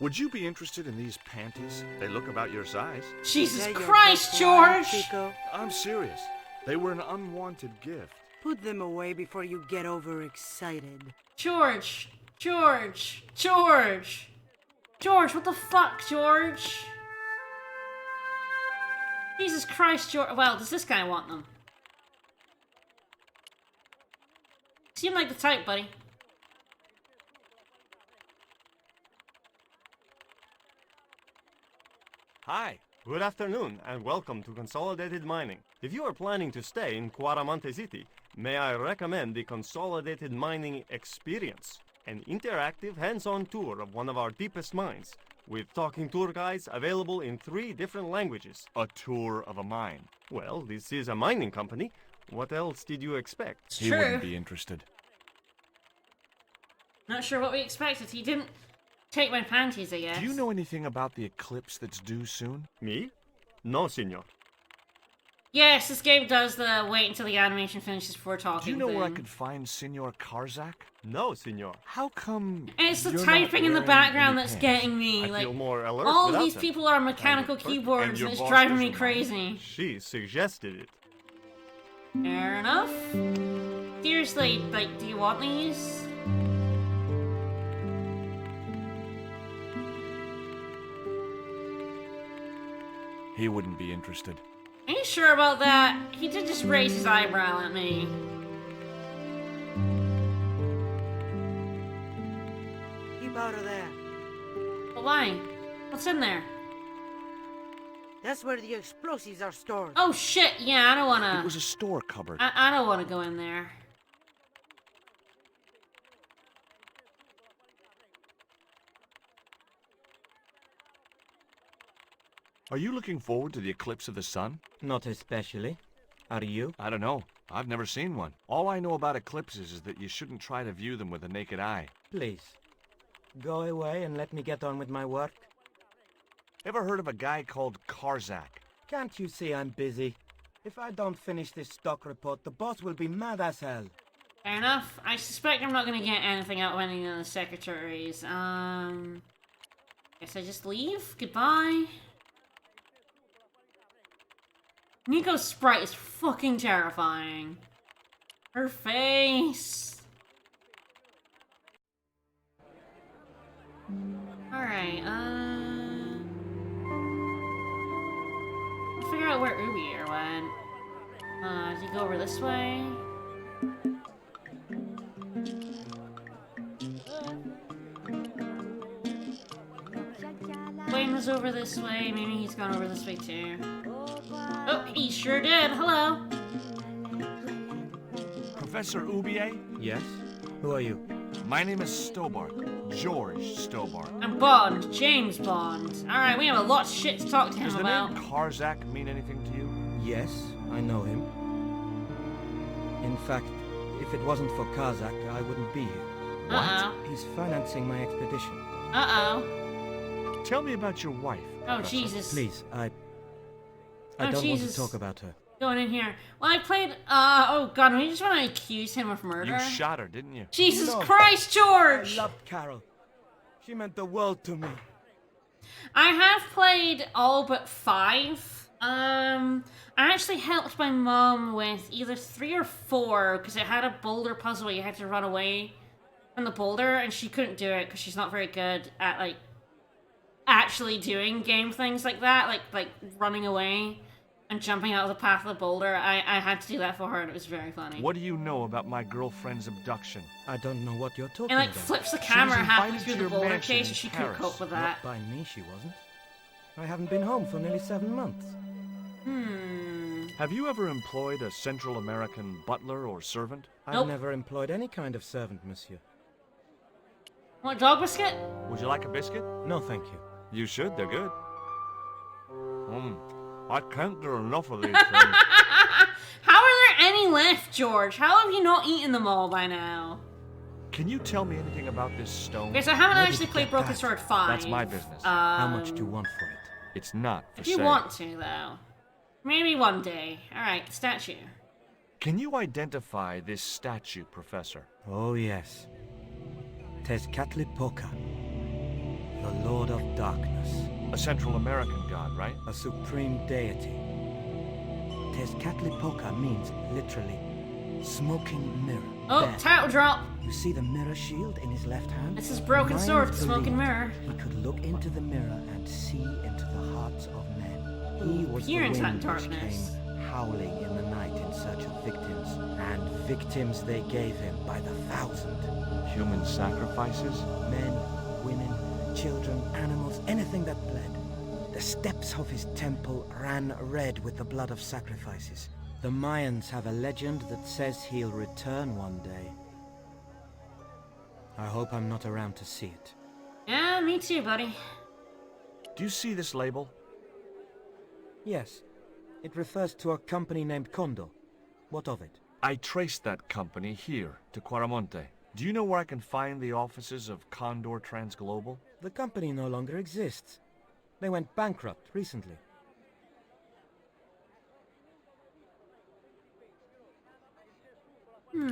Would you be interested in these panties? They look about your size. Jesus Yeah, you're Christ, just lying, George! Chico. I'm serious. They were an unwanted gift. Put them away before you get overexcited. George! George! George! George, what the fuck, George? Jesus Christ, George. Well, does this guy want them? Seem like the type, buddy. Hi. Good afternoon, and welcome to Consolidated Mining. If you are planning to stay in Cuaramonte City, may I recommend the Consolidated Mining Experience, an interactive hands-on tour of one of our deepest mines, with talking tour guides available in 3 different languages. A tour of a mine. Well, this is a mining company. What else did you expect? It's He true. wouldn't be interested. Not sure what we expected. He didn't take my panties, I guess. Do you know anything about the eclipse that's due soon? Me? No, senor. Yes, this game does the wait until the animation finishes before talking Do you know where I thing. could find Senor Karzak? No, senor. How come It's the you're not typing in the wearing background any that's pants? getting me. I Like, feel more alert all without these them. people are mechanical perfect. And keyboards, your and it's boss driving me doesn't crazy. She suggested it. Fair enough. Seriously, like, do you want these? He wouldn't be interested. Are you sure about that? He did just raise his eyebrow at me. Keep out of there. But why? What's in there? That's where the explosives are stored. Oh shit, yeah, I don't It wanna... was a store cupboard. I don't wanna go in there. Are you looking forward to the eclipse of the sun? Not especially. Are you? I don't know. I've never seen one. All I know about eclipses is that you shouldn't try to view them with the naked eye. Please. Go away and let me get on with my work. Ever heard of a guy called Karzak? Can't you see I'm busy? If I don't finish this stock report, the boss will be mad as hell. Fair enough. I suspect I'm not gonna get anything out of any of the secretaries. Guess I just leave? Goodbye? Nico's sprite is fucking terrifying. Her face. Alright, figure out where Ubier went. Did he go over this way? Wayne was over this way. Maybe he's gone over this way too. Oh, he sure did. Hello. Professor Ubier? Yes? Who are you? My name is Stobart. George Stobart. I'm Bond. James Bond. Alright, we have a lot of shit to talk to him Does the about. name Karzak mean anything to you? Yes, I know him. In fact, if it wasn't for Kazakh, I wouldn't be here. Uh-oh. He's financing my expedition. Uh-oh. Tell me about your wife. Oh, Professor. Jesus. Please, I Oh, don't want Jesus. to talk about her. Going in here. Well, I played, oh god, we just want to accuse him of murder. You shot her, didn't you? Jesus No. Christ, George! I loved Carol. She meant the world to me. I have played all but 5. I actually helped my mom with either 3 or 4, because it had a boulder puzzle where you had to run away from the boulder, and she couldn't do it because she's not very good at, like, actually doing game things like that, like running away and jumping out of the path of the boulder. I had to do that for her, and it was very funny. What do you know about my girlfriend's abduction? I don't know what you're talking It, like, about. flips the She camera was halfway invited through to the your boulder mansion case, in and she couldn't Paris. cope with that. Not by me, she wasn't. I haven't been home for nearly 7 months. Have you ever employed a Central American butler or servant? I've Nope. never employed any kind of servant, monsieur. Want a dog biscuit? Would you like a biscuit? No, thank you. You should, they're good. I can't get enough of these things. How are there any left, George? How have you not eaten them all by now? Can you tell me anything about this stone? Okay, so I haven't Where did actually you played get Broken that? Sword 5. That's my business. How much do you want for it? It's not for If you sale. want to, though. Maybe one day. Alright, statue. Can you identify this statue, Professor? Oh, yes. Tezcatlipoca, the Lord of Darkness. A Central American god, right? A supreme deity. Tezcatlipoca means literally smoking mirror. Oh, There. title drop. You see the mirror shield in his left hand? This is Broken Mayans Sword, the smoking believed mirror. He could look into the mirror and see into the hearts of men. He was the peer into that wind which darkness. came howling in the night in search of victims, and victims they gave him by the thousand. Human sacrifices? Men, women, children, animals, anything that bled. The steps of his temple ran red with the blood of sacrifices. The Mayans have a legend that says he'll return one day. I hope I'm not around to see it. Yeah, me too, buddy. Do you see this label? Yes. It refers to a company named Condor. What of it? I traced that company here, to Quaramonte. Do you know where I can find the offices of Condor Transglobal? The company no longer exists. They went bankrupt recently.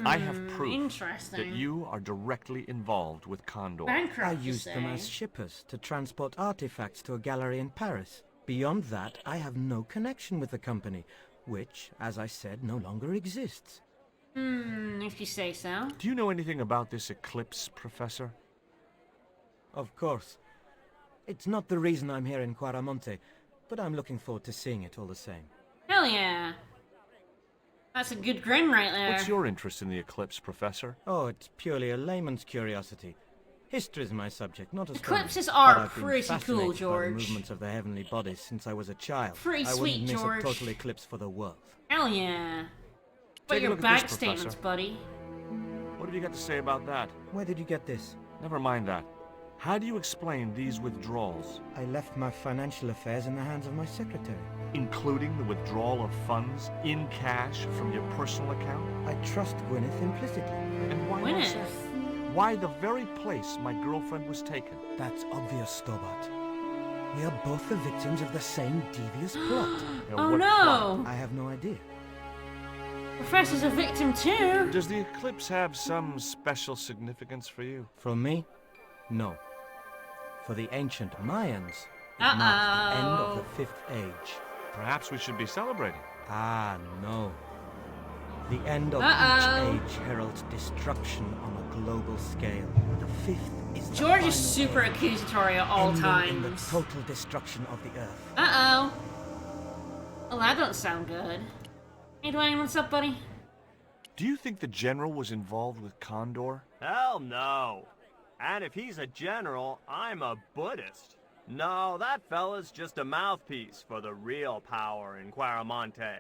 I have proof Interesting. that you are directly involved with Condor. Bankrupt, I you used them say? as shippers to transport artifacts to a gallery in Paris. Beyond that, I have no connection with the company, which, as I said, no longer exists. If you say so. Do you know anything about this eclipse, Professor? Of course. It's not the reason I'm here in Quaramonte, but I'm looking forward to seeing it all the same. Hell yeah. That's a good grin right there. What's your interest in the eclipse, Professor? Oh, it's purely a layman's curiosity. History's my subject, not astronomy. Eclipses But are I've been pretty cool, fascinated by the George. movements of the heavenly bodies since I was a child. Pretty I sweet, wouldn't miss George. a total eclipse for the world. Hell yeah. But Take a your look at bag this, statements, Professor. buddy. What have you got to say about that? Where did you get this? Never mind that. How do you explain these withdrawals? I left my financial affairs in the hands of my secretary. Including the withdrawal of funds in cash from your personal account? I trust Gwyneth implicitly. And why not Gwyneth? say? Why the very place my girlfriend was taken? That's obvious, Stobart. We are both the victims of the same devious plot. Oh what no! I have no idea. Professor's a victim too. Does the eclipse have some special significance for you? From me? No. For the ancient Mayans, it marked the end of the Fifth Age. Perhaps we should be celebrating. Ah, no. The end of Uh-oh. each age heralds destruction on a global scale. The fifth is the George final is super age, accusatory at all ending in the times. total destruction of the Earth. Uh-oh. Well, that don't sound good. Hey, Dwayne, what's up, buddy? Do you think the general was involved with Condor? Hell no. And if he's a general, I'm a Buddhist. No, that fella's just a mouthpiece for the real power in Quaramonte.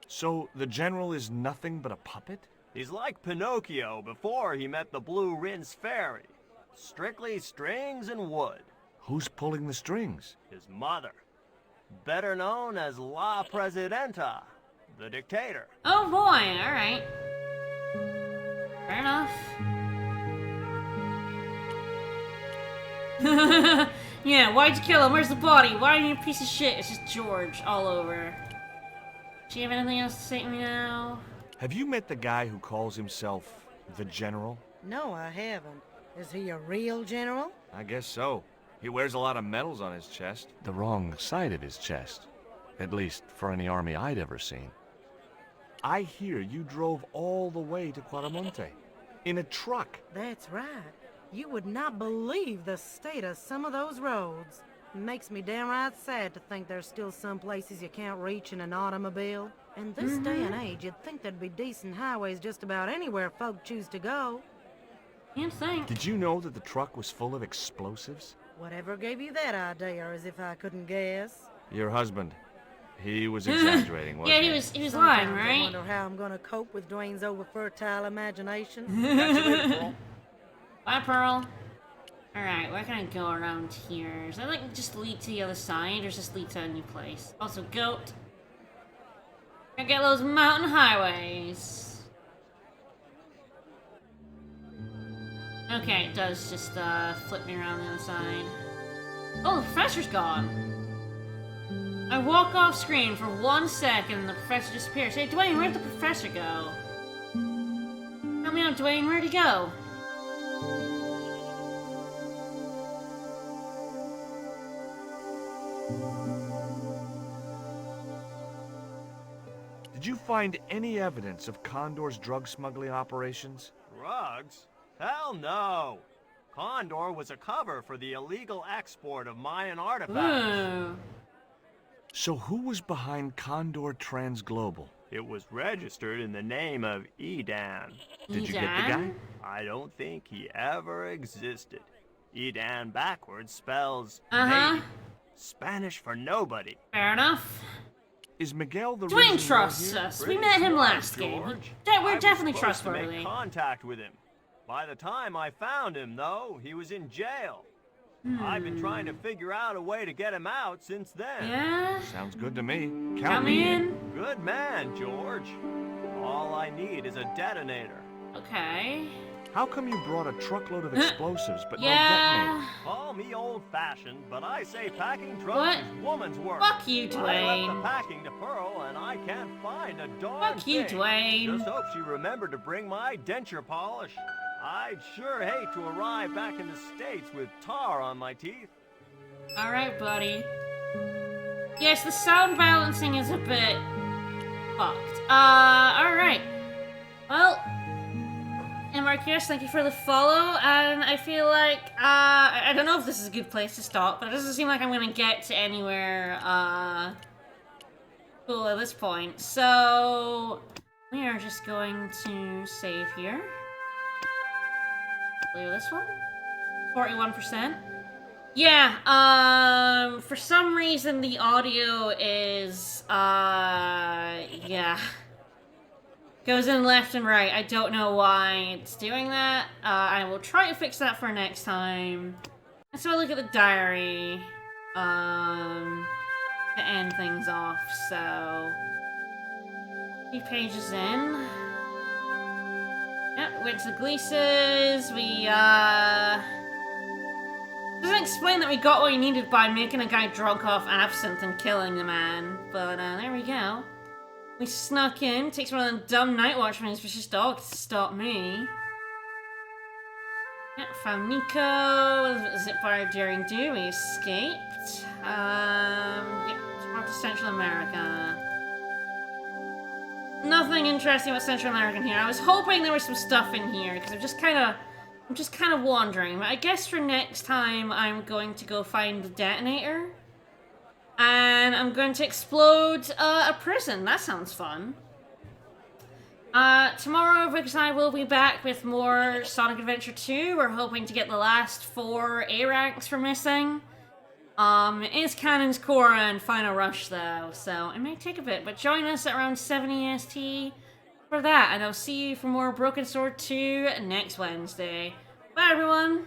So the general is nothing but a puppet? He's like Pinocchio before he met the Blue Rinse Fairy. Strictly strings and wood. Who's pulling the strings? His mother. Better known as La Presidenta, the dictator. Oh boy, alright. Fair enough. Yeah, why'd you kill him? Where's the body? Why are you a piece of shit? It's just George all over. Do you have anything else to say to me now? Have you met the guy who calls himself the general? No, I haven't. Is he a real general? I guess so. He wears a lot of medals on his chest. The wrong side of his chest. At least for any army I'd ever seen. I hear you drove all the way to Quaramonte. In a truck. That's right. You would not believe the state of some of those roads. Makes me downright sad to think there's still some places you can't reach in an automobile. In this day and age, you'd think there'd be decent highways just about anywhere folk choose to go. Can't think. Did you know that the truck was full of explosives? Whatever gave you that idea, as if I couldn't guess? Your husband. He was exaggerating, wasn't Yeah, he? he was Sometimes lying, I right? wonder how I'm gonna cope with Dwayne's over-fertile imagination. Catch you later, Paul. Bye, Pearl. Alright, where can I go around here? Does that like just lead to the other side, or does this lead to a new place? Also, goat. I get those mountain highways. Okay, it does just flip me around the other side. Oh, the professor's gone. I walk off screen for 1 second and the professor disappears. Hey, Dwayne, where'd the professor go? Help me out, Dwayne, where'd he go? Did you find any evidence of Condor's drug smuggling operations? Drugs? Hell no! Condor was a cover for the illegal export of Mayan artifacts. Ooh. So who was behind Condor Transglobal? It was registered in the name of Edan. Did you get the guy? I don't think he ever existed. Edan backwards spells Uh-huh. maybe. Spanish for nobody. Fair enough. Is Miguel the Dwayne reason trusts you're here? us. We met him last game. George. We're I was definitely supposed to trustworthy. make contact with him. By the time I found him, though, he was in jail. I've been trying to figure out a way to get him out since then. Yeah? Sounds good to me. Count me in. Good man, George. All I need is a detonator. Okay. How come you brought a truckload of explosives but no Yeah. detonator? Call me old-fashioned, but I say packing drugs What? is woman's work. Fuck you, I left Dwayne. the packing to Pearl, and I can't find a darn Fuck you, thing. Dwayne. Just hope she remembered to bring my denture polish. I'd sure hate to arrive back in the States with tar on my teeth. Alright, buddy. Yes, the sound balancing is a bit fucked. Alright. Well, and Marcus, thank you for the follow, and I feel like, I don't know if this is a good place to stop, but it doesn't seem like I'm gonna get to anywhere, cool at this point. So, we are just going to save here. Play with this one. 41%. Yeah, for some reason the audio is, yeah. Goes in left and right. I don't know why it's doing that. I will try to fix that for next time. Let's have a look at the diary, to end things off, so. 3 pages in. Yep, went to the Gleases, we, doesn't explain that we got what we needed by making a guy drunk off absinthe and killing the man, but, there we go. We snuck in, takes one of them dumb night watchmen's vicious dogs to stop me. Yep, found Nico, zip wire daring do, we escaped. Yep, brought to Central America. Nothing interesting about Central American here. I was hoping there was some stuff in here, because I'm just kind of wandering. But I guess for next time, I'm going to go find the detonator. And I'm going to explode a prison. That sounds fun. Tomorrow, Riggs and I will be back with more Sonic Adventure 2. We're hoping to get the last 4 A ranks we're missing. It is Cannon's Core and Final Rush, though, so it may take a bit, but join us at around 7 EST for that, and I'll see you for more Broken Sword 2 next Wednesday. Bye, everyone!